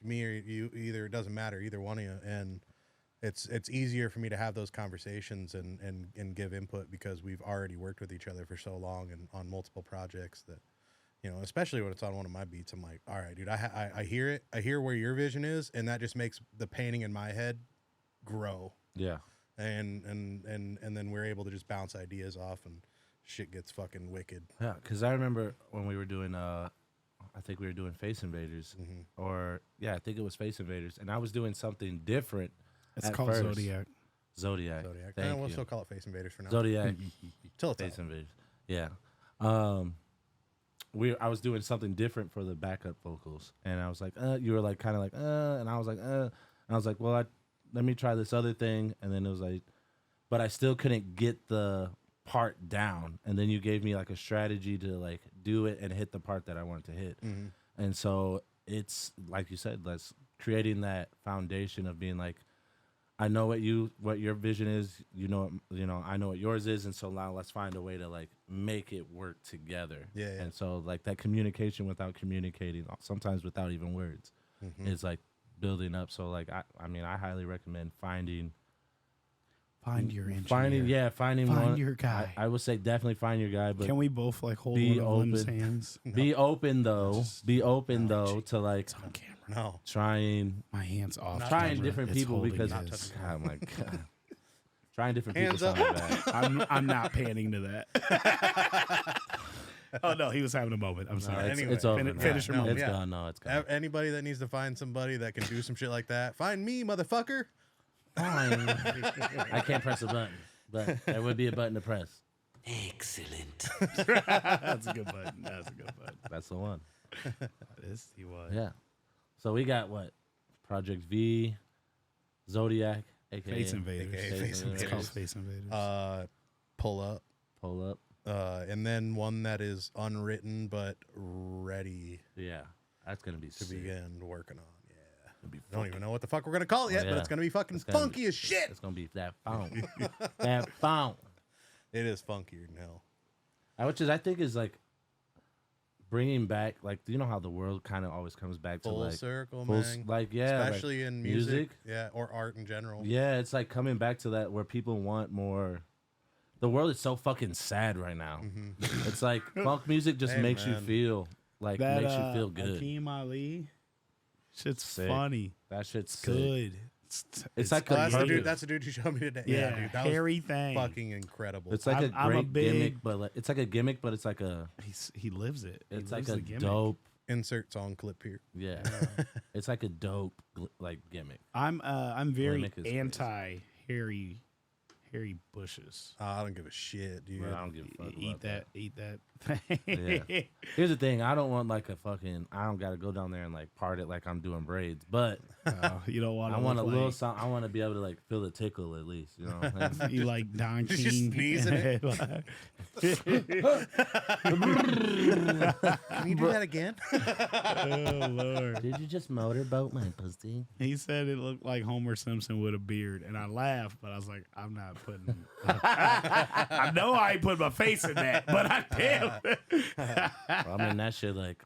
Speaker 2: me or you, either, it doesn't matter, either one of you. And it's easier for me to have those conversations and give input because we've already worked with each other for so long and on multiple projects that, you know, especially when it's on one of my beats, I'm like, all right, dude, I hear it. I hear where your vision is. And that just makes the painting in my head grow.
Speaker 1: Yeah.
Speaker 2: And then we're able to just bounce ideas off and shit gets fucking wicked.
Speaker 1: Yeah, because I remember when we were doing, I think we were doing Face Invaders, or yeah, I think it was Face Invaders, and I was doing something different.
Speaker 3: It's
Speaker 1: at
Speaker 3: called
Speaker 1: first.
Speaker 3: Zodiac.
Speaker 1: Zodiac.
Speaker 2: And we'll
Speaker 1: you.
Speaker 2: still call it Face Invaders for now.
Speaker 1: Zodiac.
Speaker 2: Till it's
Speaker 1: Face
Speaker 2: out.
Speaker 1: Invaders. Yeah. I was doing something different for the backup vocals, and I was like, you were like kind of like, and I was like, and I was like, well, let me try this other thing, and then it was like, but I still couldn't get the part down, and then you gave me like a strategy to like do it and hit the part that I wanted to hit, and so it's like you said, let's creating that foundation of being like, I know what your vision is, you know, I know what yours is, and so now let's find a way to like make it work together.
Speaker 2: Yeah.
Speaker 1: And so like that communication without communicating, sometimes without even words, is like building up. So like I mean I highly recommend finding
Speaker 3: Find your engineer.
Speaker 1: Finding
Speaker 3: Find
Speaker 1: one,
Speaker 3: your guy.
Speaker 1: I would say definitely find your guy, but
Speaker 3: Can we both like hold
Speaker 1: be
Speaker 3: one of Lim's
Speaker 1: open.
Speaker 3: hands?
Speaker 1: be open though. Be open though to like
Speaker 3: It's on camera.
Speaker 2: No.
Speaker 1: trying
Speaker 3: My hands off.
Speaker 1: trying
Speaker 3: camera.
Speaker 1: different
Speaker 3: It's
Speaker 1: people
Speaker 3: holding
Speaker 1: because
Speaker 3: his.
Speaker 1: oh my god. Trying different
Speaker 2: Hands
Speaker 1: people
Speaker 2: up.
Speaker 1: sounds bad.
Speaker 3: I'm not panning to that. Oh no, he was having a moment. I'm
Speaker 1: No,
Speaker 3: sorry.
Speaker 2: Anyway,
Speaker 1: it's over.
Speaker 3: finish your moment.
Speaker 1: It's
Speaker 2: Yeah.
Speaker 1: gone. No, it's gone.
Speaker 2: Anybody that needs to find somebody that can do some shit like that, find me, motherfucker.
Speaker 1: Fine. I can't press a button, but there would be a button to press.
Speaker 4: Excellent.
Speaker 3: That's a good button. That's a good button.
Speaker 1: That's the one.
Speaker 3: This he was.
Speaker 1: Yeah. So we got what? Project V, Zodiac, aka
Speaker 3: Face Invaders.
Speaker 2: AKA
Speaker 1: Face
Speaker 2: Face
Speaker 3: It's
Speaker 1: Invaders.
Speaker 3: called Face Invaders.
Speaker 2: Pull up.
Speaker 1: Pull up.
Speaker 2: And then one that is unwritten but ready
Speaker 1: Yeah, that's gonna be
Speaker 2: to
Speaker 1: sick.
Speaker 2: begin working on. Yeah.
Speaker 1: It'll be
Speaker 2: I don't
Speaker 1: fucking-
Speaker 2: even know what the fuck we're gonna call it yet,
Speaker 1: Oh,
Speaker 2: but
Speaker 1: yeah.
Speaker 2: it's gonna be fucking
Speaker 1: It's gonna
Speaker 2: funky
Speaker 1: be-
Speaker 2: as shit.
Speaker 1: It's gonna be that phone. That phone.
Speaker 2: It is funkier than hell.
Speaker 1: Which is I think is like bringing back, like, you know how the world kind of always comes back
Speaker 2: Full
Speaker 1: to like
Speaker 2: circle,
Speaker 1: full
Speaker 2: man.
Speaker 1: like yeah,
Speaker 2: Especially in music. Yeah, or art in general.
Speaker 1: Yeah, it's like coming back to that where people want more. The world is so fucking sad right now. It's like funk music just
Speaker 2: Hey,
Speaker 1: makes you
Speaker 2: man.
Speaker 1: feel like
Speaker 3: That
Speaker 1: makes you feel good.
Speaker 3: Hakeem Ali. Shit's
Speaker 1: Sick.
Speaker 3: funny.
Speaker 1: That shit's sick.
Speaker 3: Good.
Speaker 1: It's like
Speaker 2: Oh,
Speaker 1: a
Speaker 2: that's the
Speaker 1: perfect-
Speaker 2: dude. That's the dude you showed me today.
Speaker 3: yeah,
Speaker 2: dude, that
Speaker 3: hairy
Speaker 2: was
Speaker 3: thing.
Speaker 2: fucking incredible.
Speaker 1: It's like
Speaker 3: I'm
Speaker 1: a
Speaker 3: a
Speaker 1: great
Speaker 3: big-
Speaker 1: gimmick, but like, it's like a gimmick, but it's like a
Speaker 3: He lives it. He
Speaker 1: it's like
Speaker 3: lives
Speaker 1: a
Speaker 3: the gimmick.
Speaker 1: dope.
Speaker 2: Insert song clip here.
Speaker 1: Yeah, it's like a dope like gimmick.
Speaker 3: I'm very
Speaker 1: Gimmick is crazy.
Speaker 3: anti hairy bushes.
Speaker 2: I don't give a shit, dude.
Speaker 1: But I don't give a fuck
Speaker 3: Eat
Speaker 1: about
Speaker 3: that. Eat that.
Speaker 1: Yeah. Here's the thing: I don't want like a fucking. I don't got to go down there and like part it like I'm doing braids, but
Speaker 3: You don't want.
Speaker 1: I want a little something. I want to be able to like feel the tickle at least. You know what I'm saying?
Speaker 3: You like Don
Speaker 2: Just
Speaker 3: King?
Speaker 2: sneezing it? Can you do that again?
Speaker 3: Oh Lord!
Speaker 1: Did you just motorboat my pussy?
Speaker 3: He said it looked like Homer Simpson with a beard, and I laughed, but I was like, I'm not putting. I know I ain't putting my face in that, but I damn.
Speaker 1: Well, I'm in that shit like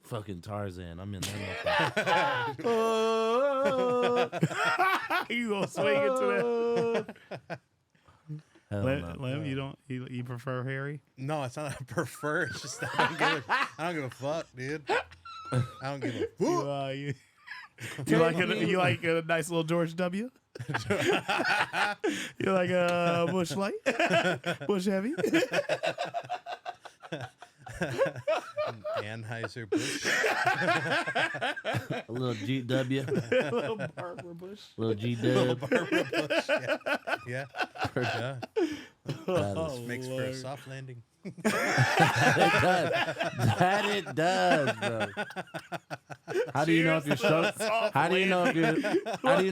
Speaker 1: fucking Tarzan. I'm in that. motherfucker.
Speaker 3: You gonna swing into
Speaker 1: Hell
Speaker 3: that?
Speaker 1: no.
Speaker 3: Lim, you don't. You prefer hairy?
Speaker 2: No, it's not. I prefer. It's just I don't give a fuck, dude. I don't give a fuck.
Speaker 3: You You like a nice little George W? You like a Bush Light? Bush Heavy?
Speaker 2: Anheuser-Busch.
Speaker 1: A little GW.
Speaker 3: A little Barbara Bush.
Speaker 1: Little G-Dub.
Speaker 2: Barbara Bush. Yeah. Yeah.
Speaker 1: Oh,
Speaker 2: Makes for a soft landing.
Speaker 1: It does. That it does, bro. How do you know if you're stroking? How do you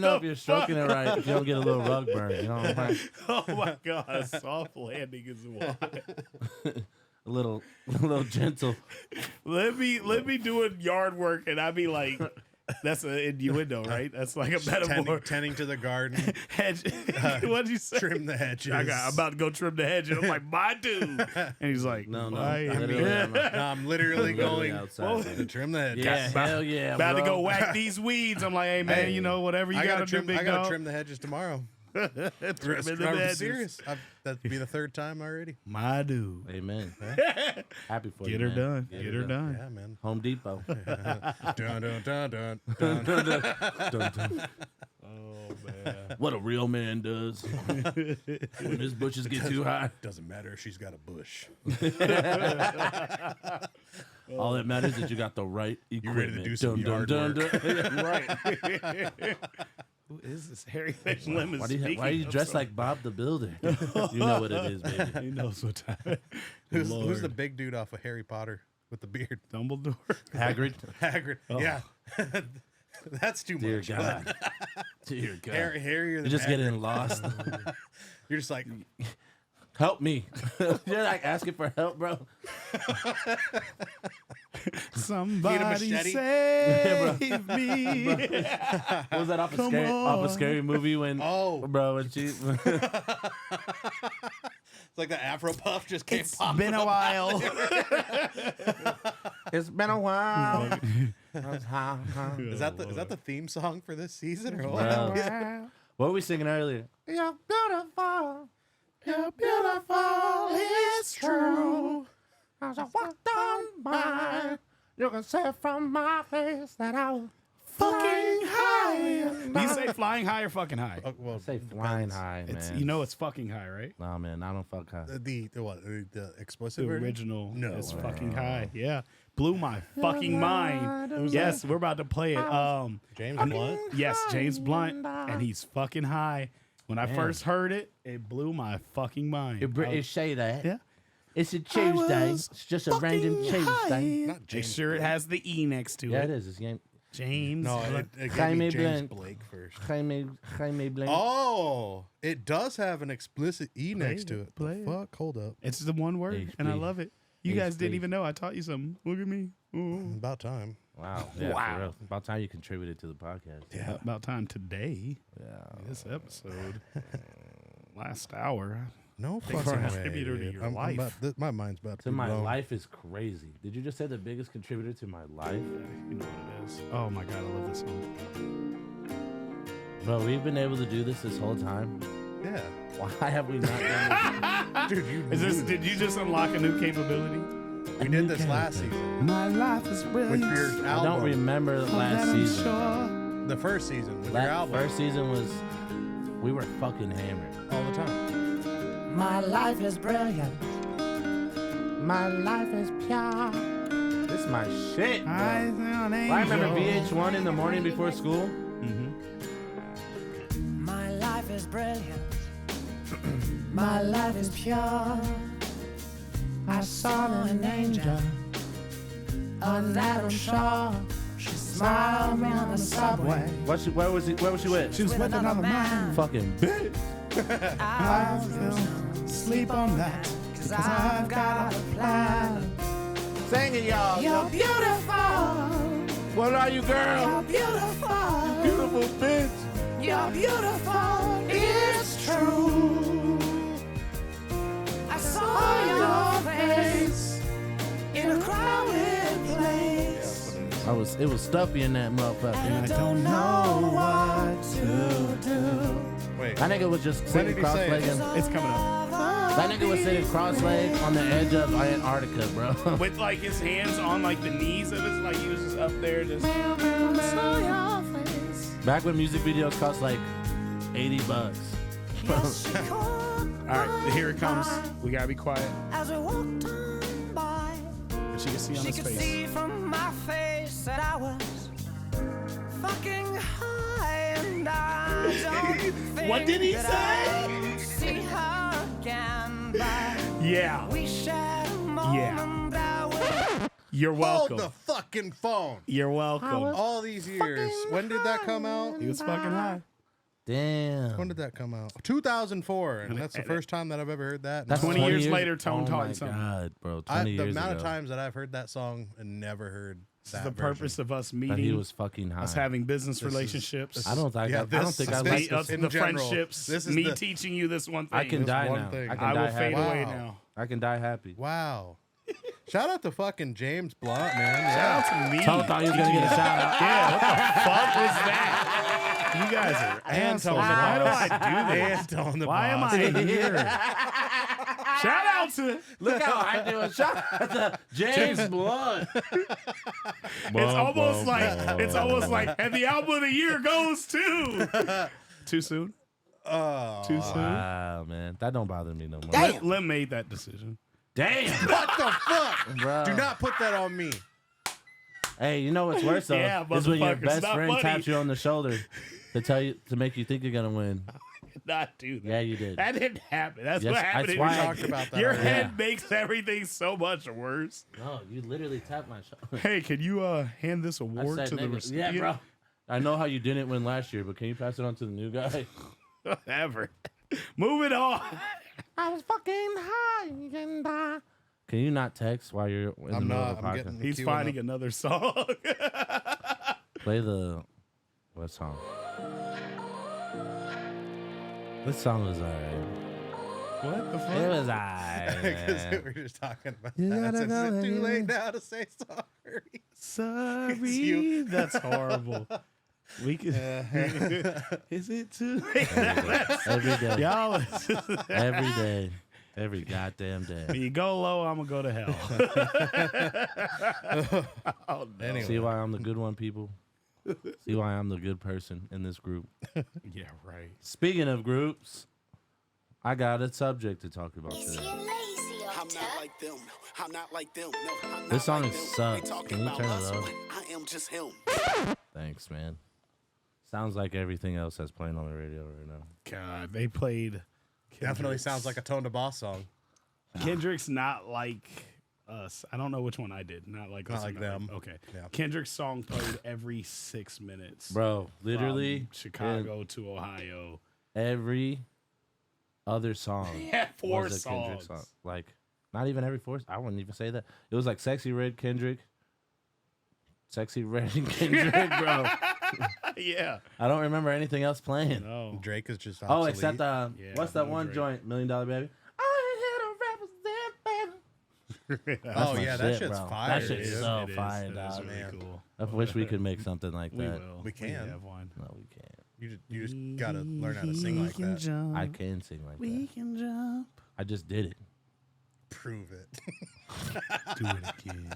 Speaker 1: know if you're stroking it right if you don't get a little rug burn? You know what I'm saying?
Speaker 3: Oh my God, a soft landing is wild.
Speaker 1: A little gentle.
Speaker 3: Let me doing yard work and I'd be like, that's an innuendo, right? That's like a metaphor.
Speaker 2: Tending to the garden.
Speaker 3: Hedge. What'd you say?
Speaker 2: Trim the hedges.
Speaker 3: I'm about to go trim the hedge, and I'm like, my dude. And he's like,
Speaker 1: No.
Speaker 2: I'm literally going
Speaker 1: outside.
Speaker 2: to trim the hedges.
Speaker 1: Yeah, hell yeah,
Speaker 3: about to
Speaker 1: bro.
Speaker 3: go whack these weeds. I'm like, hey man,
Speaker 2: Hey,
Speaker 3: you know whatever you gotta do, big
Speaker 2: I gotta
Speaker 3: dog.
Speaker 2: trim the hedges tomorrow.
Speaker 3: Trimming the
Speaker 2: I'm
Speaker 3: hedges.
Speaker 2: serious. That'd be the third time already.
Speaker 3: My dude.
Speaker 1: Amen. Happy for
Speaker 3: Get
Speaker 1: you,
Speaker 3: her
Speaker 1: man.
Speaker 3: done. Get her done.
Speaker 2: Yeah, man.
Speaker 1: Home Depot.
Speaker 2: Dun, dun, dun, dun, dun.
Speaker 1: Dun, dun.
Speaker 3: Oh man.
Speaker 1: What a real man does when his bushes get too high.
Speaker 2: Doesn't matter if she's got a bush.
Speaker 1: All that matters is that you got the right
Speaker 2: You
Speaker 1: equipment.
Speaker 2: ready to do some yard work.
Speaker 3: Right. Who is this Harry Fish Lemon?
Speaker 1: Why are you dressed like Bob the Builder? You know what it is, baby.
Speaker 3: He knows what time.
Speaker 2: Who's the big dude off of Harry Potter with the beard?
Speaker 3: Dumbledore?
Speaker 1: Hagrid.
Speaker 2: Hagrid. Yeah. That's too
Speaker 1: Dear
Speaker 2: much.
Speaker 1: God. Dear God.
Speaker 2: Harrier
Speaker 1: You're
Speaker 2: than
Speaker 1: just
Speaker 2: Hagrid.
Speaker 1: getting lost.
Speaker 2: You're just like,
Speaker 1: Help me. You're like asking for help, bro.
Speaker 3: Somebody
Speaker 2: machete?
Speaker 3: save me.
Speaker 1: What was that off
Speaker 3: Come
Speaker 1: a
Speaker 3: on.
Speaker 1: scary movie when bro when she
Speaker 2: it's like the Afro Puff just came
Speaker 3: It's
Speaker 2: popping
Speaker 3: been a
Speaker 2: up.
Speaker 3: while.
Speaker 1: It's been a while.
Speaker 2: Is that the theme song for this season or what?
Speaker 1: Bro. What were we singing earlier? You're beautiful.
Speaker 3: You're beautiful, it's true.
Speaker 1: As I walk down by, you can say from my face that I was
Speaker 3: Fucking high. Do you say flying high or fucking high?
Speaker 2: Well,
Speaker 1: say flying high, man.
Speaker 3: It's, you know it's fucking high, right?
Speaker 1: Nah, man, I don't fuck high.
Speaker 2: the what? The explicit
Speaker 3: The
Speaker 2: version?
Speaker 3: original
Speaker 2: No
Speaker 3: is
Speaker 2: way.
Speaker 3: fucking high. Yeah. Blew my fucking mind. Yes, we're about to play it.
Speaker 2: James Blunt.
Speaker 3: Yes, James Blunt, and he's fucking high. When I
Speaker 1: Damn.
Speaker 3: first heard it, it blew my fucking mind.
Speaker 1: You British say that.
Speaker 3: Yeah.
Speaker 1: It's a Tuesday.
Speaker 3: was
Speaker 1: It's just a random
Speaker 3: fucking
Speaker 1: Tuesday.
Speaker 3: high.
Speaker 2: Not
Speaker 3: Make
Speaker 2: James
Speaker 3: sure it
Speaker 2: Blake.
Speaker 3: has the E next to
Speaker 1: Yeah,
Speaker 3: it.
Speaker 1: it is. It's game.
Speaker 3: James.
Speaker 2: No,
Speaker 3: Blunt.
Speaker 2: it gave
Speaker 1: Jaime
Speaker 2: me James
Speaker 1: Blunt.
Speaker 2: Blake first.
Speaker 1: Jaime Blank.
Speaker 2: Oh, it does have an explicit E next to it.
Speaker 3: Play it.
Speaker 2: Fuck, hold up.
Speaker 3: It's the one word, and I
Speaker 1: HP.
Speaker 3: love it. You guys didn't
Speaker 1: HP.
Speaker 3: even know. I taught you something. Look at me. Ooh.
Speaker 2: About time.
Speaker 1: Wow. Yeah,
Speaker 3: Wow.
Speaker 1: For real. About time you contributed to the podcast.
Speaker 2: Yeah.
Speaker 3: About time today.
Speaker 1: Yeah.
Speaker 3: This episode. Last hour.
Speaker 2: No
Speaker 3: Biggest
Speaker 2: fucking way.
Speaker 3: contributor to
Speaker 2: dude.
Speaker 3: your
Speaker 2: I'm
Speaker 3: life.
Speaker 2: my mind's about to
Speaker 1: To
Speaker 2: be
Speaker 1: my
Speaker 2: blown.
Speaker 1: life is crazy. Did you just say the biggest contributor to my life?
Speaker 3: You know what it is. Oh my God, I love this song.
Speaker 1: Bro, we've been able to do this whole time.
Speaker 2: Yeah.
Speaker 1: Why have we not done
Speaker 2: Dude, you
Speaker 3: Is this?
Speaker 2: knew.
Speaker 3: Did you just unlock a new capability?
Speaker 2: We did this last season
Speaker 3: My life is
Speaker 2: with
Speaker 3: brilliant.
Speaker 2: your
Speaker 1: this? I
Speaker 2: album.
Speaker 1: don't remember the last season.
Speaker 2: The first season with your album.
Speaker 1: First season was, we were fucking hammered.
Speaker 2: all the time.
Speaker 1: My life is brilliant. My life is pure. This is my shit, bro. I remember VH1 in the morning before school.
Speaker 5: My life is brilliant. My life is pure. I saw an angel. Of that I'm sure. She smiled me on the subway.
Speaker 1: Where was she with?
Speaker 3: She was with another man.
Speaker 1: Fucking bitch.
Speaker 5: I
Speaker 3: will sleep on that.
Speaker 5: Cause I've got a plan.
Speaker 1: Sing it, y'all.
Speaker 5: You're beautiful.
Speaker 1: What are you, girl?
Speaker 5: You're beautiful.
Speaker 1: Beautiful bitch.
Speaker 5: You're beautiful. It's true. I saw your face in a crowded place.
Speaker 1: It was stuffy in that motherfucker.
Speaker 5: I don't know what to do.
Speaker 2: Wait.
Speaker 1: That nigga was just
Speaker 2: When
Speaker 1: sitting
Speaker 2: did he say it?
Speaker 1: cross-legged.
Speaker 3: It's coming up.
Speaker 1: That nigga was sitting cross-legged on the edge of Antarctica, bro.
Speaker 3: With like his hands on like the knees of his, like he was just up there, just.
Speaker 5: I saw your
Speaker 1: Back when music videos cost like $80.
Speaker 3: All right, here it comes. We gotta be quiet.
Speaker 5: As we walked on by,
Speaker 3: And she can see on
Speaker 5: she
Speaker 3: his
Speaker 5: could
Speaker 3: face.
Speaker 5: see from my face that I was fucking high, and I don't think
Speaker 3: What did he
Speaker 5: that I'll see her again, but
Speaker 3: Yeah.
Speaker 5: we shared a moment that will
Speaker 3: You're welcome.
Speaker 2: Hold the fucking phone.
Speaker 3: You're welcome.
Speaker 2: All these years. When did that come out?
Speaker 3: He was fucking high.
Speaker 1: Damn.
Speaker 2: When did that come out? 2004, and that's the first time that I've ever heard that.
Speaker 1: That's
Speaker 3: 20 years later, Tone
Speaker 1: oh
Speaker 3: taught
Speaker 1: my
Speaker 3: something.
Speaker 1: God, bro.
Speaker 2: I,
Speaker 1: 20
Speaker 2: the
Speaker 1: years
Speaker 2: amount
Speaker 1: ago.
Speaker 2: of times that I've heard that song and never heard that
Speaker 3: The purpose of us
Speaker 1: that he
Speaker 3: meeting,
Speaker 1: was fucking high.
Speaker 3: us having business
Speaker 2: This is-
Speaker 3: relationships.
Speaker 1: I don't think
Speaker 2: Yeah,
Speaker 1: I don't
Speaker 2: this-
Speaker 1: think I
Speaker 2: this-
Speaker 1: like
Speaker 3: us,
Speaker 1: this.
Speaker 2: in
Speaker 3: the
Speaker 2: general,
Speaker 3: friendships.
Speaker 2: this is
Speaker 3: Me
Speaker 2: the-
Speaker 3: teaching you this one thing.
Speaker 1: I can
Speaker 2: This
Speaker 1: die
Speaker 2: one
Speaker 1: now.
Speaker 2: thing.
Speaker 1: I can
Speaker 3: I
Speaker 1: die
Speaker 3: will fade
Speaker 1: happy.
Speaker 3: away
Speaker 2: Wow.
Speaker 3: now.
Speaker 1: I can die happy.
Speaker 2: Wow. Shout out to fucking James Blunt, man.
Speaker 3: Shout out to me.
Speaker 1: Tone thought he was gonna get a shout out.
Speaker 3: Yeah, what the fuck was that? You guys are assholes. Why do I do this?
Speaker 2: Anton the
Speaker 3: Why am
Speaker 2: boss.
Speaker 3: I here? Shout out to
Speaker 1: Look how I do it. Shout out to James Blunt.
Speaker 3: it's almost like and the album of the year goes to too soon.
Speaker 2: Oh,
Speaker 3: Too soon.
Speaker 1: Wow, man, that don't bother me no more.
Speaker 3: Lim made that decision.
Speaker 1: Damn,
Speaker 2: what the fuck?
Speaker 1: bro.
Speaker 2: Do not put that on me.
Speaker 1: Hey, you know what's worse though?
Speaker 3: Yeah,
Speaker 1: is when your
Speaker 3: motherfucker,
Speaker 1: best
Speaker 3: stop
Speaker 1: friend
Speaker 3: money.
Speaker 1: taps you on the shoulder to tell you to make you think you're gonna win.
Speaker 3: Not do that.
Speaker 1: Yeah, you did.
Speaker 3: That didn't happen. That's
Speaker 1: Yes,
Speaker 3: what happened.
Speaker 1: that's
Speaker 3: in
Speaker 1: why
Speaker 3: your-
Speaker 1: I
Speaker 2: talked about that
Speaker 3: Your
Speaker 2: already.
Speaker 3: head
Speaker 1: Yeah.
Speaker 3: makes everything so much worse.
Speaker 1: No, you literally tapped my shoulder.
Speaker 3: Hey, can you hand this
Speaker 1: I
Speaker 3: award
Speaker 1: said
Speaker 3: to the
Speaker 1: nigga.
Speaker 3: recipient?
Speaker 1: Yeah, bro. I know how you didn't win last year, but can you pass it on to the new guy?
Speaker 3: Whatever. Moving on.
Speaker 1: I was fucking high and I... Can you not text while you're in the
Speaker 2: I'm
Speaker 1: middle
Speaker 2: not.
Speaker 1: of a
Speaker 2: I'm
Speaker 1: podcast?
Speaker 2: getting
Speaker 3: He's
Speaker 2: queuing
Speaker 3: finding
Speaker 2: up.
Speaker 3: another song.
Speaker 1: Play the what song? This song was alright.
Speaker 3: What the fuck?
Speaker 1: It was alright.
Speaker 2: Because we
Speaker 1: man.
Speaker 2: were just talking about
Speaker 1: You
Speaker 2: that.
Speaker 1: gotta
Speaker 2: Is
Speaker 1: go
Speaker 2: it too
Speaker 1: and-
Speaker 2: late now to say sorry?
Speaker 3: Sorry.
Speaker 2: you.
Speaker 3: That's horrible. We could. Is it too late?
Speaker 1: Every day.
Speaker 3: Y'all,
Speaker 1: Every day. Every goddamn day.
Speaker 3: you go low, I'm gonna go to hell. Oh, no.
Speaker 2: Anyway.
Speaker 1: See why I'm the good one, people? See why I'm the good person in this group?
Speaker 3: Yeah, right.
Speaker 1: Speaking of groups, I got a subject to talk about today.
Speaker 4: I'm not like them. I'm not like them. No, I'm
Speaker 1: This
Speaker 4: not
Speaker 1: song
Speaker 4: like them.
Speaker 1: sucks.
Speaker 4: They talking
Speaker 1: Can you
Speaker 4: about
Speaker 1: turn it
Speaker 4: us,
Speaker 1: up?
Speaker 4: but I am just him.
Speaker 1: Thanks, man. Sounds like everything else that's playing on the radio right now.
Speaker 3: God, they played.
Speaker 2: Definitely sounds like a Tone to Boss song.
Speaker 3: Kendrick's not like us. I don't know which one I did. Not like
Speaker 2: Not
Speaker 3: us.
Speaker 2: like them.
Speaker 3: Okay.
Speaker 2: Yeah.
Speaker 3: Kendrick's song played every 6 minutes.
Speaker 1: Bro,
Speaker 3: from
Speaker 1: literally
Speaker 3: Chicago to Ohio.
Speaker 1: every other song
Speaker 3: Yeah, 4
Speaker 1: was a Kendrick
Speaker 3: songs.
Speaker 1: song. Like, not even every fourth. I wouldn't even say that. It was like Sexy Red Kendrick. Sexy Red and Kendrick, bro.
Speaker 3: Yeah.
Speaker 1: I don't remember anything else playing.
Speaker 3: No.
Speaker 2: Drake is just
Speaker 1: Oh,
Speaker 2: obsolete.
Speaker 1: except
Speaker 3: Yeah,
Speaker 1: what's that
Speaker 3: no
Speaker 1: one
Speaker 3: Drake.
Speaker 1: joint? $1 Million Baby. I ain't here to represent, baby.
Speaker 2: Oh,
Speaker 1: my
Speaker 2: yeah, that
Speaker 1: shit,
Speaker 2: shit's
Speaker 1: bro.
Speaker 2: fire.
Speaker 1: That shit's
Speaker 2: dude.
Speaker 1: so
Speaker 3: It is.
Speaker 1: fire,
Speaker 3: It is
Speaker 1: dog.
Speaker 3: really
Speaker 2: Man.
Speaker 3: cool.
Speaker 1: I wish we could make something like
Speaker 3: We
Speaker 1: that.
Speaker 3: will.
Speaker 2: We can.
Speaker 3: have one.
Speaker 1: No, we can't.
Speaker 2: You just gotta learn how to sing like that.
Speaker 3: Jump.
Speaker 1: I can sing like
Speaker 3: We
Speaker 1: that.
Speaker 3: can jump.
Speaker 1: I just did it.
Speaker 2: Prove it.
Speaker 3: Do it again.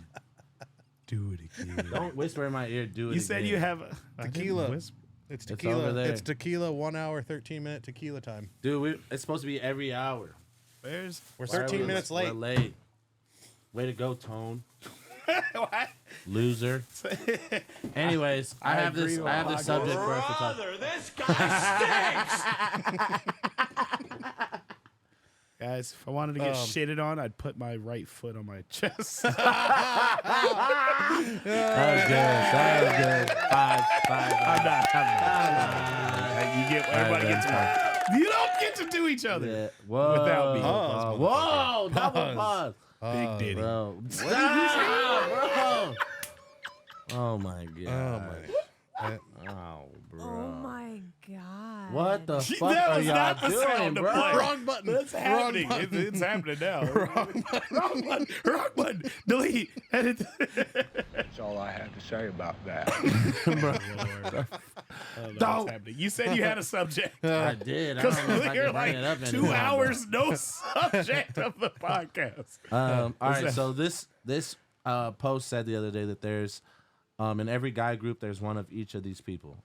Speaker 3: Do it again.
Speaker 1: Don't whisper in my ear. Do it.
Speaker 3: You said
Speaker 1: again.
Speaker 3: you have I didn't
Speaker 2: Tequila.
Speaker 3: whisper.
Speaker 2: It's
Speaker 1: It's
Speaker 2: tequila.
Speaker 1: over there.
Speaker 2: It's tequila. 1 hour, 13-minute tequila time.
Speaker 1: Dude, it's supposed to be every hour.
Speaker 3: Where's
Speaker 2: We're
Speaker 1: Why are
Speaker 2: 13
Speaker 1: we-
Speaker 2: minutes
Speaker 1: we're
Speaker 2: late.
Speaker 1: late. Way to go, Tone.
Speaker 3: what?
Speaker 1: Loser. Anyways, I have
Speaker 3: agree
Speaker 1: this.
Speaker 3: with
Speaker 1: I have this
Speaker 3: Paco.
Speaker 1: subject for us to talk.
Speaker 4: This guy stinks.
Speaker 3: Guys, if I wanted to get shitted on, I'd put my right foot on my chest.
Speaker 1: That was good. That was good. Five.
Speaker 3: I'm not. You get everybody
Speaker 1: Alright,
Speaker 3: gets
Speaker 1: then.
Speaker 3: one. You don't get to do each other.
Speaker 1: Yeah. Whoa.
Speaker 3: Without me.
Speaker 2: Pause,
Speaker 1: Whoa. Double
Speaker 2: Pause.
Speaker 1: pause.
Speaker 3: Big Diddy.
Speaker 1: Bro. Stop, bro. Oh my god.
Speaker 2: Oh, my.
Speaker 1: Oh, bro.
Speaker 6: Oh my god.
Speaker 1: What the fuck
Speaker 3: That
Speaker 1: are
Speaker 3: was
Speaker 1: y'all
Speaker 3: not the
Speaker 1: doing,
Speaker 3: sound to
Speaker 1: bro?
Speaker 3: play.
Speaker 2: Wrong button.
Speaker 3: That's happening. It's happening now. Wrong button. Wrong button. Delete. Edit.
Speaker 7: That's all I have to say about that.
Speaker 3: What's happening? You said you had a subject.
Speaker 1: I did. I
Speaker 3: Because
Speaker 1: don't know if I
Speaker 3: we're
Speaker 1: can bring it up
Speaker 3: like 2
Speaker 1: anymore,
Speaker 3: hours, no subject of the podcast.
Speaker 1: All right,
Speaker 3: that?
Speaker 1: so this post said the other day that there's in every guy group there's one of each of these people.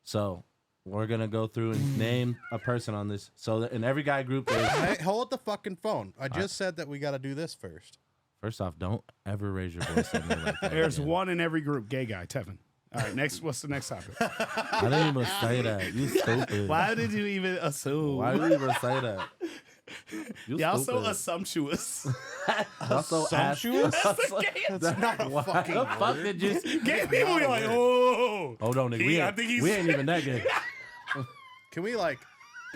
Speaker 1: So we're gonna go through and name a person on this. So in every guy group is.
Speaker 2: Hey, hold the fucking phone. I just said that we got to do this first.
Speaker 1: First off, don't ever raise your voice at me like that.
Speaker 3: There's
Speaker 1: again.
Speaker 3: one in every group. Gay guy, Tevin. All right, next. What's the next topic?
Speaker 1: I didn't even say that. You stupid.
Speaker 3: Why did you even assume?
Speaker 1: Why did you even say that? You
Speaker 3: Y'all so
Speaker 1: stupid.
Speaker 3: assumptuous.
Speaker 1: Also
Speaker 2: Assumptuous?
Speaker 1: That's
Speaker 2: not a fucking
Speaker 1: the fuck
Speaker 2: word.
Speaker 1: did you?
Speaker 3: Gay people be like, oh.
Speaker 1: Hold on, nigga.
Speaker 3: I think he's.
Speaker 1: We ain't even that good.
Speaker 2: Can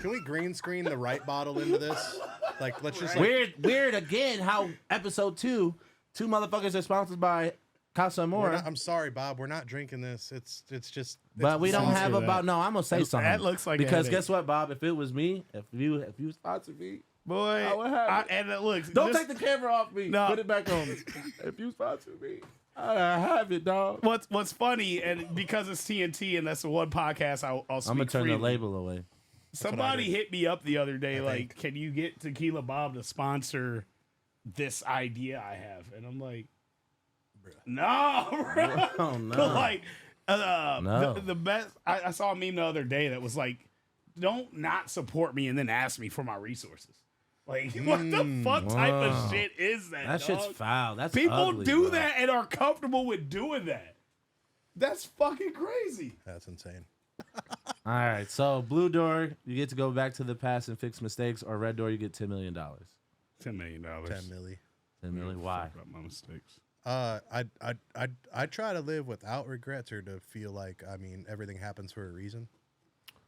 Speaker 2: we green screen the right bottle into this? Like, let's just
Speaker 1: Weird again. How episode two motherfuckers are sponsored by Casa Amor,
Speaker 2: I'm sorry, Bob. We're not drinking this. It's just.
Speaker 1: but we don't
Speaker 3: Sponsor
Speaker 1: have
Speaker 3: that.
Speaker 1: about. No, I'm gonna say
Speaker 3: That
Speaker 1: something.
Speaker 3: looks like a
Speaker 1: because
Speaker 3: headache.
Speaker 1: guess what, Bob? If it was me, if you sponsored me,
Speaker 3: Boy,
Speaker 1: I would have it.
Speaker 3: and it looks.
Speaker 1: don't
Speaker 3: this-
Speaker 1: take the camera off me.
Speaker 3: No.
Speaker 1: Put it back on me. If you sponsor me, I have it, dog.
Speaker 3: What's funny, and because it's TNT, and that's the one podcast I'll speak
Speaker 1: I'm gonna turn
Speaker 3: freely.
Speaker 1: the label away.
Speaker 3: Somebody hit me up the other day, like,
Speaker 2: think.
Speaker 3: can you get Tequila Bob to sponsor this idea I have? And I'm like, no, bro.
Speaker 1: Oh no.
Speaker 3: Like,
Speaker 1: No.
Speaker 3: the best. I saw a meme the other day that was like, don't not support me and then ask me for my resources. Like, what the fuck type of
Speaker 1: Wow.
Speaker 3: shit is that?
Speaker 1: That shit's
Speaker 3: dog?
Speaker 1: foul. That's
Speaker 3: People
Speaker 1: ugly,
Speaker 3: do
Speaker 1: bro.
Speaker 3: that and are comfortable with doing that. That's fucking crazy.
Speaker 2: That's insane.
Speaker 1: All right, so blue door, you get to go back to the past and fix mistakes, or red door, you get $10 million. $10
Speaker 3: $10 million.
Speaker 2: 10 milli.
Speaker 1: million. Why?
Speaker 3: Fuck up my mistakes.
Speaker 2: I try to live without regrets, or to feel like, I mean, everything happens for a reason.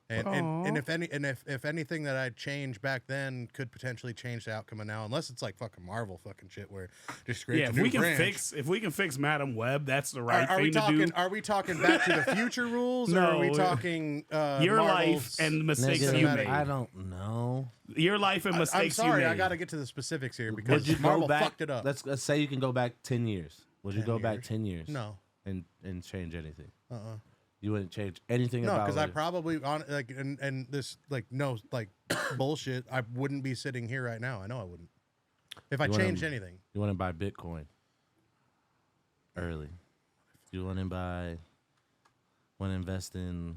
Speaker 2: And if anything that I'd change back then could potentially change the outcome of now, unless it's like fucking Marvel fucking shit where just create
Speaker 3: Yeah,
Speaker 2: a
Speaker 3: if
Speaker 2: new
Speaker 3: we can
Speaker 2: branch.
Speaker 3: fix Madam Web, that's the right
Speaker 2: Are we
Speaker 3: thing to
Speaker 2: talking?
Speaker 3: do.
Speaker 2: Are we talking Back to the Future rules, or
Speaker 3: No,
Speaker 2: are we talking
Speaker 3: Your
Speaker 2: Marvel's-
Speaker 3: life and the mistakes
Speaker 1: Nigga,
Speaker 3: you
Speaker 2: cinematic-
Speaker 3: made.
Speaker 1: I don't know.
Speaker 3: Your life and
Speaker 2: I'm
Speaker 3: mistakes
Speaker 2: sorry,
Speaker 3: you made.
Speaker 2: I got to get to the specifics here
Speaker 1: Would
Speaker 2: because
Speaker 1: you
Speaker 2: Marvel
Speaker 1: go back?
Speaker 2: fucked it up.
Speaker 1: Let's say you can go back 10 years. Would you
Speaker 2: 10
Speaker 1: go back
Speaker 2: years?
Speaker 1: 10 years?
Speaker 2: No,
Speaker 1: And change anything?
Speaker 2: uh-uh.
Speaker 1: You wouldn't change anything
Speaker 2: No,
Speaker 1: about
Speaker 2: because I
Speaker 1: it?
Speaker 2: probably on like and this like no like bullshit. I wouldn't be sitting here right now. I know I wouldn't. If I
Speaker 1: You wanna-
Speaker 2: changed anything,
Speaker 1: You want to buy Bitcoin early. You want to buy. Want to invest in.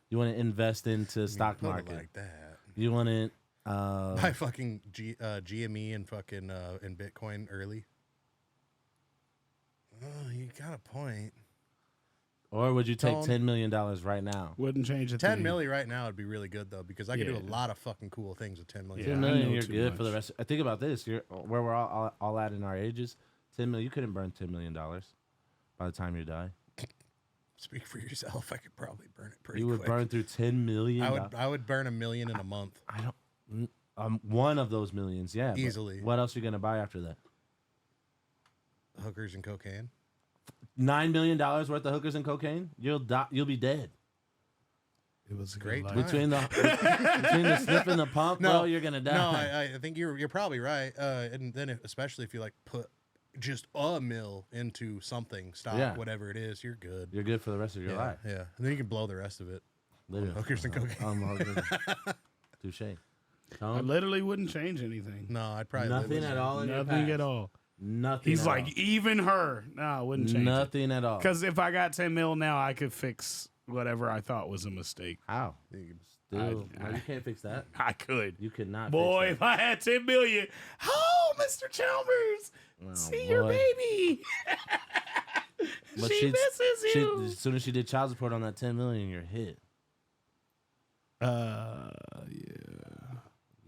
Speaker 1: You want to invest into stock
Speaker 2: put it
Speaker 1: market.
Speaker 2: like that.
Speaker 1: You want to.
Speaker 2: Buy fucking GME and fucking in Bitcoin early. Oh, you got a point.
Speaker 1: Or would you take
Speaker 2: Tom.
Speaker 1: $10 million right now?
Speaker 3: Wouldn't change it.
Speaker 2: 10 milli right now would be really good though because I could do a
Speaker 3: Yeah.
Speaker 2: lot of fucking cool things with 10 million.
Speaker 3: Yeah,
Speaker 1: 10
Speaker 3: I
Speaker 1: million,
Speaker 3: know
Speaker 1: you're
Speaker 3: too
Speaker 1: good for the
Speaker 3: much.
Speaker 1: rest. I think about this. You're where we're all at in our ages. 10 million. You couldn't burn $10 million by the time you die.
Speaker 2: Speak for yourself. I could probably burn it pretty
Speaker 1: You would
Speaker 2: quick.
Speaker 1: burn through 10 million.
Speaker 2: I would burn $1 million in a month.
Speaker 1: I don't. One of those millions, yeah, but
Speaker 2: Easily.
Speaker 1: What else are you gonna buy after that?
Speaker 2: Hookers and cocaine.
Speaker 1: $9 million worth of hookers and cocaine. You'll die. You'll be dead.
Speaker 3: It was a
Speaker 2: Great
Speaker 3: good
Speaker 2: time.
Speaker 3: life.
Speaker 1: Between the snip and the pump, bro, you're gonna die.
Speaker 2: No, I think you're probably right. And then especially if you like put just a mill into something, stock,
Speaker 1: Yeah.
Speaker 2: whatever it is, you're good.
Speaker 1: You're good for the rest of your
Speaker 2: yeah,
Speaker 1: life.
Speaker 2: yeah. And then you can blow the rest of it.
Speaker 1: Literally.
Speaker 2: Hookers and cocaine.
Speaker 1: Touche.
Speaker 3: I
Speaker 1: Tom?
Speaker 3: literally wouldn't change anything.
Speaker 2: No, I'd probably live
Speaker 1: Nothing
Speaker 2: with
Speaker 1: at
Speaker 2: it.
Speaker 1: all in your
Speaker 3: Nothing
Speaker 1: past?
Speaker 3: at all.
Speaker 1: Nothing.
Speaker 3: He's
Speaker 1: at
Speaker 3: like,
Speaker 1: all.
Speaker 3: even her. No, I wouldn't change it.
Speaker 1: Nothing at all.
Speaker 3: Because if I got 10 mil now, I could fix whatever I thought was a mistake.
Speaker 1: How? Still, no, you can't fix that.
Speaker 3: I could.
Speaker 1: You could not.
Speaker 3: Boy,
Speaker 1: fix
Speaker 3: if I had 10 million, oh, Mr. Chalmers,
Speaker 1: that.
Speaker 3: see your
Speaker 1: boy.
Speaker 3: baby.
Speaker 1: But
Speaker 3: she misses you.
Speaker 1: As soon as she did child support on that 10 million, you're hit.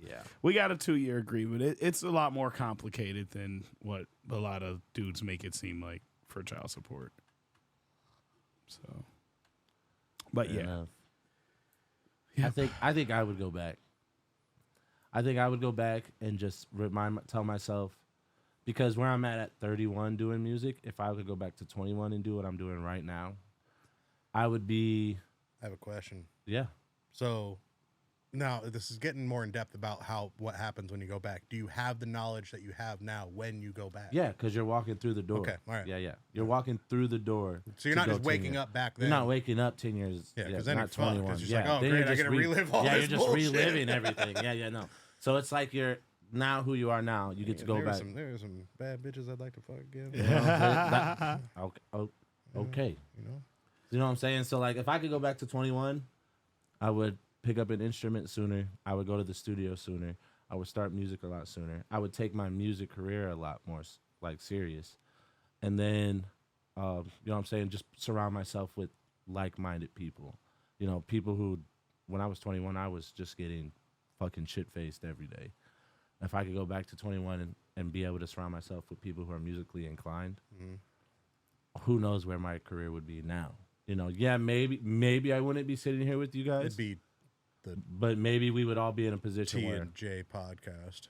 Speaker 1: Yeah.
Speaker 3: We got a 2-year agreement. It's a lot more complicated than what a lot of dudes make it seem like for child support. So, but
Speaker 1: Fair
Speaker 3: yeah.
Speaker 1: enough. I think I would go back. I think I would go back and just tell myself, because where I'm at 31 doing music, if I could go back to 21 and do what I'm doing right now, I would be,
Speaker 2: I have a question.
Speaker 1: yeah.
Speaker 2: So now this is getting more in depth about what happens when you go back. Do you have the knowledge that you have now when you go back?
Speaker 1: Yeah, because you're walking through the door.
Speaker 2: Okay, all right.
Speaker 1: Yeah. You're walking through the door.
Speaker 2: So you're
Speaker 1: to
Speaker 2: not
Speaker 1: go
Speaker 2: just
Speaker 1: 10
Speaker 2: waking
Speaker 1: years.
Speaker 2: up back then.
Speaker 1: You're not waking up 10 years.
Speaker 2: Yeah, 'cause then
Speaker 1: not
Speaker 2: you're fucked.
Speaker 1: 21.
Speaker 2: It's just
Speaker 1: yeah,
Speaker 2: like, oh,
Speaker 1: then
Speaker 2: great,
Speaker 1: you're
Speaker 2: I
Speaker 1: just
Speaker 2: gotta relive all
Speaker 1: Yeah,
Speaker 2: this
Speaker 1: you're just
Speaker 2: bullshit.
Speaker 1: reliving everything. Yeah, no. So it's like you're now who you are now. You get to go back.
Speaker 2: There are some bad bitches I'd like to fuck again.
Speaker 1: Okay.
Speaker 2: You know?
Speaker 1: You know what I'm saying? So like, if I could go back to 21, I would pick up an instrument sooner. I would go to the studio sooner. I would start music a lot sooner. I would take my music career a lot more like serious. And then, you know what I'm saying? Just surround myself with like-minded people. You know, people who, when I was 21, I was just getting fucking shit-faced every day. If I could go back to 21 and be able to surround myself with people who are musically inclined, who knows where my career would be now? You know, yeah, maybe I wouldn't be sitting here with you guys.
Speaker 2: It'd be
Speaker 1: but maybe we would all be in a position where
Speaker 2: TNT Podcast.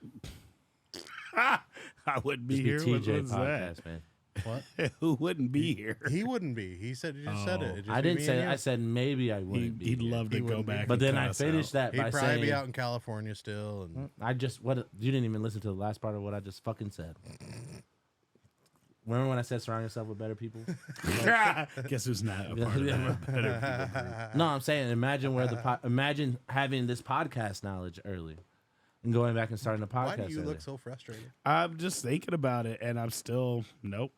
Speaker 3: I wouldn't be
Speaker 1: just
Speaker 3: here.
Speaker 1: be TJ
Speaker 3: What's
Speaker 1: podcast,
Speaker 3: that?
Speaker 1: man.
Speaker 2: What?
Speaker 3: Who wouldn't be here?
Speaker 2: He wouldn't be. He said you just said it. It'd just
Speaker 1: I
Speaker 2: be
Speaker 1: didn't
Speaker 2: me
Speaker 1: say
Speaker 2: and
Speaker 1: that.
Speaker 2: you.
Speaker 1: I said maybe I wouldn't be.
Speaker 3: He'd
Speaker 1: here.
Speaker 3: love to
Speaker 2: He
Speaker 3: go
Speaker 2: wouldn't be.
Speaker 3: back.
Speaker 1: But
Speaker 3: and
Speaker 1: then
Speaker 3: cut
Speaker 1: I
Speaker 3: us
Speaker 1: finished
Speaker 3: out.
Speaker 1: that by
Speaker 2: He'd probably
Speaker 1: saying,
Speaker 2: be out in California still. And
Speaker 1: I just you didn't even listen to the last part of what I just fucking said. Remember when I said surround yourself with better people?
Speaker 3: Guess who's not a part of that?
Speaker 1: No, I'm saying imagine having this podcast knowledge early and going back and starting a podcast.
Speaker 2: why do you
Speaker 1: early.
Speaker 2: look so frustrated?
Speaker 3: I'm just thinking about it, and I'm still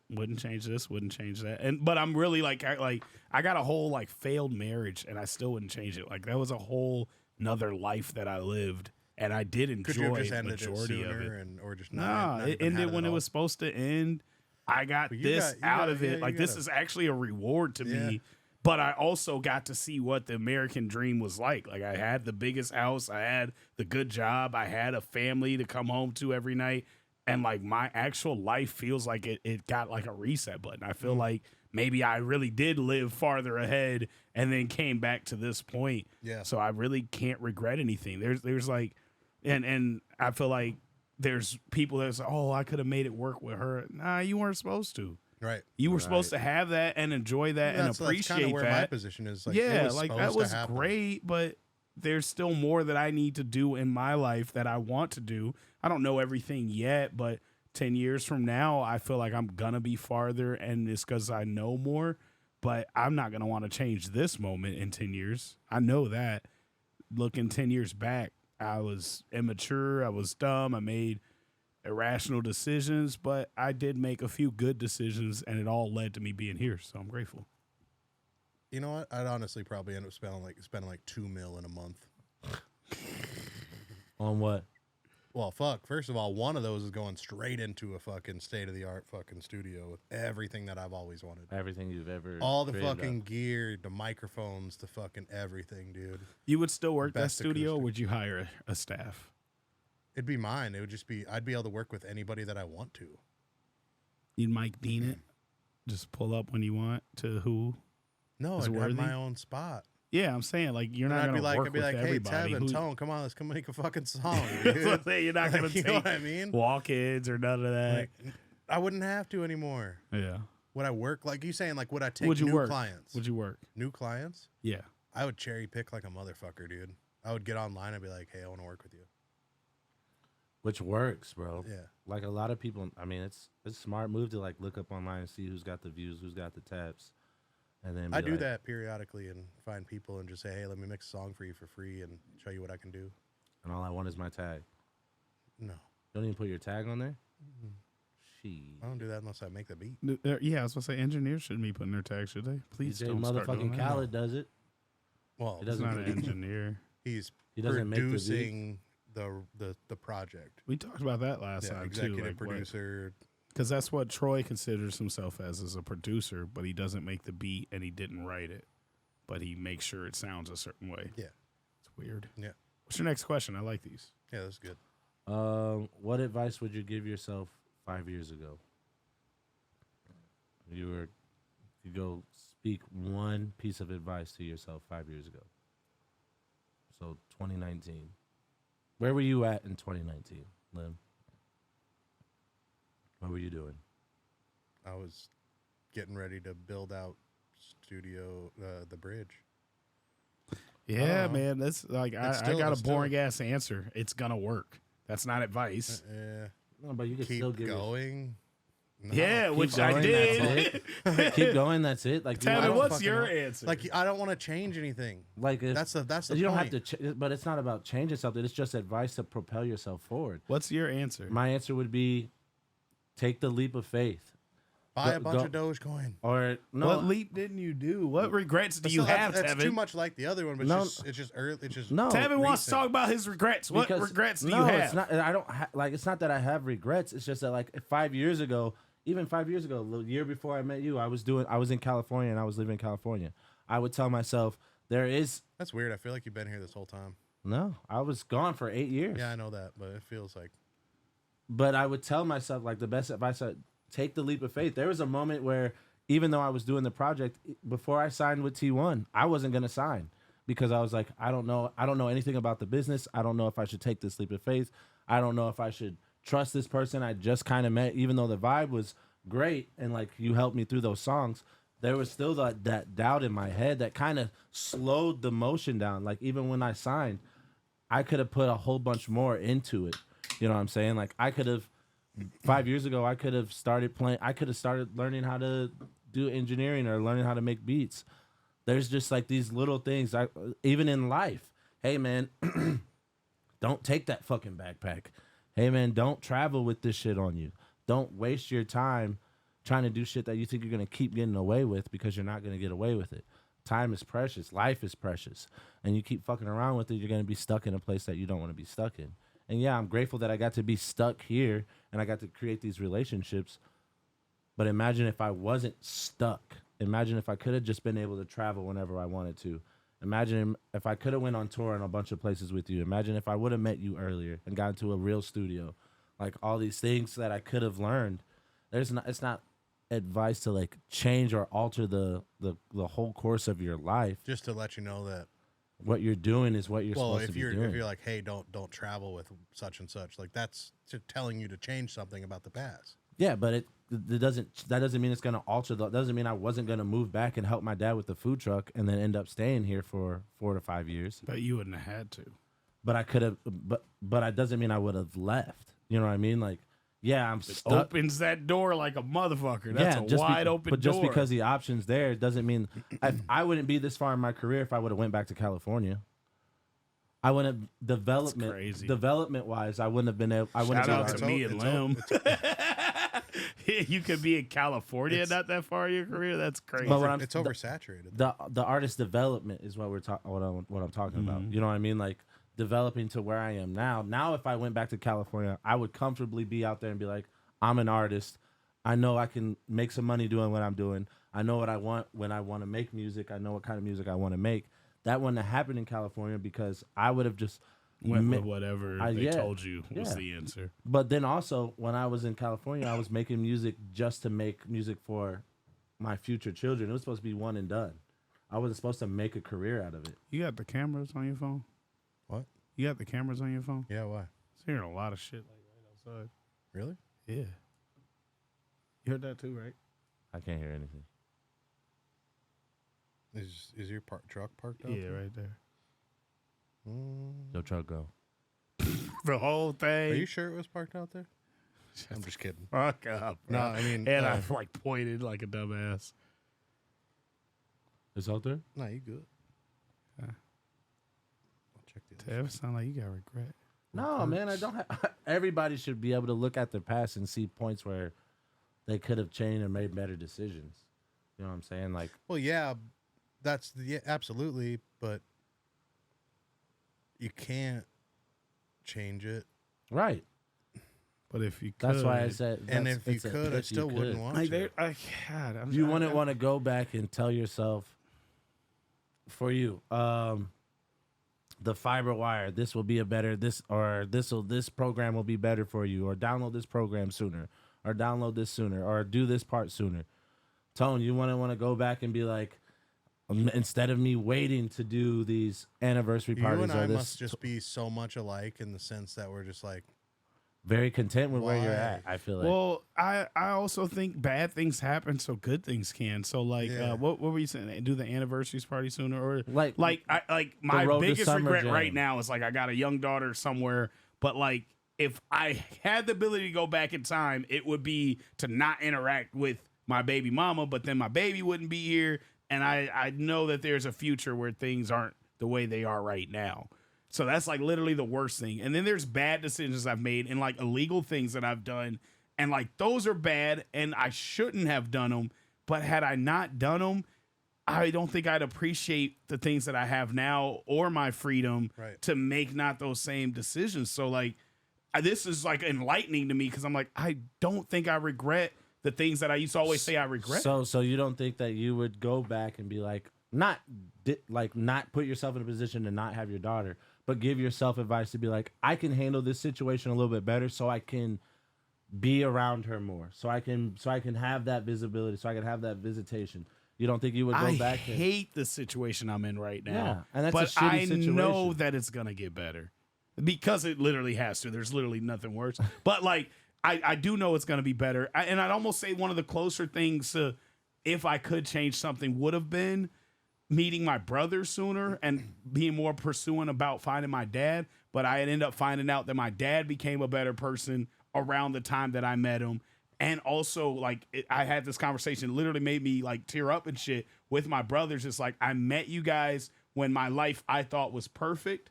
Speaker 3: wouldn't change this, wouldn't change that. But I'm really I got a whole like failed marriage, and I still wouldn't change it. Like that was a whole another life that I lived, and I did enjoy
Speaker 2: Could you have just
Speaker 3: the
Speaker 2: ended it
Speaker 3: majority of
Speaker 2: sooner
Speaker 3: it.
Speaker 2: or just
Speaker 3: Nah,
Speaker 2: not
Speaker 3: it
Speaker 2: even had
Speaker 3: ended when
Speaker 2: at
Speaker 3: it
Speaker 2: all?
Speaker 3: was supposed to end. I got
Speaker 2: But you
Speaker 3: this
Speaker 2: got- you
Speaker 3: out
Speaker 2: got-
Speaker 3: of
Speaker 2: yeah,
Speaker 3: it.
Speaker 2: you
Speaker 3: Like this
Speaker 2: gotta-
Speaker 3: is actually a reward to
Speaker 2: Yeah.
Speaker 3: me. But I also got to see what the American dream was like. Like I had the biggest house, I had the good job, I had a family to come home to every night. And like my actual life feels like it got like a reset button. I feel like maybe I really did live farther ahead and then came back to this point.
Speaker 2: Yeah.
Speaker 3: So I really can't regret anything. There's like and I feel like there's people that say, oh, I could have made it work with her. Nah, you weren't supposed to.
Speaker 2: Right.
Speaker 3: You were supposed to have that and enjoy that and
Speaker 2: That's
Speaker 3: appreciate
Speaker 2: kind of where my
Speaker 3: that.
Speaker 2: position is. Like,
Speaker 3: Yeah,
Speaker 2: it was
Speaker 3: like that
Speaker 2: supposed to
Speaker 3: was
Speaker 2: happen.
Speaker 3: great, but there's still more that I need to do in my life that I want to do. I don't know everything yet, but 10 years from now, I feel like I'm going to be farther, and it's because I know more, but I'm not going to want to change this moment in 10 years. I know that. Looking 10 years back, I was immature, I was dumb, I made irrational decisions, but I did make a few good decisions, and it all led to me being here, so I'm grateful.
Speaker 2: You know what? I'd honestly probably end up spending like $2 million in a month.
Speaker 1: On what?
Speaker 2: Well, fuck. First of all, one of those is going straight into a fucking state-of-the-art fucking studio with everything that I've always wanted.
Speaker 1: Everything you've ever
Speaker 2: All the
Speaker 1: dreamed
Speaker 2: fucking
Speaker 1: of.
Speaker 2: gear, the microphones, the fucking everything, dude.
Speaker 3: You would still work that
Speaker 2: Best
Speaker 3: studio, or
Speaker 2: acoustic.
Speaker 3: would you hire a staff?
Speaker 2: It'd be mine. It would just be, I'd be able to work with anybody that I want to.
Speaker 3: You'd Mike Dean it? Just pull up when you want to who?
Speaker 2: No,
Speaker 3: Is
Speaker 2: I'd
Speaker 3: it
Speaker 2: have
Speaker 3: worthy?
Speaker 2: my own spot.
Speaker 3: Yeah, I'm saying, like, you're
Speaker 2: And
Speaker 3: not
Speaker 2: I'd
Speaker 3: going
Speaker 2: be
Speaker 3: to
Speaker 2: like,
Speaker 3: work
Speaker 2: I'd be
Speaker 3: with
Speaker 2: like, hey,
Speaker 3: everybody.
Speaker 2: Tevin, Tone, come on, let's come make a fucking song,
Speaker 3: That's
Speaker 2: dude.
Speaker 3: what I'm saying, you're not going to
Speaker 2: You know
Speaker 3: take
Speaker 2: what I mean?
Speaker 3: walk-ins or none of that.
Speaker 2: Like, I wouldn't have to anymore.
Speaker 3: Yeah.
Speaker 2: Would I work, like you saying, like, would I take
Speaker 3: Would you
Speaker 2: new
Speaker 3: work?
Speaker 2: clients?
Speaker 3: Would you work?
Speaker 2: New clients?
Speaker 3: Yeah.
Speaker 2: I would cherry pick like a motherfucker, dude. I would get online and be like, hey, I want to work with you.
Speaker 1: Which works, bro.
Speaker 2: Yeah.
Speaker 1: Like a lot of people, I mean, it's a smart move to like look up online and see who's got the views, who's got the taps, and then
Speaker 2: I
Speaker 1: be
Speaker 2: do
Speaker 1: like,
Speaker 2: that periodically and find people and just say, hey, let me mix a song for you for free and show you what I can do.
Speaker 1: And all I want is my tag.
Speaker 2: No,
Speaker 1: You don't even put your tag on there.
Speaker 2: I don't do that unless I make the beat.
Speaker 3: Yeah, I was going to say, engineers shouldn't be putting their tags, should they? Please
Speaker 1: DJ
Speaker 3: don't start doing
Speaker 1: motherfucking
Speaker 3: that.
Speaker 1: Khaled does it.
Speaker 2: Well,
Speaker 1: He
Speaker 3: He's
Speaker 1: doesn't
Speaker 3: not an
Speaker 1: do it.
Speaker 3: engineer.
Speaker 2: he's
Speaker 1: He doesn't make the beat.
Speaker 2: producing the project.
Speaker 3: We talked about that last
Speaker 2: Yeah,
Speaker 3: time,
Speaker 2: executive
Speaker 3: too.
Speaker 2: producer.
Speaker 3: Because that's what Troy considers himself as a producer, but he doesn't make the beat and he didn't write it. But he makes sure it sounds a certain way.
Speaker 2: Yeah.
Speaker 3: It's weird.
Speaker 2: Yeah.
Speaker 3: What's your next question? I like these.
Speaker 2: Yeah, that's good.
Speaker 1: What advice would you give yourself 5 years ago? You go speak one piece of advice to yourself 5 years ago. So 2019. Where were you at in 2019, Lim? What were you doing?
Speaker 2: I was getting ready to build out studio, the bridge.
Speaker 3: Yeah,
Speaker 2: know.
Speaker 3: man. That's like I
Speaker 2: still-
Speaker 3: got a
Speaker 2: it's still-
Speaker 3: boring ass answer. It's gonna work. That's not advice.
Speaker 1: No, but you can
Speaker 2: Keep
Speaker 1: still give
Speaker 2: going. No.
Speaker 3: Yeah,
Speaker 1: Keep
Speaker 3: which I
Speaker 1: going,
Speaker 3: did.
Speaker 1: that's it. Keep going. That's it. Like you
Speaker 3: Tell me,
Speaker 1: don't
Speaker 3: what's
Speaker 2: fucking
Speaker 3: your
Speaker 2: know.
Speaker 3: answer?
Speaker 2: Like, I don't want to change anything.
Speaker 1: like if,
Speaker 2: That's the
Speaker 1: you don't
Speaker 2: point.
Speaker 1: have to. But it's not about changing something. It's just advice to propel yourself forward.
Speaker 3: What's your answer?
Speaker 1: My answer would be, take the leap of faith.
Speaker 2: Buy a bunch of Dogecoin.
Speaker 1: Or no,
Speaker 3: What leap didn't you do? What regrets do you have,
Speaker 2: That's
Speaker 3: Tevin?
Speaker 2: too much like the other one, but
Speaker 1: No.
Speaker 2: it's just early. It's just
Speaker 1: no.
Speaker 3: Tevin wants to
Speaker 2: recent.
Speaker 3: talk about his regrets. What
Speaker 1: Because-
Speaker 3: regrets do
Speaker 1: no,
Speaker 3: you have?
Speaker 1: it's not. I don't like. It's not that I have regrets. It's just that like 5 years ago, even 5 years ago, the year before I met you, I was in California and I was living in California. I would tell myself
Speaker 2: That's weird. I feel like you've been here this whole time.
Speaker 1: no. I was gone for 8 years.
Speaker 2: Yeah, I know that, but it feels like
Speaker 1: But I would tell myself like the best advice: take the leap of faith. There was a moment where even though I was doing the project before I signed with T1, I wasn't gonna sign because I was like, I don't know anything about the business. I don't know if I should take this leap of faith. I don't know if I should trust this person I just kind of met, even though the vibe was great and like you helped me through those songs. There was still that doubt in my head that kind of slowed the motion down. Like even when I signed, I could have put a whole bunch more into it. You know what I'm saying? Like I could have 5 years ago, I could have started learning how to do engineering or learning how to make beats. There's just like these little things, even in life. Hey man, don't take that fucking backpack. Hey man, don't travel with this shit on you. Don't waste your time trying to do shit that you think you're gonna keep getting away with because you're not gonna get away with it. Time is precious. Life is precious. And you keep fucking around with it, you're gonna be stuck in a place that you don't want to be stuck in. And yeah, I'm grateful that I got to be stuck here and I got to create these relationships. But imagine if I wasn't stuck. Imagine if I could have just been able to travel whenever I wanted to. Imagine if I could have went on tour in a bunch of places with you. Imagine if I would have met you earlier and got into a real studio. Like all these things that I could have learned. It's not advice to like change or alter the whole course of your life.
Speaker 2: just to let you know that.
Speaker 1: What you're doing is what you're
Speaker 2: Well,
Speaker 1: supposed to be
Speaker 2: if
Speaker 1: doing.
Speaker 2: you're like, hey, don't travel with such and such, like that's telling you to change something about the past.
Speaker 1: Yeah, but it that doesn't mean it's gonna alter that doesn't mean I wasn't gonna move back and help my dad with the food truck and then end up staying here for 4 to 5 years.
Speaker 3: But you wouldn't have had to.
Speaker 1: But I could have but it doesn't mean I would have left. You know what I mean? Like, yeah, I'm stuck.
Speaker 3: Opens that door like a motherfucker. That's a wide open
Speaker 1: but
Speaker 3: door.
Speaker 1: just because the option's there doesn't mean I wouldn't be this far in my career if I would have went back to California. I wouldn't have development wise. I wouldn't have been able. I wouldn't
Speaker 3: Shout
Speaker 1: have
Speaker 3: out
Speaker 1: been
Speaker 3: to
Speaker 1: able-
Speaker 3: me and Lim. You could be in California not that far in your career. That's crazy.
Speaker 1: But what I'm-
Speaker 2: It's oversaturated.
Speaker 1: the artist development is what what I'm talking about. You know what I mean? Like developing to where I am now. Now, if I went back to California, I would comfortably be out there and be like, I'm an artist. I know I can make some money doing what I'm doing. I know what I want when I want to make music. I know what kind of music I want to make. That wouldn't have happened in California because I would have just
Speaker 3: Went with whatever they
Speaker 1: yeah,
Speaker 3: told you was
Speaker 1: yeah.
Speaker 3: the answer.
Speaker 1: But then also, when I was in California, I was making music just to make music for my future children. It was supposed to be one and done. I wasn't supposed to make a career out of it.
Speaker 3: You got the cameras on your phone?
Speaker 2: What?
Speaker 3: You got the cameras on your phone?
Speaker 2: Yeah, why?
Speaker 3: I'm hearing a lot of shit like right outside.
Speaker 2: Really?
Speaker 3: Yeah. You heard that too, right?
Speaker 1: I can't hear anything.
Speaker 2: Is your truck parked out?
Speaker 3: Yeah, right there.
Speaker 1: Yo, truck go.
Speaker 3: The whole thing.
Speaker 2: Are you sure it was parked out there? I'm just kidding.
Speaker 3: Fuck up.
Speaker 2: No,
Speaker 3: bro.
Speaker 2: I mean,
Speaker 3: And I like pointed like a dumbass.
Speaker 1: It's out there?
Speaker 2: No, you good.
Speaker 3: Yeah.
Speaker 2: I'll check the other
Speaker 3: Tev, sound like you got regret.
Speaker 1: No, man, I don't have. Everybody should be able to look at their past and see points where they could have changed and made better decisions. You know what I'm saying? Like,
Speaker 2: Well, yeah, absolutely, but you can't change it.
Speaker 1: right.
Speaker 3: But if you could.
Speaker 1: That's why I said.
Speaker 2: And
Speaker 1: that's-
Speaker 2: if you
Speaker 1: it's a
Speaker 2: could, I
Speaker 1: if
Speaker 2: still
Speaker 1: you
Speaker 2: wouldn't
Speaker 1: could.
Speaker 2: want
Speaker 3: Like,
Speaker 2: to.
Speaker 3: God,
Speaker 1: You wouldn't want to go back and tell yourself, for you, the fiber wire, this will be a better this program will be better for you, or download this program sooner, or download this sooner, or do this part sooner. Tone, you want to go back and be like, instead of me waiting to do these anniversary parties,
Speaker 2: You and
Speaker 1: or
Speaker 2: I
Speaker 1: this,
Speaker 2: must just be so much alike in the sense that we're just like,
Speaker 1: very content with where you're
Speaker 2: Why?
Speaker 1: at. I feel like.
Speaker 3: Well, I also think bad things happen so good things can. So like,
Speaker 2: Yeah.
Speaker 3: what were you saying? Do the anniversaries party sooner, or
Speaker 1: Like
Speaker 3: my
Speaker 1: road to
Speaker 3: biggest
Speaker 1: summer
Speaker 3: regret
Speaker 1: jam.
Speaker 3: right now is like I got a young daughter somewhere, but like if I had the ability to go back in time, it would be to not interact with my baby mama, but then my baby wouldn't be here, and I know that there's a future where things aren't the way they are right now. So that's like literally the worst thing. And then there's bad decisions I've made and like illegal things that I've done. And like those are bad, and I shouldn't have done them. But had I not done them, I don't think I'd appreciate the things that I have now or my freedom to make not those same decisions. So like, this is like enlightening to me because I'm like, I don't think I regret the things that I used to always say I regret.
Speaker 1: So you don't think that you would go back and be like, not put yourself in a position to not have your daughter, but give yourself advice to be like, I can handle this situation a little bit better, so I can be around her more, so I can have that visibility, so I can have that visitation. You don't think you would go back?
Speaker 3: I hate the situation I'm in right now.
Speaker 1: Yeah, and that's
Speaker 3: but
Speaker 1: a shitty situation.
Speaker 3: I know that it's gonna get better because it literally has to. There's literally nothing worse. But like, I do know it's gonna be better. And I'd almost say one of the closer things to, if I could change something, would have been meeting my brother sooner and being more pursuing about finding my dad. But I had ended up finding out that my dad became a better person around the time that I met him. And also, like, I had this conversation, literally made me, like, tear up and shit with my brothers. It's like, I met you guys when my life I thought was perfect,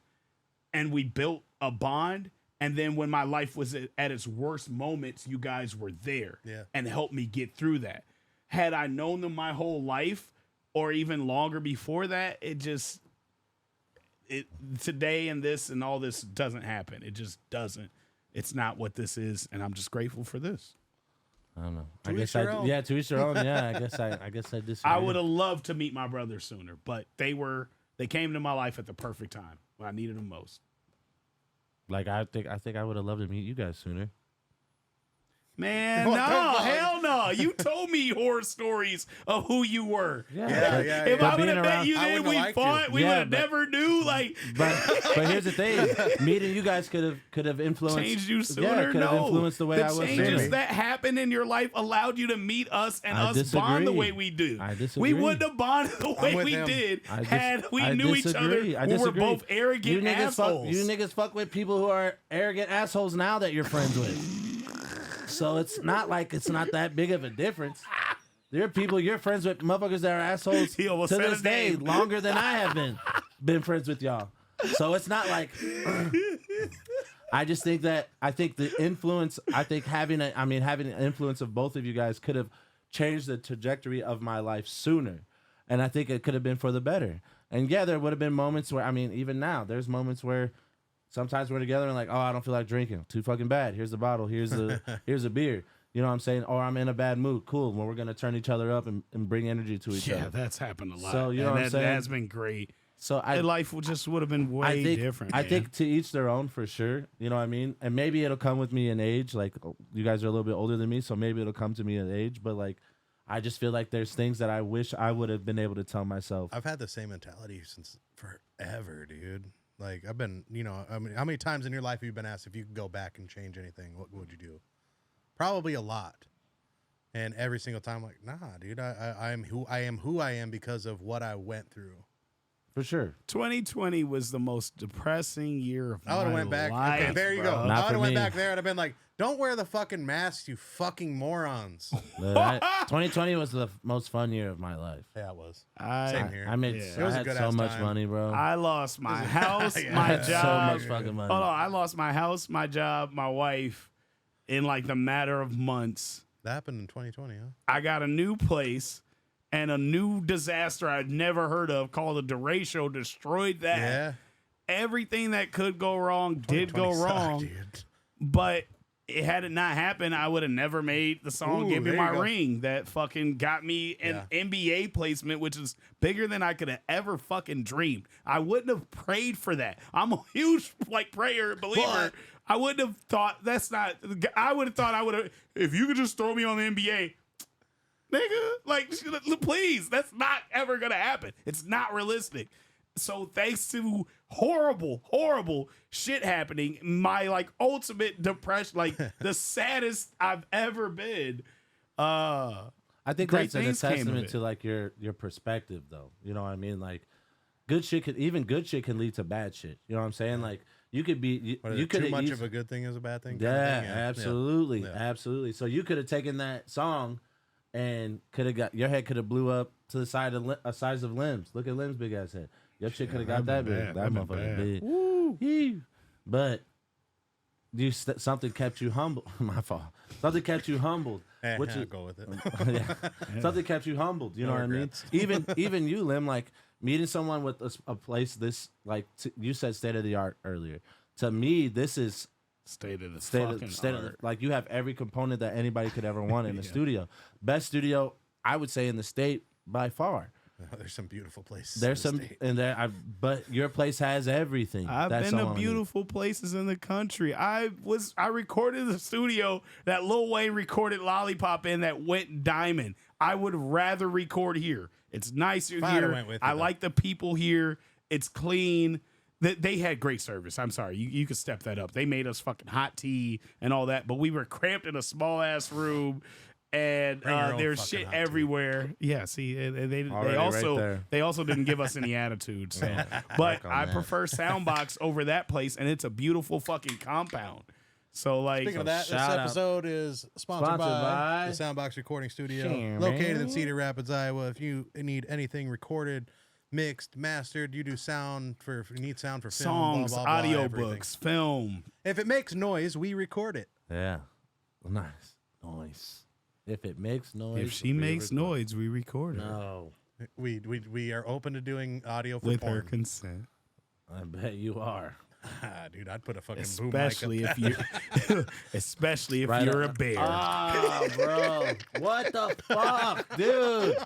Speaker 3: and we built a bond. And then when my life was at its worst moments, you guys were there and helped me get through that. Had I known them my whole life or even longer before that, today and this and all this doesn't happen. It just doesn't. It's not what this is, and I'm just grateful for this.
Speaker 1: I don't know.
Speaker 2: To each their own.
Speaker 1: Yeah, to each their own. Yeah, I guess I disagree.
Speaker 3: I would have loved to meet my brother sooner, but they came into my life at the perfect time when I needed them most.
Speaker 1: Like I think I would have loved to meet you guys sooner.
Speaker 3: Man, no, hell no. You told me horror stories of who you were.
Speaker 2: Yeah.
Speaker 3: If I would
Speaker 1: being
Speaker 3: have met
Speaker 1: around-
Speaker 3: you
Speaker 2: I
Speaker 3: then,
Speaker 2: wouldn't
Speaker 3: we
Speaker 2: have liked
Speaker 3: fought.
Speaker 2: you.
Speaker 3: We
Speaker 1: Yeah,
Speaker 3: would have
Speaker 1: but-
Speaker 3: never knew. Like,
Speaker 1: But here's the thing: meeting you guys could have influenced.
Speaker 3: changed you sooner.
Speaker 1: Yeah, could have
Speaker 3: No.
Speaker 1: influenced the way I was.
Speaker 3: changes
Speaker 1: sooner.
Speaker 3: that happened in your life allowed you to meet us and
Speaker 1: I
Speaker 3: us bond the
Speaker 1: disagree.
Speaker 3: way we do.
Speaker 1: I disagree.
Speaker 3: We wouldn't have bonded the way
Speaker 2: with
Speaker 3: we
Speaker 2: him.
Speaker 3: did
Speaker 1: I
Speaker 3: had we knew each other.
Speaker 1: disagree. I
Speaker 3: when we're
Speaker 1: disagree.
Speaker 3: both arrogant
Speaker 1: you niggas
Speaker 3: assholes.
Speaker 1: You niggas fuck with people who are arrogant assholes now that you're friends with. So it's not like it's not that big of a difference. There are people you're friends with, motherfuckers that are assholes
Speaker 3: He
Speaker 1: to
Speaker 3: almost said
Speaker 1: this
Speaker 3: his
Speaker 1: day,
Speaker 3: name.
Speaker 1: longer than I have been friends with y'all. So it's not like. I just think that the influence. I think having an influence of both of you guys could have changed the trajectory of my life sooner, and I think it could have been for the better. And yeah, there would have been moments where even now, there's moments where. Sometimes we're together and like, oh, I don't feel like drinking. Too fucking bad. Here's the bottle. Here's a beer. You know what I'm saying? Or I'm in a bad mood. Cool. Well, we're going to turn each other up and bring energy to each other.
Speaker 3: Yeah, that's happened a lot.
Speaker 1: So, you know what I'm saying?
Speaker 3: That's been great.
Speaker 1: So
Speaker 3: Life would have been way different.
Speaker 1: I
Speaker 3: man.
Speaker 1: think to each their own for sure. You know what I mean? And maybe it'll come with me in age. Like, you guys are a little bit older than me, so maybe it'll come to me in age. But like, I just feel like there's things that I wish I would have been able to tell myself.
Speaker 2: I've had the same mentality since forever, dude. Like, I've been, how many times in your life have you been asked if you could go back and change anything? What would you do? Probably a lot. And every single time, I'm like, nah, dude, I am who I am because of what I went through.
Speaker 1: For sure.
Speaker 3: 2020 was the most depressing year of my life.
Speaker 2: I would have went back. Okay, there you go.
Speaker 1: Not
Speaker 2: I would
Speaker 1: for
Speaker 2: have went
Speaker 1: me.
Speaker 2: back there and I've been like, don't wear the fucking mask, you fucking morons.
Speaker 1: 2020 was the most fun year of my life.
Speaker 2: Yeah, it was.
Speaker 3: I-
Speaker 2: Same here.
Speaker 1: I made
Speaker 2: It was
Speaker 1: I
Speaker 2: a
Speaker 1: had
Speaker 2: good
Speaker 1: so
Speaker 2: ass
Speaker 1: much
Speaker 2: time.
Speaker 1: money, bro.
Speaker 3: I lost my house,
Speaker 2: Yeah.
Speaker 3: my
Speaker 1: I had
Speaker 3: job.
Speaker 1: so much fucking money.
Speaker 3: Hold on, I lost my house, my job, my wife in like the matter of months.
Speaker 2: That happened in 2020, huh?
Speaker 3: I got a new place and a new disaster I'd never heard of called a derecho destroyed that.
Speaker 2: Yeah.
Speaker 3: Everything that could go wrong did go
Speaker 2: 2020 sucked,
Speaker 3: wrong.
Speaker 2: dude.
Speaker 3: But had it not happened, I would have never made the song
Speaker 2: Ooh,
Speaker 3: Give Me
Speaker 2: there
Speaker 3: My
Speaker 2: you go.
Speaker 3: Ring that fucking got me an NBA placement, which is bigger than I could have ever fucking dreamed. I wouldn't have prayed for that. I'm a huge prayer believer. I wouldn't have thought I would have thought if you could just throw me on the NBA, nigga, please, that's not ever gonna happen. It's not realistic. So thanks to horrible shit happening, my ultimate depression, the saddest I've ever been.
Speaker 1: I think
Speaker 3: Great
Speaker 1: that's a
Speaker 3: things came of
Speaker 1: testament
Speaker 3: it.
Speaker 1: to your perspective, though. You know what I mean? Like, good shit can lead to bad shit. You know what I'm saying? Like, you could be you could
Speaker 2: too much of a good thing is a bad thing. kind of
Speaker 1: Yeah,
Speaker 2: thing?
Speaker 1: absolutely,
Speaker 2: Yeah.
Speaker 1: absolutely. So you could have taken that song and could have got your head could have blew up to the size of Limbs. Look at Limbs' big ass head. Your shit could have got that big. That motherfucker big. Woo. But something kept you humble. My fault. Something kept you humbled.
Speaker 2: I'll go with it.
Speaker 1: Yeah. Something kept you humbled. You know what
Speaker 2: regrets.
Speaker 1: I mean? Even you, Lim, like meeting someone with a place this like you said state of the art earlier. To me, this is
Speaker 3: State of the art.
Speaker 1: like you have every component that anybody could ever want in a studio. Best studio, I would say, in the state by far.
Speaker 2: There's some beautiful places.
Speaker 1: There's some in there, but your place has everything.
Speaker 3: I've
Speaker 1: that
Speaker 3: been to
Speaker 1: someone
Speaker 3: beautiful places in the country. I recorded the studio that Lil Wayne recorded Lollipop in that went diamond. I would rather record here. It's nicer here. I like the people here. It's clean. They had great service. I'm sorry. You could step that up. They made us fucking hot tea and all that, but we were cramped in a small ass room. And there's shit everywhere. Yeah, see, they also didn't give us any attitude. So, but I prefer Soundbox over that place, and it's a beautiful fucking compound. So, like,
Speaker 2: speaking of that, this episode is sponsored by the Soundbox Recording Studio, located in Cedar Rapids, Iowa. If you need anything recorded, mixed, mastered, you do sound for if you need sound for film,
Speaker 3: songs,
Speaker 2: blah, blah, blah,
Speaker 3: audiobooks, film.
Speaker 2: If it makes noise, we record it.
Speaker 1: Yeah, nice. If it makes noise,
Speaker 3: if she makes noise, we record it.
Speaker 1: No,
Speaker 2: we are open to doing audio for
Speaker 3: with
Speaker 2: porn.
Speaker 3: her consent.
Speaker 1: I bet you are.
Speaker 2: Dude, I'd put a fucking boom mic up.
Speaker 3: Especially if
Speaker 1: Right
Speaker 3: you're
Speaker 1: on.
Speaker 3: a bear.
Speaker 1: Oh, bro, what the fuck, dude?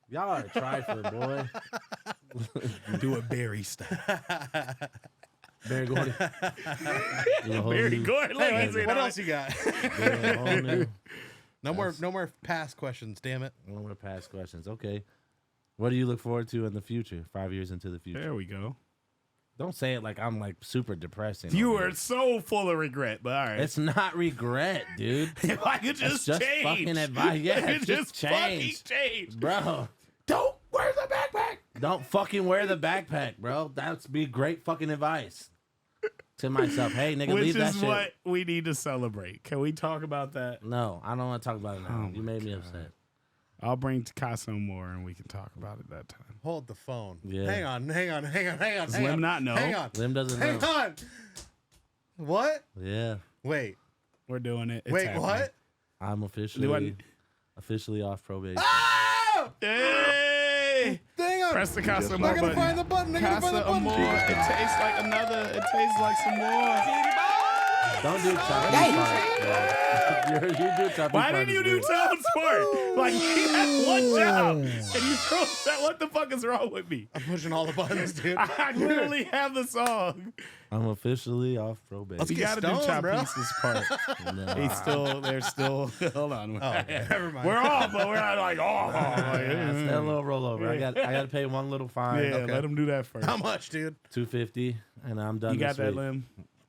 Speaker 1: Y'all are a trifler, boy.
Speaker 3: Do a Barry style.
Speaker 1: Barry Gordy.
Speaker 3: Barry Gordy.
Speaker 2: What else you got? No more past questions, damn it.
Speaker 1: No more past questions. Okay. What do you look forward to in the future? 5 years into the future.
Speaker 3: There we go.
Speaker 1: Don't say it like I'm like super depressing.
Speaker 3: You are so full of regret, but all right.
Speaker 1: It's not regret, dude.
Speaker 3: If I could just change.
Speaker 1: Fucking advice. Yeah, just change.
Speaker 3: Fucking change.
Speaker 1: Bro.
Speaker 3: Don't wear the backpack.
Speaker 1: Don't fucking wear the backpack, bro. That'd be great fucking advice. To myself, hey, nigga, leave that shit.
Speaker 3: Which is what we need to celebrate. Can we talk about that?
Speaker 1: No, I don't want to talk about it now. You made me
Speaker 3: God.
Speaker 1: upset.
Speaker 3: I'll bring Picasso more and we can talk about it that time.
Speaker 2: Hold the phone.
Speaker 1: Yeah.
Speaker 2: Hang on.
Speaker 3: Does Lim not know?
Speaker 2: Hang on.
Speaker 1: Lim doesn't
Speaker 2: Hang
Speaker 1: know.
Speaker 2: on. What?
Speaker 1: Yeah.
Speaker 2: Wait.
Speaker 3: We're doing it. It's
Speaker 2: Wait,
Speaker 3: happening.
Speaker 2: what?
Speaker 1: I'm officially off probation.
Speaker 2: Oh!
Speaker 3: Hey!
Speaker 2: Dang on.
Speaker 3: Press the Casa
Speaker 2: I
Speaker 3: more
Speaker 2: gotta
Speaker 3: button.
Speaker 2: find the button. I gotta find the
Speaker 3: Casa
Speaker 2: button.
Speaker 3: more. It tastes like another. It tastes like some more.
Speaker 1: Don't do choppy part, bro. You do choppy
Speaker 3: Why
Speaker 1: part
Speaker 3: didn't you
Speaker 1: is
Speaker 3: do
Speaker 1: good.
Speaker 3: town sport? Like, he had one job, and you throw that. What the fuck is wrong with me?
Speaker 2: I'm pushing all the buttons, dude.
Speaker 3: I literally have the song.
Speaker 1: I'm officially off probation.
Speaker 2: Let's
Speaker 3: You
Speaker 2: get
Speaker 3: gotta do
Speaker 2: stoned,
Speaker 3: Chop
Speaker 2: bro.
Speaker 3: Pieces part.
Speaker 1: No.
Speaker 3: They're still. Hold on.
Speaker 2: Oh, okay. Never mind.
Speaker 3: We're off, but we're not like off.
Speaker 1: That's that little rollover. I got to pay one little fine.
Speaker 3: Yeah,
Speaker 2: Okay.
Speaker 3: let them do that first.
Speaker 2: How much, dude?
Speaker 1: $250, and I'm done.
Speaker 3: You got
Speaker 1: this
Speaker 3: that,
Speaker 1: week.
Speaker 3: Lim?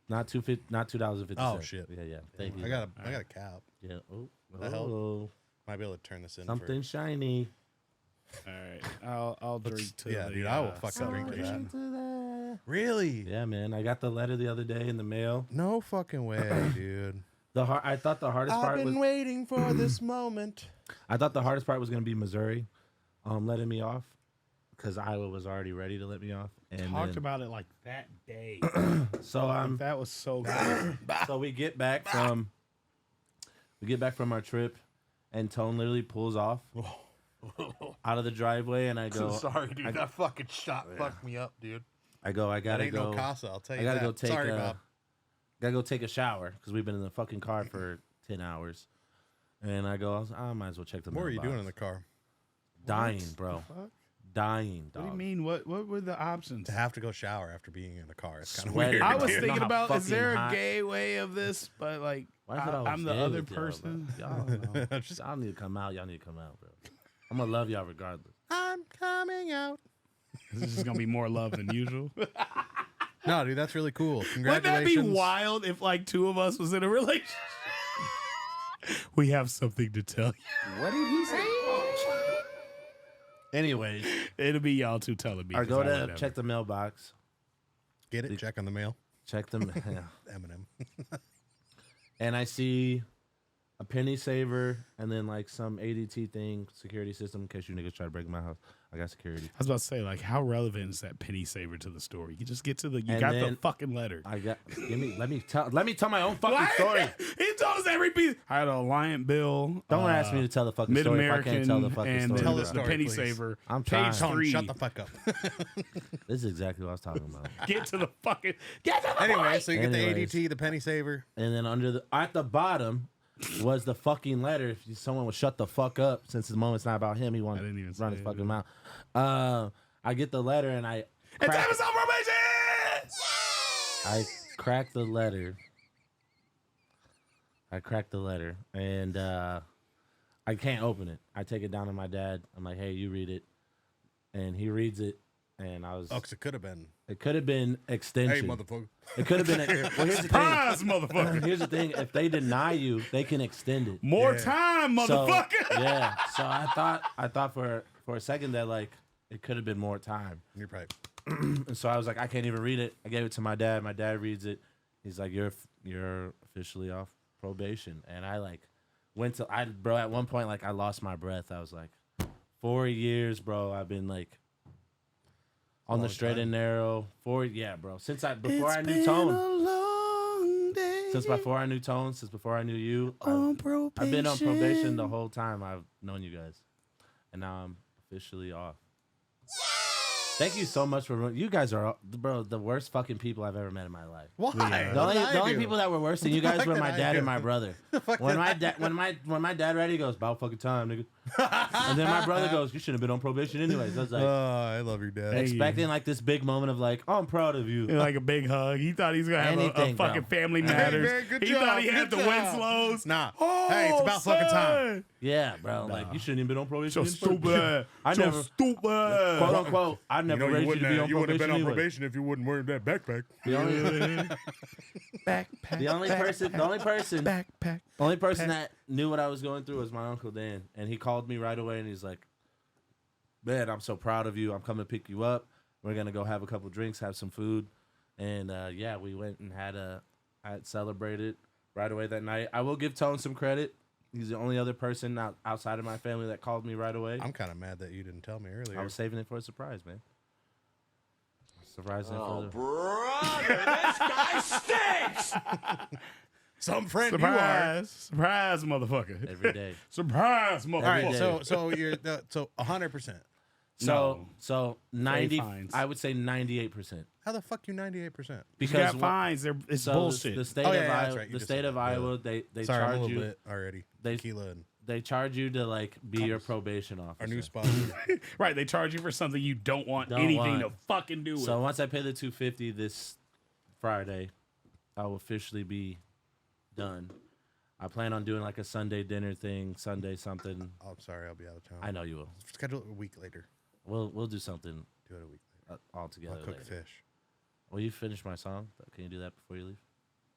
Speaker 1: Not $2.50. Not $2.50.
Speaker 2: Oh, shit.
Speaker 1: Yeah. Thank you.
Speaker 2: I got a cap.
Speaker 1: Yeah. Oh.
Speaker 2: The hell?
Speaker 1: Oh.
Speaker 2: Might be able to turn this in.
Speaker 1: Something shiny.
Speaker 3: All right, I'll drink to
Speaker 2: Yeah,
Speaker 3: the,
Speaker 2: dude, I will fucking drink to that.
Speaker 3: celebration.
Speaker 2: Really?
Speaker 1: Yeah, man. I got the letter the other day in the mail.
Speaker 2: No fucking way, dude.
Speaker 1: I thought the hardest part was
Speaker 2: waiting for this moment.
Speaker 1: I thought the hardest part was gonna be Missouri, letting me off, because Iowa was already ready to let me off. And
Speaker 3: Talked
Speaker 1: then,
Speaker 3: about it like that day.
Speaker 1: so
Speaker 3: That was so good.
Speaker 1: so we get back from our trip, and Tone literally pulls off out of the driveway, and I go,
Speaker 2: Sorry, dude. That fucking shot fucked me up, dude.
Speaker 1: I
Speaker 2: That
Speaker 1: gotta
Speaker 2: ain't
Speaker 1: go.
Speaker 2: no casa, I'll tell you
Speaker 1: I gotta
Speaker 2: that.
Speaker 1: go take
Speaker 2: Sorry, Bob.
Speaker 1: gotta go take a shower because we've been in the fucking car for 10 hours. And I go, I might as well check the
Speaker 2: What were you
Speaker 1: mailbox.
Speaker 2: doing in the car?
Speaker 1: Dying, bro.
Speaker 3: Fuck?
Speaker 1: Dying, dog.
Speaker 3: What do you mean? What were the options?
Speaker 2: To have to go shower after being in the car. It's kind of
Speaker 1: Sweating.
Speaker 2: weird.
Speaker 3: I was
Speaker 1: dude.
Speaker 3: thinking
Speaker 1: Know how
Speaker 3: about, is there a
Speaker 1: fucking hot-
Speaker 3: gay way of this? But like,
Speaker 1: Why is it always
Speaker 3: I'm the
Speaker 1: gay
Speaker 3: other
Speaker 1: with y'all, bro?
Speaker 3: person.
Speaker 1: Y'all,
Speaker 2: Just-
Speaker 1: y'all need to come out. Y'all need to come out, bro. I'm gonna love y'all regardless.
Speaker 2: I'm coming out.
Speaker 3: This is gonna be more love than usual.
Speaker 2: No, dude, that's really cool.
Speaker 3: Wouldn't that be
Speaker 2: Congratulations.
Speaker 3: wild if like two of us was in a relationship? We have something to tell you.
Speaker 1: What did he say? Anyways,
Speaker 3: It'll be y'all two telling me.
Speaker 1: I
Speaker 3: 'cause
Speaker 1: go
Speaker 3: would
Speaker 1: to
Speaker 3: never.
Speaker 1: check the mailbox.
Speaker 2: Get it? Check on the mail.
Speaker 1: Check them,
Speaker 2: Eminem.
Speaker 1: and I see a penny saver, and then like some ADT thing, security system in case you niggas try to break my house. I got security.
Speaker 3: I was about to say, like, how relevant is that penny saver to the story? You just get to the, you
Speaker 1: And
Speaker 3: got
Speaker 1: then
Speaker 3: the fucking letter.
Speaker 1: Let me tell my own fucking story.
Speaker 3: He told us every piece. I had a Lion Bill.
Speaker 1: Don't ask me to tell the fucking story if I
Speaker 3: Mid-American,
Speaker 1: can't tell the fucking
Speaker 3: and
Speaker 1: story.
Speaker 3: then
Speaker 2: Tell
Speaker 3: the,
Speaker 2: the
Speaker 1: bro.
Speaker 2: story,
Speaker 3: penny
Speaker 2: please.
Speaker 3: saver.
Speaker 1: I'm
Speaker 3: Page
Speaker 1: trying.
Speaker 2: Tone,
Speaker 3: 3.
Speaker 2: shut the fuck up.
Speaker 1: This is exactly what I was talking about.
Speaker 3: Get to the fucking. Get to the
Speaker 2: Anyway,
Speaker 3: point.
Speaker 2: so you get the
Speaker 1: Anyways.
Speaker 2: ADT, the penny saver.
Speaker 1: And then at the bottom was the fucking letter. If someone would shut the fuck up, since the moment's not about him, he wanted
Speaker 3: didn't even
Speaker 1: to run
Speaker 3: say
Speaker 1: his
Speaker 3: it,
Speaker 1: fucking mouth. I get the letter and I
Speaker 3: It's episode probation.
Speaker 1: crack the letter. I cracked the letter and I can't open it. I take it down to my dad. I'm like, hey, you read it. And he reads it. And I was.
Speaker 2: Oh, because it could have been.
Speaker 1: It could have been extension.
Speaker 2: Hey, motherfucker.
Speaker 1: It could have been. Well, here's the thing.
Speaker 3: Surprise, motherfucker.
Speaker 1: Here's the thing. If they deny you, they can extend it.
Speaker 3: More
Speaker 2: Yeah.
Speaker 3: time, motherfucker.
Speaker 1: So, yeah. So I thought for a second that like it could have been more time.
Speaker 2: You're right.
Speaker 1: And so I was like, I can't even read it. I gave it to my dad. My dad reads it. He's like, you're officially off probation. And I like went to bro. At one point, like I lost my breath. I was like, 4 years, bro. I've been like on the
Speaker 2: Long
Speaker 1: straight
Speaker 2: time.
Speaker 1: and narrow. Since before I knew Tone. Since before I knew Tone. Since before I knew you. I've been on probation the whole time I've known you guys, and now I'm officially off. Thank you so much for you guys are bro the worst fucking people I've ever met in my life.
Speaker 2: Why?
Speaker 1: The only people that were worse than you guys were my dad and my brother. When my dad read it, he goes, about fucking time, nigga. And then my brother goes, you shouldn't have been on probation anyways. I was like,
Speaker 2: I love your dad.
Speaker 1: expecting like this big moment of like, oh, I'm proud of you.
Speaker 3: Like a big hug. He thought he was gonna have a
Speaker 1: Anything,
Speaker 3: fucking
Speaker 1: bro.
Speaker 3: Family
Speaker 2: Hey,
Speaker 3: Matters.
Speaker 2: man, good
Speaker 3: he
Speaker 2: job,
Speaker 3: thought he had
Speaker 2: good
Speaker 3: the
Speaker 2: job.
Speaker 3: Winslows.
Speaker 2: Nah.
Speaker 3: Oh,
Speaker 2: Hey, it's about fucking time.
Speaker 1: Yeah, bro. Like you shouldn't even been on probation.
Speaker 3: So stupid.
Speaker 1: I
Speaker 3: so
Speaker 1: never,
Speaker 3: stupid.
Speaker 1: quote unquote, I never raised you to be on
Speaker 2: you wouldn't have been on
Speaker 1: anyway.
Speaker 2: probation if you wouldn't wear that backpack.
Speaker 1: The only,
Speaker 3: Backpack.
Speaker 1: the only person
Speaker 3: Backpack.
Speaker 1: that knew what I was going through was my Uncle Dan. And he called me right away and he's like, man, I'm so proud of you. I'm coming to pick you up. We're going to go have a couple drinks, have some food. And yeah, we went and had celebrated right away that night. I will give Tone some credit. He's the only other person outside of my family that called me right away.
Speaker 2: I'm kind of mad that you didn't tell me earlier.
Speaker 1: I was saving it for a surprise, man. Surprising for
Speaker 2: Some friend
Speaker 3: Surprise. Surprise, motherfucker.
Speaker 1: every day.
Speaker 3: Surprise,
Speaker 2: you are. All right,
Speaker 3: motherfucker.
Speaker 1: day.
Speaker 2: so you're so 100%.
Speaker 1: So 90.
Speaker 3: fines.
Speaker 1: I would say 98%.
Speaker 2: How the fuck you 98%?
Speaker 3: You
Speaker 1: Because
Speaker 3: got
Speaker 1: one-
Speaker 3: fines. It's
Speaker 1: so
Speaker 3: bullshit.
Speaker 1: The state
Speaker 2: Oh,
Speaker 1: of
Speaker 2: yeah, that's
Speaker 1: Iowa,
Speaker 2: right. You
Speaker 1: the
Speaker 2: just
Speaker 1: state
Speaker 2: said
Speaker 1: of
Speaker 2: that.
Speaker 1: Iowa, they
Speaker 2: Sorry, I'm a
Speaker 1: charge
Speaker 2: little
Speaker 1: you.
Speaker 2: bit already.
Speaker 1: They-
Speaker 2: Tequila and
Speaker 1: They charge you to like be your probation officer.
Speaker 2: our new sponsor.
Speaker 3: Right, they charge you for something you don't want
Speaker 1: Don't
Speaker 3: anything
Speaker 1: want.
Speaker 3: to fucking do with.
Speaker 1: So once I pay the $250 this Friday, I will officially be done. I plan on doing like a Sunday dinner thing, Sunday something.
Speaker 2: Oh, I'm sorry, I'll be out of town.
Speaker 1: I know you will.
Speaker 2: Schedule it a week later.
Speaker 1: We'll do something
Speaker 2: Do it a week later.
Speaker 1: all together.
Speaker 2: I'll cook
Speaker 1: later.
Speaker 2: fish.
Speaker 1: Will you finish my song? Can you do that before you leave?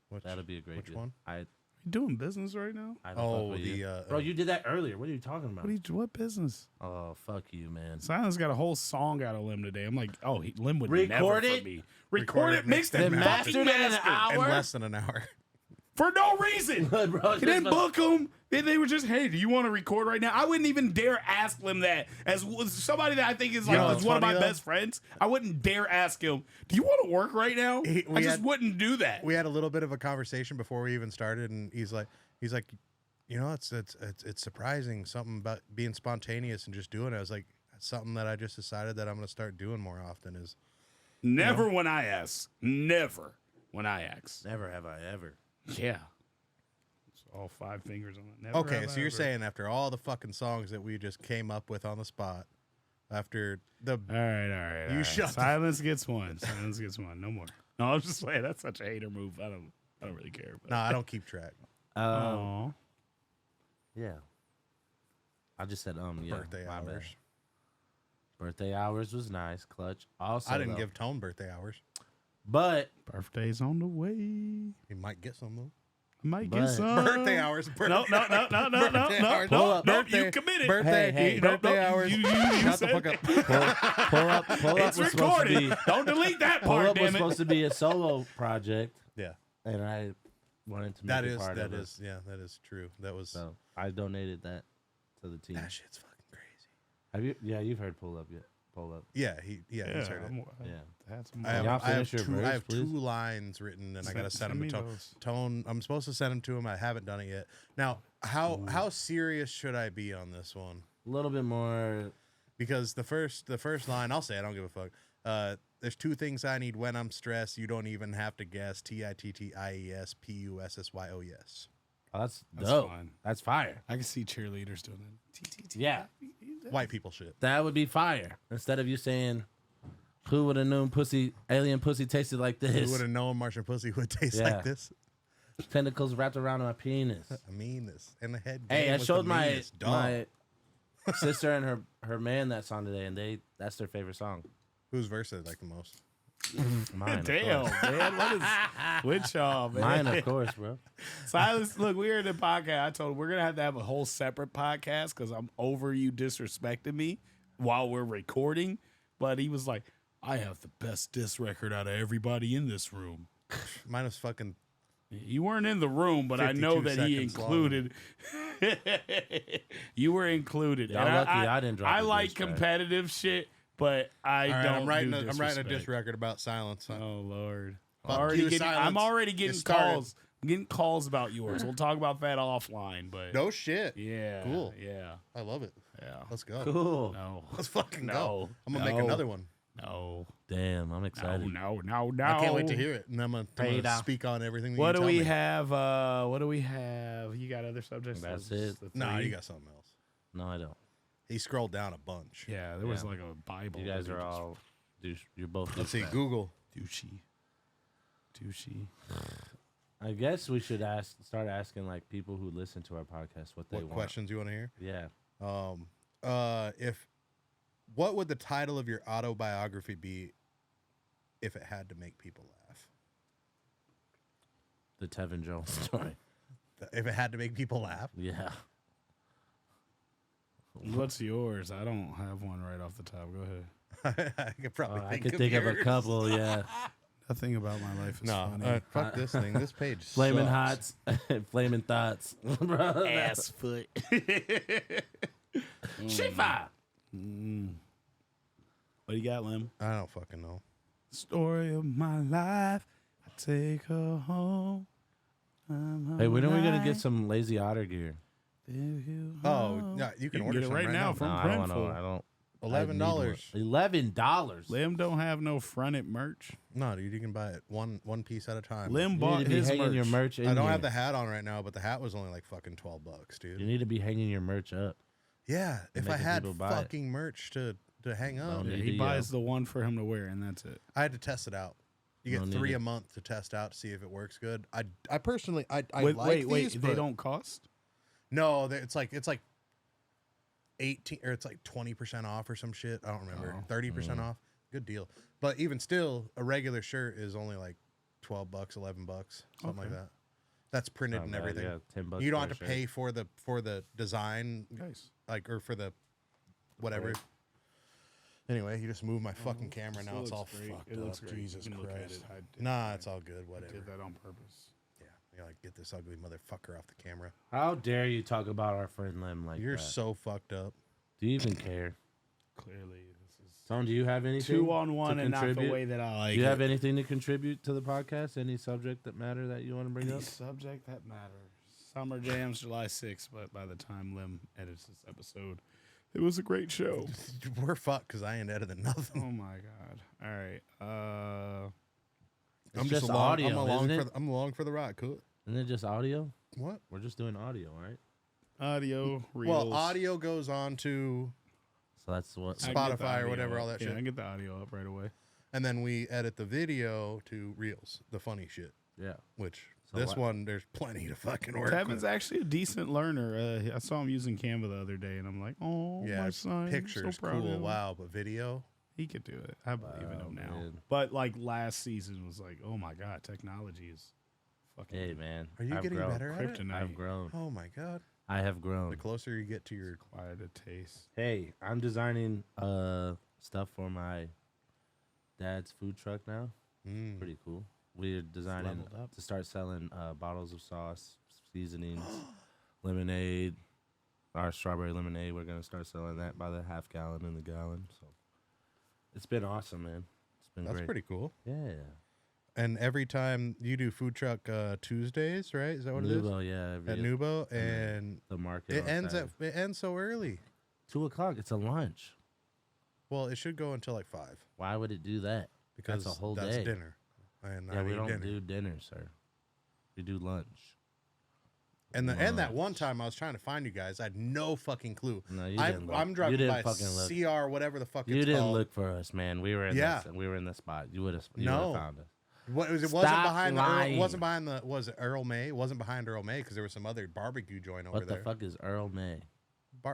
Speaker 2: Which,
Speaker 1: That'll be a great.
Speaker 2: which
Speaker 1: deal.
Speaker 2: one?
Speaker 3: You doing business right now?
Speaker 1: I don't
Speaker 2: Oh,
Speaker 1: fuck with you.
Speaker 2: the
Speaker 1: bro, you did that earlier. What are you talking about?
Speaker 3: What business?
Speaker 1: Oh, fuck you, man.
Speaker 3: Silence got a whole song out of Lim today. I'm like, oh, Lim would
Speaker 1: Record
Speaker 3: never
Speaker 1: it?
Speaker 3: for me. Record it, mixed it,
Speaker 1: Then mastered it in an
Speaker 2: in
Speaker 1: hour.
Speaker 2: less than an hour.
Speaker 3: for no reason.
Speaker 1: Bro,
Speaker 3: He didn't book them. They were just, hey, do you want to record right now? I wouldn't even dare ask him that. As somebody that I think is like
Speaker 2: know
Speaker 3: is
Speaker 2: what's
Speaker 3: one of my
Speaker 2: funny, though?
Speaker 3: best friends, I wouldn't dare ask him, do you want to work right now?
Speaker 2: We
Speaker 3: I just
Speaker 2: had-
Speaker 3: wouldn't do that.
Speaker 2: We had a little bit of a conversation before we even started, and he's like, you know, it's surprising something about being spontaneous and just doing it. I was like, that's something that I just decided that I'm going to start doing more often. Is
Speaker 3: Never when I ask. Never when I ask.
Speaker 1: Never have I ever.
Speaker 3: Yeah. It's all 5 fingers on it. Never
Speaker 2: okay,
Speaker 3: have
Speaker 2: so
Speaker 3: I
Speaker 2: you're
Speaker 3: ever.
Speaker 2: saying after all the fucking songs that we just came up with on the spot, after the
Speaker 3: All right.
Speaker 2: You
Speaker 3: all right.
Speaker 2: shut the-
Speaker 3: Silence gets one. Silence gets one. No more. No, I was just saying that's such a hater move. I don't really care.
Speaker 2: no, I don't keep track.
Speaker 3: Aw.
Speaker 1: Yeah. I just said yeah.
Speaker 2: Birthday
Speaker 1: my bad.
Speaker 2: hours.
Speaker 1: Birthday hours was nice, clutch. Also,
Speaker 2: I didn't
Speaker 1: though,
Speaker 2: give Tone birthday hours.
Speaker 1: but
Speaker 3: Birthday's on the way.
Speaker 2: He might get some though.
Speaker 3: I might
Speaker 1: But-
Speaker 3: get some.
Speaker 2: Birthday hours.
Speaker 3: No.
Speaker 2: Birthday hours.
Speaker 3: No,
Speaker 2: Birthday-
Speaker 3: you committed.
Speaker 2: Birthday,
Speaker 1: Hey, hey.
Speaker 2: birthday
Speaker 3: No,
Speaker 2: hours.
Speaker 3: you
Speaker 2: Shut the
Speaker 3: said-
Speaker 2: fuck up.
Speaker 1: pull up
Speaker 3: It's
Speaker 1: was supposed to be
Speaker 3: recorded. Don't delete that
Speaker 1: pull
Speaker 3: part,
Speaker 1: up was
Speaker 3: damn it.
Speaker 1: supposed to be a solo project,
Speaker 2: Yeah.
Speaker 1: and I wanted to make
Speaker 2: That
Speaker 1: it
Speaker 2: is
Speaker 1: part
Speaker 2: that
Speaker 1: of
Speaker 2: is
Speaker 1: it.
Speaker 2: yeah, that is true. That was
Speaker 1: So I donated that to the team.
Speaker 2: that shit's fucking crazy.
Speaker 1: Have you? Yeah, you've heard pull up yet? Pull up.
Speaker 2: Yeah, he's heard it.
Speaker 1: Yeah.
Speaker 3: That's some
Speaker 2: I have,
Speaker 1: Y'all
Speaker 2: I have
Speaker 1: finish your
Speaker 2: two.
Speaker 1: verse,
Speaker 2: I have
Speaker 1: please?
Speaker 2: 2 lines written, and I gotta send
Speaker 3: Send
Speaker 2: them to
Speaker 3: me
Speaker 2: Tone.
Speaker 3: those.
Speaker 2: Tone. I'm supposed to send them to him. I haven't done it yet. Now, how serious should I be on this one?
Speaker 1: A little bit more.
Speaker 2: Because the first line, I'll say I don't give a fuck. There's 2 things I need when I'm stressed. You don't even have to guess. TITTIESPUSSYO yes.
Speaker 1: Oh, that's
Speaker 3: That's
Speaker 1: dope.
Speaker 3: fine.
Speaker 1: That's fire.
Speaker 3: I can see cheerleaders doing that.
Speaker 1: Yeah,
Speaker 2: White people shit.
Speaker 1: that would be fire. Instead of you saying, "Who would have known alien pussy tasted like
Speaker 2: Who
Speaker 1: this?"
Speaker 2: would have known Martian pussy would taste
Speaker 1: Yeah.
Speaker 2: like this?
Speaker 1: Tentacles wrapped around my penis.
Speaker 2: I mean this. And the head.
Speaker 1: Hey,
Speaker 2: game
Speaker 1: I
Speaker 2: was
Speaker 1: showed
Speaker 2: the
Speaker 1: my
Speaker 2: meanest, dog.
Speaker 1: my sister and her man that song today, and that's their favorite song.
Speaker 2: Whose verse did like the most?
Speaker 1: Mine, of
Speaker 3: Damn,
Speaker 1: course.
Speaker 3: man. What is with y'all, man?
Speaker 1: Mine, of course, bro.
Speaker 3: Silas, look, we were in the podcast. I told him we're going to have a whole separate podcast because I'm over you disrespecting me while we're recording. But he was like, I have the best diss record out of everybody in this room.
Speaker 2: Mine was fucking.
Speaker 3: You weren't in the room, but I know
Speaker 2: 52
Speaker 3: that he
Speaker 2: seconds long.
Speaker 3: included. You were included.
Speaker 1: Y'all
Speaker 3: And
Speaker 1: lucky I didn't drop
Speaker 3: I
Speaker 1: the
Speaker 3: like
Speaker 1: diss track.
Speaker 3: competitive shit, but I
Speaker 2: All right,
Speaker 3: don't.
Speaker 2: I'm writing.
Speaker 3: do
Speaker 2: I'm writing a diss
Speaker 3: disrespect.
Speaker 2: record about silence.
Speaker 3: Oh Lord!
Speaker 2: Fuck you,
Speaker 3: I'm
Speaker 2: silence.
Speaker 3: already
Speaker 2: It
Speaker 3: getting
Speaker 2: started.
Speaker 3: calls. I'm getting calls about yours. We'll talk about that offline. But
Speaker 2: No shit.
Speaker 3: yeah,
Speaker 2: Cool.
Speaker 3: Yeah,
Speaker 2: I love it.
Speaker 3: yeah.
Speaker 2: Let's go.
Speaker 1: Cool.
Speaker 3: No,
Speaker 2: Let's fucking
Speaker 3: No.
Speaker 2: go. I'm gonna make
Speaker 3: No.
Speaker 2: another one.
Speaker 3: no,
Speaker 1: Damn, I'm
Speaker 3: no,
Speaker 1: excited.
Speaker 3: no.
Speaker 2: I can't wait to hear it. And I'm gonna
Speaker 1: Beta.
Speaker 2: speak on everything. That
Speaker 3: What
Speaker 2: you
Speaker 3: do
Speaker 2: tell
Speaker 3: we
Speaker 2: me.
Speaker 3: have? What do we have? You got other subjects?
Speaker 1: That's
Speaker 3: Those-
Speaker 1: it.
Speaker 3: the
Speaker 2: Nah,
Speaker 3: three?
Speaker 2: you got something else.
Speaker 1: No, I don't.
Speaker 2: He scrolled down a bunch.
Speaker 3: Yeah, there was
Speaker 1: Yeah.
Speaker 3: like a Bible.
Speaker 1: You guys
Speaker 3: that
Speaker 1: are
Speaker 3: we just-
Speaker 1: all. You're both.
Speaker 2: Let's see.
Speaker 1: douchebags.
Speaker 2: Google.
Speaker 3: douchey.
Speaker 2: Uh,
Speaker 3: douchey.
Speaker 1: I guess we should start asking like people who listen to our podcast what they
Speaker 2: What
Speaker 1: want.
Speaker 2: questions you want to hear?
Speaker 1: Yeah.
Speaker 2: What would the title of your autobiography be if it had to make people laugh?
Speaker 1: The Tevin Jones story.
Speaker 2: If it had to make people laugh?
Speaker 1: Yeah.
Speaker 3: What's yours? I don't have one right off the top. Go ahead.
Speaker 2: I could probably
Speaker 1: I could think of a
Speaker 2: yours.
Speaker 1: couple. Yeah.
Speaker 3: Nothing about my life is
Speaker 2: No,
Speaker 3: funny.
Speaker 2: fuck this thing. This page
Speaker 1: Flaming
Speaker 2: sucks.
Speaker 1: hots, flaming thoughts, bro.
Speaker 3: Ass foot.
Speaker 1: Shifa.
Speaker 3: What do you got, Lim?
Speaker 2: I don't fucking know.
Speaker 3: Story of my life. I take her home.
Speaker 1: Hey, when are we gonna get some Lazy Otter gear?
Speaker 2: Oh, yeah, you can order
Speaker 3: get it
Speaker 2: some
Speaker 3: right now from
Speaker 1: No, I don't want
Speaker 3: Printful.
Speaker 1: to. I don't.
Speaker 2: $11.
Speaker 1: $11.
Speaker 3: Lim don't have no fronted merch.
Speaker 2: No, dude, you can buy it one piece at a time.
Speaker 3: Lim
Speaker 1: You need
Speaker 3: bought
Speaker 1: to be
Speaker 3: his
Speaker 1: hanging
Speaker 3: merch.
Speaker 1: your merch in
Speaker 2: I don't
Speaker 1: here.
Speaker 2: have the hat on right now, but the hat was only like fucking $12, dude.
Speaker 1: You need to be hanging your merch up.
Speaker 2: Yeah, if I
Speaker 1: making
Speaker 2: had
Speaker 1: people buy it.
Speaker 2: fucking merch to hang up,
Speaker 1: Don't
Speaker 3: Yeah,
Speaker 1: need
Speaker 3: he
Speaker 1: to,
Speaker 3: buys the one for him to wear, and that's it.
Speaker 2: I had to test it out. You
Speaker 1: No
Speaker 2: get
Speaker 1: need
Speaker 2: 3
Speaker 1: it.
Speaker 2: a month to test out to see if it works good. I personally I
Speaker 3: Wait,
Speaker 2: like
Speaker 3: wait,
Speaker 2: these,
Speaker 3: they
Speaker 2: but
Speaker 3: don't cost?
Speaker 2: no, it's like 18 or it's like 20% off or some shit. I don't remember. 30% off. Good deal. But even still, a regular shirt is only like $12, $11, something like that. That's printed
Speaker 1: Not
Speaker 2: and
Speaker 1: bad,
Speaker 2: everything.
Speaker 1: yeah, $10
Speaker 2: You don't
Speaker 1: for
Speaker 2: have
Speaker 1: a
Speaker 2: to
Speaker 1: shirt.
Speaker 2: pay for the design,
Speaker 3: Nice.
Speaker 2: like, or for the whatever.
Speaker 1: Right.
Speaker 2: Anyway, you just move my fucking camera now.
Speaker 3: It
Speaker 2: It's all
Speaker 3: looks great.
Speaker 2: fucked
Speaker 3: It looks
Speaker 2: up.
Speaker 3: great.
Speaker 2: Jesus
Speaker 3: You can look at
Speaker 2: Christ.
Speaker 3: it. I did
Speaker 2: Nah,
Speaker 3: that.
Speaker 2: it's all good.
Speaker 3: I
Speaker 2: Whatever.
Speaker 3: did that on purpose.
Speaker 2: Yeah, you gotta get this ugly motherfucker off the camera.
Speaker 1: How dare you talk about our friend Lim like
Speaker 2: You're
Speaker 1: that?
Speaker 2: so fucked up.
Speaker 1: Do you even care?
Speaker 3: Clearly, this is
Speaker 1: Tone, do you have anything?
Speaker 3: 2-on-1
Speaker 1: to
Speaker 3: and not the
Speaker 1: contribute?
Speaker 3: way that I like
Speaker 1: Do you have
Speaker 3: it.
Speaker 1: anything to contribute to the podcast? Any subject that matter that you want to bring
Speaker 3: Any
Speaker 1: up?
Speaker 3: subject that matters. Summer Jams, July 6th, but by the time Lim edits this episode, it was a great show.
Speaker 2: We're fucked because I ain't editing nothing.
Speaker 3: Oh my god! All right,
Speaker 1: It's just audio, isn't it?
Speaker 2: I'm along for the ride. Cool.
Speaker 1: Isn't it just audio?
Speaker 2: What?
Speaker 1: We're just doing audio, right?
Speaker 3: audio, reels.
Speaker 2: Well, audio goes on to,
Speaker 1: So that's what.
Speaker 3: I can get the
Speaker 2: Spotify or
Speaker 3: audio
Speaker 2: whatever,
Speaker 3: up.
Speaker 2: all that
Speaker 3: Yeah,
Speaker 2: shit.
Speaker 3: I can get the audio up right away.
Speaker 2: and then we edit the video to reels, the funny shit.
Speaker 1: Yeah.
Speaker 2: Which
Speaker 1: So
Speaker 2: this
Speaker 1: what-
Speaker 2: one, there's plenty to fucking work.
Speaker 3: Kevin's
Speaker 2: with.
Speaker 3: actually a decent learner. I saw him using Canva the other day, and I'm like, oh,
Speaker 2: Yeah,
Speaker 3: my son,
Speaker 2: pictures
Speaker 3: so proud of
Speaker 2: cool.
Speaker 3: him.
Speaker 2: Wow, but video.
Speaker 3: He could do it. I believe in him now.
Speaker 1: man.
Speaker 3: But like last season was like, oh my god, technology is fucking
Speaker 1: Hey, man.
Speaker 2: Are you
Speaker 1: I've
Speaker 2: getting
Speaker 1: grown.
Speaker 2: better at it?
Speaker 3: kryptonite.
Speaker 1: I've grown.
Speaker 2: Oh my god!
Speaker 1: I have
Speaker 2: The
Speaker 1: grown.
Speaker 2: closer you get to your,
Speaker 3: Quiet a taste.
Speaker 1: Hey, I'm designing stuff for my dad's food truck now. Pretty cool. we're designing
Speaker 3: Leveled up.
Speaker 1: to start selling bottles of sauce, seasonings, lemonade. Our strawberry lemonade, we're gonna start selling that by the half gallon and the gallon. So it's been awesome, man. It's been
Speaker 2: That's
Speaker 1: great.
Speaker 2: pretty cool.
Speaker 1: Yeah.
Speaker 2: And every time you do food truck Tuesdays, right? Is that what
Speaker 1: Nubo,
Speaker 2: it is?
Speaker 1: yeah.
Speaker 2: At Nubo, and
Speaker 1: the market.
Speaker 2: it
Speaker 1: on
Speaker 2: ends
Speaker 1: Saturday.
Speaker 2: it ends so early.
Speaker 1: 2:00. It's a lunch.
Speaker 2: Well, it should go until like 5
Speaker 1: Why would it do that?
Speaker 2: because
Speaker 1: That's a whole
Speaker 2: that's
Speaker 1: day.
Speaker 2: dinner. And
Speaker 1: Yeah,
Speaker 2: I
Speaker 1: we
Speaker 2: eat
Speaker 1: don't
Speaker 2: dinner.
Speaker 1: do dinner, sir. We do lunch.
Speaker 2: And that one time I was trying to find you guys, I had no fucking clue.
Speaker 1: No, you didn't look.
Speaker 2: I'm
Speaker 1: You
Speaker 2: driving
Speaker 1: didn't
Speaker 2: by
Speaker 1: fucking look.
Speaker 2: CR, whatever the fuck
Speaker 1: You
Speaker 2: it's
Speaker 1: didn't
Speaker 2: called.
Speaker 1: look for us, man. We were in
Speaker 2: Yeah.
Speaker 1: we were in the spot. You would have
Speaker 2: No.
Speaker 1: found us.
Speaker 2: What was it?
Speaker 1: Stop
Speaker 2: Wasn't behind
Speaker 1: lying.
Speaker 2: was it Earl May? It wasn't behind Earl May because there was some other barbecue joint over
Speaker 1: What the
Speaker 2: there.
Speaker 1: fuck is Earl May?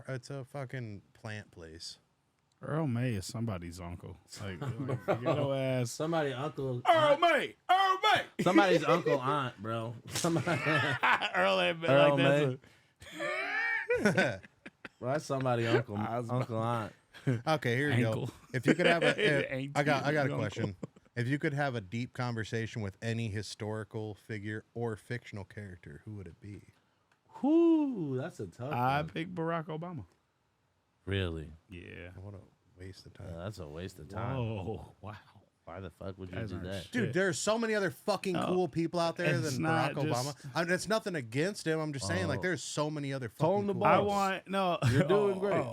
Speaker 2: It's a fucking plant place.
Speaker 3: Earl May is somebody's uncle. Like ghetto ass.
Speaker 1: Somebody uncle.
Speaker 3: Earl May. Earl May.
Speaker 1: Somebody's uncle aunt, bro. Somebody.
Speaker 3: Earl May.
Speaker 1: Earl
Speaker 3: Like that's
Speaker 1: May. Well, that's somebody uncle aunt.
Speaker 2: Okay, here you go.
Speaker 3: Ankle.
Speaker 2: If you could have a,
Speaker 3: Auntie
Speaker 2: I got a
Speaker 3: uncle.
Speaker 2: question. If you could have a deep conversation with any historical figure or fictional character, who would it be?
Speaker 1: Whoo, that's a tough
Speaker 3: I
Speaker 1: one.
Speaker 3: pick Barack Obama.
Speaker 1: Really?
Speaker 3: Yeah.
Speaker 2: What a waste of time.
Speaker 1: That's a waste of time.
Speaker 3: Oh wow.
Speaker 1: Why the fuck would you
Speaker 3: Guys
Speaker 1: do
Speaker 3: aren't
Speaker 1: that?
Speaker 3: shit.
Speaker 2: Dude, there's so many other fucking
Speaker 3: No,
Speaker 2: cool people out there
Speaker 3: it's
Speaker 2: than
Speaker 3: not
Speaker 2: Barack Obama.
Speaker 3: just-
Speaker 2: I mean, it's nothing against him. I'm just saying, like,
Speaker 1: Oh.
Speaker 2: there's so many other
Speaker 1: Tone
Speaker 2: fucking
Speaker 1: the
Speaker 2: cool
Speaker 1: boss.
Speaker 3: I
Speaker 2: people.
Speaker 3: want no.
Speaker 1: You're doing great.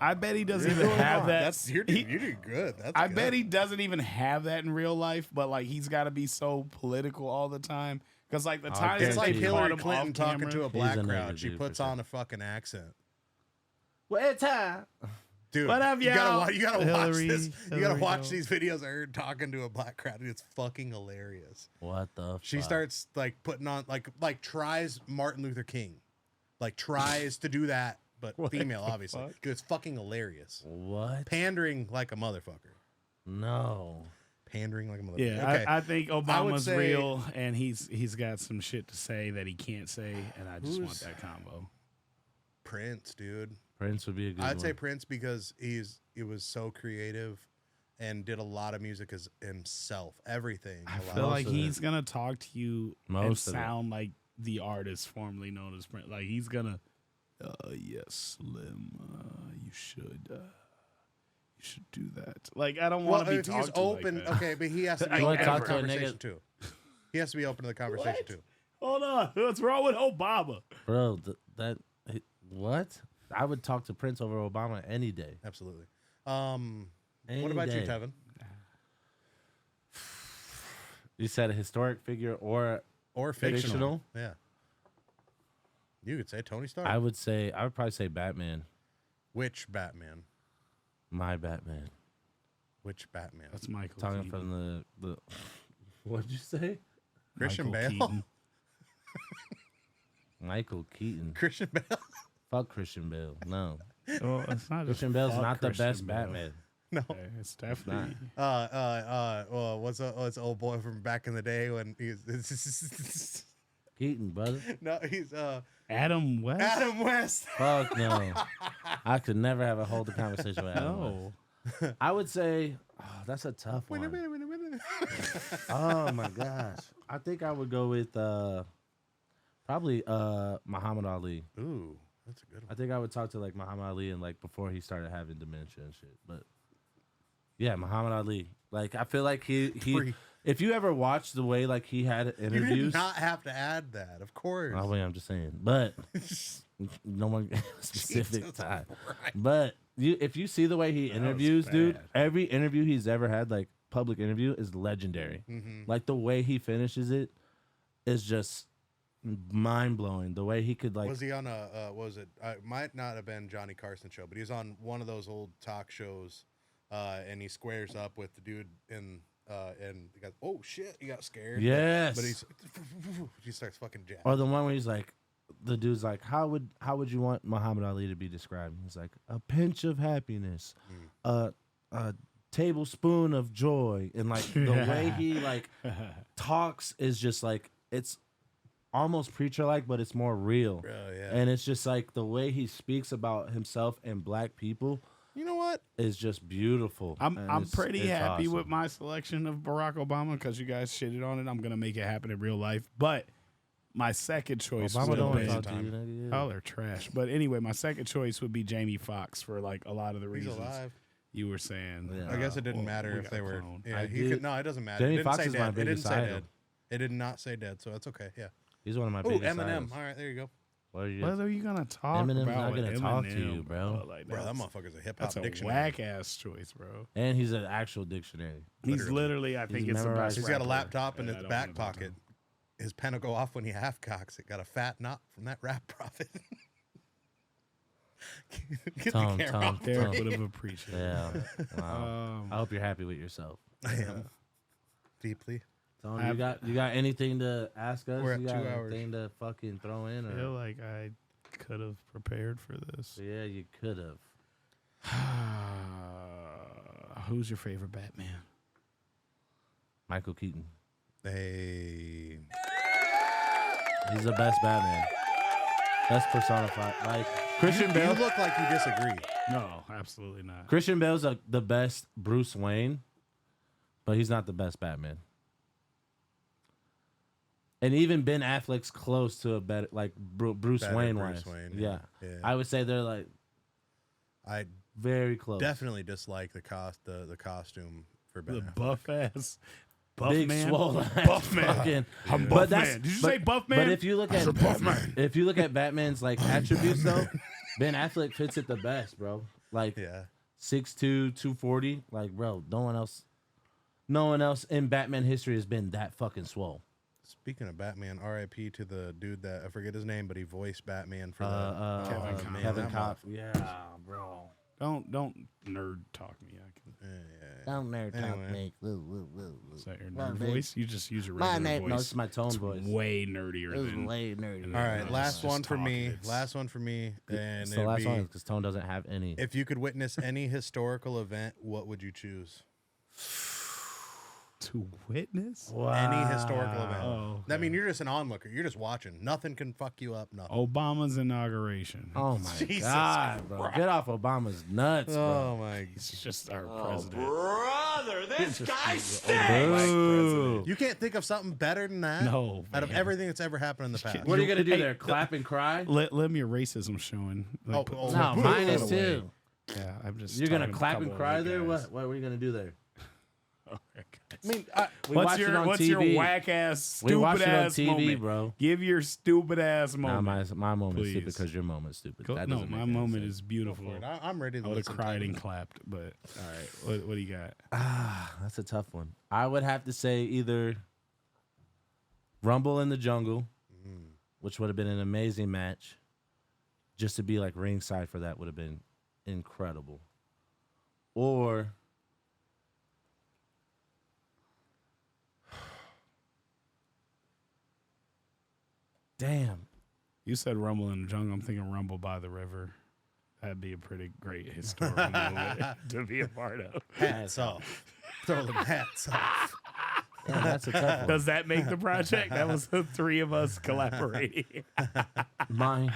Speaker 3: I bet he doesn't even have that.
Speaker 2: You're doing good. That's
Speaker 3: I
Speaker 2: good.
Speaker 3: bet he doesn't even have that in real life, but like he's got to be so political all the time. Because like the times
Speaker 2: It's
Speaker 3: that
Speaker 2: like
Speaker 3: they
Speaker 2: Hillary
Speaker 3: caught him
Speaker 2: Clinton
Speaker 3: off
Speaker 2: talking
Speaker 3: camera,
Speaker 2: to a black
Speaker 1: a
Speaker 2: crowd.
Speaker 1: nigga,
Speaker 2: She
Speaker 1: dude, for
Speaker 2: puts
Speaker 1: sure.
Speaker 2: on a fucking accent.
Speaker 1: Well, time.
Speaker 2: Dude,
Speaker 3: What up,
Speaker 2: you gotta,
Speaker 3: y'all?
Speaker 2: watch
Speaker 3: Hillary,
Speaker 2: this. You gotta
Speaker 3: Hillary,
Speaker 2: watch
Speaker 3: yo.
Speaker 2: these videos of her talking to a black crowd, and it's fucking hilarious.
Speaker 1: What the fuck?
Speaker 2: She starts like putting on like tries Martin Luther King, like tries to do that, but female obviously.
Speaker 3: fuck?
Speaker 2: Dude, it's fucking hilarious.
Speaker 1: What?
Speaker 2: Pandering like a motherfucker.
Speaker 1: No.
Speaker 2: Pandering like a motherfucker.
Speaker 3: Yeah,
Speaker 2: okay.
Speaker 3: I think
Speaker 2: would
Speaker 3: Obama's
Speaker 2: say-
Speaker 3: real, and he's got some shit to say that he can't say, and I just want
Speaker 2: Who's-
Speaker 3: that combo.
Speaker 2: Prince, dude.
Speaker 1: Prince would be a good
Speaker 2: I'd
Speaker 1: one.
Speaker 2: say Prince because he was so creative and did a lot of music as himself. Everything.
Speaker 3: I
Speaker 2: a lot
Speaker 3: feel
Speaker 2: of
Speaker 3: like
Speaker 1: of it.
Speaker 3: he's gonna talk to you
Speaker 1: Most of
Speaker 3: and
Speaker 1: it.
Speaker 3: sound like the artist formerly known as Prince. Like he's gonna, yes, Slim, you should do that. Like I don't want
Speaker 2: Well,
Speaker 3: to be
Speaker 2: if he's
Speaker 3: talked to
Speaker 2: open,
Speaker 3: like that.
Speaker 2: okay, but he has to be
Speaker 3: I
Speaker 2: open to the
Speaker 1: talk to a
Speaker 2: conversation
Speaker 1: nigga-
Speaker 2: too. He has to be open to the conversation
Speaker 3: What?
Speaker 2: too.
Speaker 3: Hold on, what's wrong with Obama?
Speaker 1: Bro, what? I would talk to Prince over Obama any day.
Speaker 2: Absolutely.
Speaker 1: Any
Speaker 2: What about you,
Speaker 1: day.
Speaker 2: Tevin?
Speaker 1: You said a historic figure or
Speaker 2: Or fictional?
Speaker 1: Fictional?
Speaker 2: Yeah. You could say Tony Stark.
Speaker 1: I would probably say Batman.
Speaker 2: Which Batman?
Speaker 1: My Batman.
Speaker 2: Which Batman?
Speaker 3: That's Michael.
Speaker 1: Talking
Speaker 3: Keaton.
Speaker 1: from the what'd you say?
Speaker 2: Christian
Speaker 3: Michael
Speaker 2: Bale.
Speaker 3: Keaton.
Speaker 1: Michael Keaton.
Speaker 2: Christian Bale.
Speaker 1: Fuck Christian Bale. No.
Speaker 3: Well, it's not just
Speaker 1: Christian Bale's
Speaker 3: fuck
Speaker 1: not the
Speaker 3: Christian
Speaker 1: best
Speaker 3: Bale.
Speaker 1: Batman.
Speaker 2: No.
Speaker 3: Okay, it's definitely.
Speaker 2: What's old boy from back in the day when he's
Speaker 1: Keaton, brother.
Speaker 2: no, he's
Speaker 3: Adam West.
Speaker 2: Adam West.
Speaker 1: Fuck no. I could never have a hold the conversation with Adam.
Speaker 3: No.
Speaker 1: West. I would say, that's a tough one. Oh my gosh. I think I would go with probably Muhammad Ali.
Speaker 2: Ooh, that's a good
Speaker 1: I
Speaker 2: one.
Speaker 1: think I would talk to like Muhammad Ali and like before he started having dementia and shit. But yeah, Muhammad Ali. Like I feel like he if you ever watched the way like he had
Speaker 2: You
Speaker 1: interviews.
Speaker 2: did not have to add that, of course.
Speaker 1: Oh wait, I'm just saying. But no one specific
Speaker 2: Jesus
Speaker 1: time.
Speaker 2: Christ.
Speaker 1: But if you see the way he interviews, dude,
Speaker 3: bad.
Speaker 1: every interview he's ever had, like public interview, is legendary. Like the way he finishes it is just mind blowing. The way he could like
Speaker 2: Was he on a? What was it? It might not have been Johnny Carson show, but he was on one of those old talk shows, and he squares up with the dude and he goes, "Oh shit!" He got scared.
Speaker 1: Yes.
Speaker 2: but he starts fucking jabbing.
Speaker 1: or the one where he's like, the dude's like, how would you want Muhammad Ali to be described? He's like, a pinch of happiness, a tablespoon of joy, and like the way he like talks is just like it's almost preacher like, but it's more real.
Speaker 2: Yeah.
Speaker 1: And it's just like the way he speaks about himself and black people
Speaker 2: You know what?
Speaker 1: is just beautiful.
Speaker 3: I'm pretty
Speaker 1: it's
Speaker 3: happy
Speaker 1: awesome.
Speaker 3: with my selection of Barack Obama because you guys shitted on it. I'm gonna make it happen in real life. But my second choice
Speaker 1: Obama
Speaker 3: would
Speaker 1: don't
Speaker 3: have
Speaker 1: want to
Speaker 3: been
Speaker 1: talk to you, nigga.
Speaker 3: oh, they're trash. But anyway, my second choice would be Jamie Foxx for like a lot of the
Speaker 2: He's
Speaker 3: reasons
Speaker 2: alive.
Speaker 3: you were saying.
Speaker 1: Yeah.
Speaker 2: I guess it didn't
Speaker 3: well,
Speaker 2: matter
Speaker 3: we
Speaker 2: if
Speaker 3: got
Speaker 2: they
Speaker 3: a
Speaker 2: were.
Speaker 3: clone.
Speaker 2: Yeah,
Speaker 1: I
Speaker 2: he
Speaker 1: did-
Speaker 2: could. No, it doesn't matter.
Speaker 1: Jamie
Speaker 2: It didn't
Speaker 1: Foxx
Speaker 2: say
Speaker 1: is my
Speaker 2: dead. It didn't
Speaker 1: biggest
Speaker 2: say
Speaker 1: idol.
Speaker 2: dead. It did not say dead, so that's okay. Yeah.
Speaker 1: He's one of my
Speaker 2: Oh,
Speaker 1: biggest
Speaker 2: Eminem.
Speaker 1: idols.
Speaker 2: All right, there you go.
Speaker 1: What are you?
Speaker 3: What are you gonna talk
Speaker 1: Eminem's
Speaker 3: about?
Speaker 1: not
Speaker 3: with
Speaker 1: gonna talk to
Speaker 3: Eminem,
Speaker 1: you, bro.
Speaker 3: Like,
Speaker 2: Bro, that
Speaker 3: that's-
Speaker 2: motherfucker's a hip hop
Speaker 3: That's a
Speaker 2: dictionary.
Speaker 3: whack ass choice, bro.
Speaker 1: And he's an actual dictionary.
Speaker 3: He's literally, I think, it's the
Speaker 1: memorized.
Speaker 3: best.
Speaker 2: He's got a
Speaker 3: rapper
Speaker 2: laptop in
Speaker 3: that
Speaker 2: his
Speaker 3: I don't
Speaker 2: back
Speaker 3: wanna talk to.
Speaker 2: pocket. His pen will go off when he half cocks. It got a fat knot from that rap prophet. Get
Speaker 1: Tom,
Speaker 2: the camera off.
Speaker 3: Derek would have appreciated.
Speaker 1: Yeah. Wow. I hope you're happy with yourself.
Speaker 2: I am deeply.
Speaker 1: Tony, you got anything to ask us?
Speaker 2: We're at
Speaker 1: you got
Speaker 2: 2 hours.
Speaker 1: anything to fucking throw in?
Speaker 3: I feel
Speaker 1: Or?
Speaker 3: like I could have prepared for this.
Speaker 1: Yeah, you could have.
Speaker 3: Who's your favorite Batman?
Speaker 1: Michael Keaton.
Speaker 2: Hey.
Speaker 1: He's the best Batman. Best personified. Like Christian
Speaker 2: You
Speaker 1: Bale.
Speaker 2: look like you disagree.
Speaker 3: No, absolutely not.
Speaker 1: Christian Bale's the best Bruce Wayne, but he's not the best Batman. And even Ben Affleck's close to a better, like Bruce
Speaker 2: Better
Speaker 1: Wayne
Speaker 2: Bruce
Speaker 1: wise.
Speaker 2: Wayne,
Speaker 1: Yeah.
Speaker 2: yeah.
Speaker 1: I would say they're like
Speaker 2: I
Speaker 1: very close.
Speaker 2: definitely dislike the costume for Ben
Speaker 3: The
Speaker 2: Affleck.
Speaker 3: buff ass, buff
Speaker 1: Big
Speaker 3: man,
Speaker 1: swole
Speaker 3: buff man.
Speaker 1: fucking-
Speaker 3: I'm
Speaker 1: But
Speaker 3: buff
Speaker 1: that's-
Speaker 3: man. Did you
Speaker 1: but-
Speaker 3: say buff man?
Speaker 1: But if you look at
Speaker 3: buff man.
Speaker 1: if you look at Batman's like attributes though, Ben Affleck fits it the best, bro. Like
Speaker 2: Yeah.
Speaker 1: 6'2", 240. Like, bro, no one else in Batman history has been that fucking swole.
Speaker 2: Speaking of Batman, R.I.P. to the dude that I forget his name, but he voiced Batman for
Speaker 1: Kevin
Speaker 2: that
Speaker 1: Costner. Yeah, bro.
Speaker 3: Don't nerd talk me. I can.
Speaker 1: Don't nerd
Speaker 2: Anyway.
Speaker 1: talk me.
Speaker 3: Is that your
Speaker 1: Well,
Speaker 3: nerd
Speaker 1: dude.
Speaker 3: voice? You just use your
Speaker 1: My
Speaker 3: regular
Speaker 1: name,
Speaker 3: voice.
Speaker 1: no, it's my tone
Speaker 3: It's
Speaker 1: voice.
Speaker 3: way nerdier
Speaker 1: It was
Speaker 3: than.
Speaker 1: way nerdy.
Speaker 2: All right,
Speaker 3: Yeah,
Speaker 2: last
Speaker 3: just
Speaker 2: one for me.
Speaker 3: talking.
Speaker 2: Last one for me. And
Speaker 1: It's the
Speaker 2: it'd
Speaker 1: last
Speaker 2: be,
Speaker 1: one because Tone doesn't have any.
Speaker 2: if you could witness any historical event, what would you choose?
Speaker 3: To witness?
Speaker 2: Any historical event.
Speaker 3: Oh,
Speaker 2: I mean, you're just an onlooker. You're just watching. Nothing can fuck you up. Nothing.
Speaker 3: Obama's inauguration.
Speaker 1: Oh my
Speaker 2: Jesus
Speaker 1: god, bro! Get off Obama's nuts, bro.
Speaker 2: Oh my!
Speaker 3: He's just our president.
Speaker 7: Brother, this guy
Speaker 1: Boo.
Speaker 2: You can't think of something better than that.
Speaker 3: No,
Speaker 2: Out of
Speaker 3: man.
Speaker 2: everything that's ever happened in the past.
Speaker 1: What are you gonna do
Speaker 3: Hey,
Speaker 1: there? Clap and cry?
Speaker 3: Let me your racism showing. Like, put-
Speaker 2: oh,
Speaker 1: No,
Speaker 2: boo.
Speaker 1: mine is
Speaker 3: Put it away.
Speaker 1: too.
Speaker 3: Yeah, I'm just.
Speaker 1: You're gonna
Speaker 3: talking to a
Speaker 1: clap
Speaker 3: couple
Speaker 1: and
Speaker 3: of
Speaker 1: cry
Speaker 3: white
Speaker 1: there?
Speaker 3: guys.
Speaker 1: What were you gonna do there?
Speaker 3: Okay, guys.
Speaker 2: I mean,
Speaker 1: We
Speaker 3: What's
Speaker 1: watched it
Speaker 3: your
Speaker 1: on
Speaker 3: what's your
Speaker 1: TV.
Speaker 3: whack ass
Speaker 1: We watched
Speaker 3: stupid
Speaker 1: it on
Speaker 3: ass
Speaker 1: TV,
Speaker 3: moment,
Speaker 1: bro.
Speaker 3: Give your stupid ass
Speaker 1: Nah,
Speaker 3: moment.
Speaker 1: my moment's stupid
Speaker 3: Please.
Speaker 1: because your moment's stupid.
Speaker 3: Go-
Speaker 1: That
Speaker 3: no,
Speaker 1: doesn't
Speaker 3: my
Speaker 1: make any
Speaker 3: moment
Speaker 1: sense.
Speaker 3: is beautiful.
Speaker 2: I'm ready to
Speaker 3: I would have
Speaker 2: listen.
Speaker 3: cried
Speaker 2: to
Speaker 3: and
Speaker 2: it.
Speaker 3: clapped, but all right. What do you got?
Speaker 1: That's a tough one. I would have to say either Rumble in the Jungle, which would have been an amazing match. Just to be like ringside for that would have been incredible. Or damn.
Speaker 3: You said Rumble in the Jungle. I'm thinking Rumble by the River. That'd be a pretty great historical moment to be a part of.
Speaker 2: Hats off. Throw the hats off.
Speaker 1: Yeah, that's a tough one.
Speaker 3: Does that make the project? That was the three of us collaborating.
Speaker 1: Mine.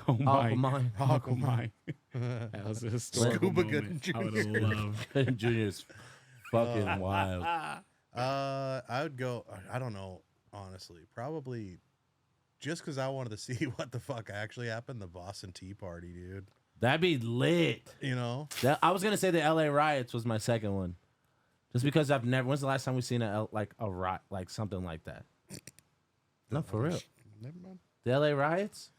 Speaker 3: Oh my.
Speaker 1: Uncle Mine.
Speaker 3: Uncle Mine. That was a historical
Speaker 2: Scuba
Speaker 3: moment.
Speaker 2: Good
Speaker 3: I would have loved.
Speaker 1: Junior's fucking wild.
Speaker 2: I would go. I don't know. Honestly, probably just because I wanted to see what the fuck actually happened. The Boston Tea Party, dude.
Speaker 1: That'd be lit.
Speaker 2: You know.
Speaker 1: I was gonna say the LA riots was my second one, just because I've never. When's the last time we seen a riot, like something like that? No, for real.
Speaker 2: Never mind.
Speaker 1: The LA riots.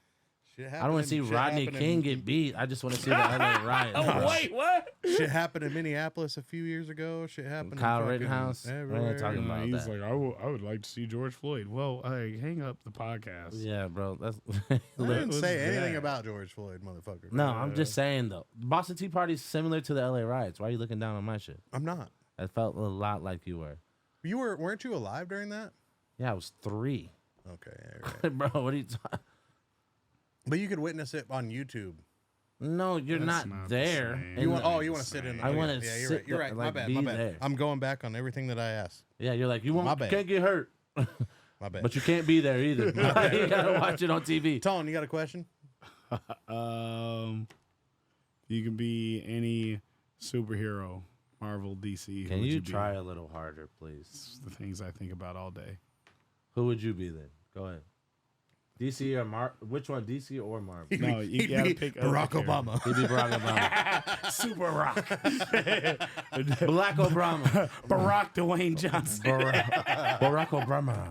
Speaker 2: Shit
Speaker 1: I don't want to see Rodney King get beat. I just want to see the LA riots.
Speaker 3: Oh, wait, what?
Speaker 2: Shit happened in Minneapolis a few years ago. Shit happened.
Speaker 1: Kyle
Speaker 2: in fucking
Speaker 1: Rittenhouse. We're not
Speaker 2: everywhere.
Speaker 1: talking about
Speaker 3: He's
Speaker 1: that.
Speaker 3: like, I would like to see George Floyd. Well, hang up the podcast.
Speaker 1: Yeah, bro. That's.
Speaker 2: I didn't
Speaker 3: was
Speaker 2: say anything
Speaker 3: that?
Speaker 2: about George Floyd, motherfucker.
Speaker 1: No, I'm just saying though. The Boston Tea Party is similar to the LA riots. Why are you looking down on my shit?
Speaker 2: I'm not.
Speaker 1: I felt a lot like you were.
Speaker 2: Weren't you alive during that?
Speaker 1: Yeah, I was 3.
Speaker 2: Okay, yeah, you're right.
Speaker 1: Bro, what are you talking?
Speaker 2: But you could witness it on YouTube.
Speaker 1: No, you're
Speaker 3: That's
Speaker 1: not
Speaker 3: not the
Speaker 1: there.
Speaker 3: same.
Speaker 1: And
Speaker 2: You want?
Speaker 3: the
Speaker 2: Oh, you want to sit in?
Speaker 3: same.
Speaker 1: I
Speaker 2: okay.
Speaker 1: wanna
Speaker 2: Yeah, you're
Speaker 1: sit
Speaker 2: right. You're
Speaker 1: there,
Speaker 2: right. My
Speaker 1: like,
Speaker 2: bad.
Speaker 1: be
Speaker 2: My bad.
Speaker 1: there.
Speaker 2: I'm going back on everything that I asked.
Speaker 1: Yeah, you're like you
Speaker 2: My
Speaker 1: won't
Speaker 2: bad.
Speaker 1: can't get hurt,
Speaker 2: My bad.
Speaker 1: but you can't be there either. You gotta watch it on TV.
Speaker 2: Tone, you got a question?
Speaker 3: You can be any superhero, Marvel, DC.
Speaker 1: Can you try a little harder, please?
Speaker 3: It's the things I think about all day.
Speaker 1: Who would you be then? Go ahead. DC or which one? DC or Marvel?
Speaker 3: No, you gotta pick
Speaker 2: Barack Obama.
Speaker 1: He'd be Barack Obama.
Speaker 3: Super Rock.
Speaker 1: Black Obama.
Speaker 3: Barack Dwayne Johnson.
Speaker 1: Barack Obama.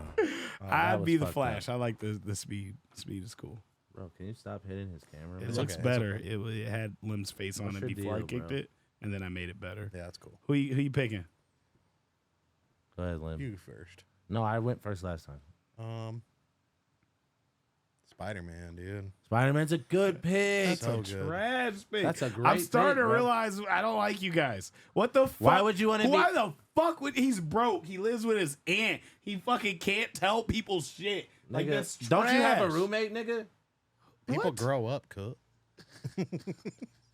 Speaker 3: I'd be the Flash. I like the speed. Speed is cool.
Speaker 1: Bro, can you stop hitting his camera?
Speaker 3: It
Speaker 1: bro?
Speaker 3: looks better. It had Lim's face on
Speaker 1: What's
Speaker 3: it
Speaker 1: your
Speaker 3: before I
Speaker 1: deal,
Speaker 3: kicked
Speaker 1: bro?
Speaker 3: it, and then I made it better.
Speaker 2: Yeah, that's cool.
Speaker 3: Who you picking?
Speaker 1: Go ahead, Lim.
Speaker 2: You first.
Speaker 1: No, I went first last time.
Speaker 2: Spider-Man, dude.
Speaker 1: Spider-Man's a good pick.
Speaker 2: That's so good.
Speaker 3: Trash pick.
Speaker 1: That's a great
Speaker 3: I'm starting
Speaker 1: pick,
Speaker 3: to
Speaker 1: bro.
Speaker 3: realize I don't like you guys. What the fuck?
Speaker 1: Why would you want to be?
Speaker 3: Why the fuck would he's broke? He lives with his aunt. He fucking can't tell people shit. Like
Speaker 1: Nigga,
Speaker 3: that's
Speaker 1: don't you have a
Speaker 3: trash.
Speaker 1: roommate, nigga?
Speaker 2: People
Speaker 3: What?
Speaker 2: grow up, Cook.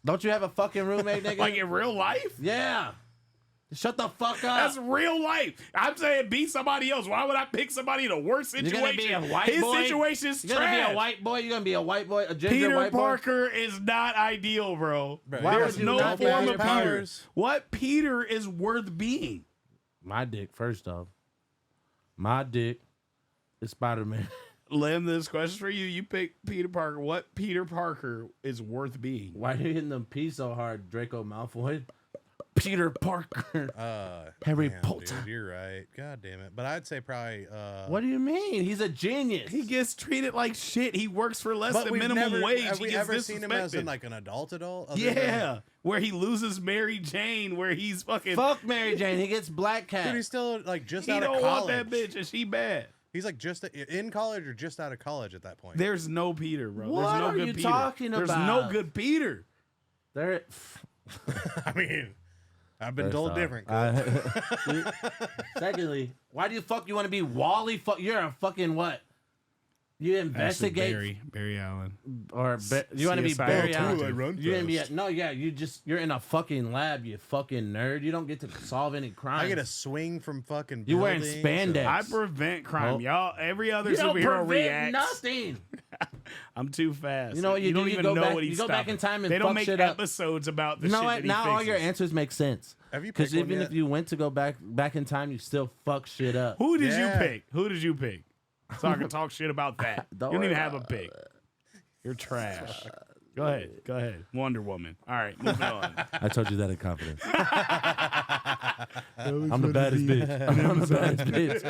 Speaker 1: Don't you have a fucking roommate, nigga?
Speaker 3: Like in real life?
Speaker 1: yeah. Shut the fuck up.
Speaker 3: That's real life. I'm saying be somebody else. Why would I pick somebody in a worse
Speaker 1: You're
Speaker 3: situation?
Speaker 1: gonna be a white
Speaker 3: His
Speaker 1: boy?
Speaker 3: situation's
Speaker 1: You're gonna
Speaker 3: trash.
Speaker 1: be a white boy. You're gonna be a white boy, a ginger
Speaker 3: Peter
Speaker 1: white boy.
Speaker 3: Parker is not ideal, bro.
Speaker 2: Why
Speaker 3: There's
Speaker 1: would you
Speaker 3: no
Speaker 1: not be
Speaker 3: form
Speaker 1: your
Speaker 3: of Peter.
Speaker 2: powers?
Speaker 3: What Peter is worth being?
Speaker 1: My dick, first off. My dick is Spider-Man.
Speaker 3: Lim, this question for you. You pick Peter Parker. What Peter Parker is worth being?
Speaker 1: Why are you hitting them P so hard, Draco Malfoy? Peter Parker. Harry
Speaker 2: Damn,
Speaker 1: Potter.
Speaker 2: Dude, you're right. God damn it. But I'd say probably.
Speaker 1: What do you mean? He's a genius.
Speaker 3: He gets treated like shit. He works for less
Speaker 2: But
Speaker 3: than
Speaker 2: we've
Speaker 3: minimum
Speaker 2: never,
Speaker 3: wage.
Speaker 2: Have
Speaker 3: He
Speaker 2: we
Speaker 3: gets
Speaker 2: ever seen him as
Speaker 3: disrespected.
Speaker 2: in like an adult? Other
Speaker 3: Yeah,
Speaker 2: than-
Speaker 3: where he loses Mary Jane, where he's fucking.
Speaker 1: Fuck Mary Jane. He gets Black Cat.
Speaker 2: Dude, he's still like just
Speaker 3: He
Speaker 2: out
Speaker 3: don't
Speaker 2: of college.
Speaker 3: want that bitch, and she bad.
Speaker 2: He's like just in college or just out of college at that point.
Speaker 3: There's no Peter, bro.
Speaker 1: What
Speaker 3: There's no
Speaker 1: are
Speaker 3: good
Speaker 1: you
Speaker 3: Peter.
Speaker 1: talking
Speaker 3: There's
Speaker 1: about?
Speaker 3: no good Peter.
Speaker 1: There.
Speaker 2: I mean, I've been
Speaker 1: First
Speaker 2: told
Speaker 1: off,
Speaker 2: different.
Speaker 1: Secondly, why do you want to be Wally? You're a fucking what? You investigate
Speaker 3: Barry Allen.
Speaker 1: or you want to be
Speaker 3: CSI.
Speaker 1: Barry
Speaker 2: Oh,
Speaker 1: Allen?
Speaker 2: cool, I run
Speaker 1: You're gonna be
Speaker 2: fast.
Speaker 1: you're in a fucking lab. You fucking nerd. You don't get to solve any crimes.
Speaker 2: I get a swing from fucking.
Speaker 1: You wearing
Speaker 2: buildings.
Speaker 1: spandex.
Speaker 3: I prevent crime,
Speaker 1: Nope.
Speaker 3: y'all. Every other
Speaker 1: You don't
Speaker 3: superhero
Speaker 1: prevent
Speaker 3: reacts.
Speaker 1: nothing.
Speaker 3: I'm too fast.
Speaker 1: You know what you do?
Speaker 3: don't
Speaker 1: You
Speaker 3: even
Speaker 1: go
Speaker 3: know
Speaker 1: back-
Speaker 3: what he's
Speaker 1: you go back
Speaker 3: stopping.
Speaker 1: in time and
Speaker 3: they don't
Speaker 1: fuck
Speaker 3: make
Speaker 1: shit up.
Speaker 3: episodes about the
Speaker 1: You know
Speaker 3: shit
Speaker 1: what?
Speaker 3: that he
Speaker 1: Now all
Speaker 3: fixes.
Speaker 1: your answers make sense.
Speaker 2: Have you
Speaker 1: Because
Speaker 2: picked one
Speaker 1: even
Speaker 2: yet?
Speaker 1: if you went to go back in time, you still fuck shit up.
Speaker 3: Who did
Speaker 2: Yeah.
Speaker 3: you pick? Who did you pick? So I can talk shit about that.
Speaker 1: Don't
Speaker 3: You don't even
Speaker 1: worry
Speaker 3: have a pick. You're trash. Go ahead. Wonder Woman. All right, moving on.
Speaker 1: I told you that in confidence. I'm the baddest bitch. I'm the baddest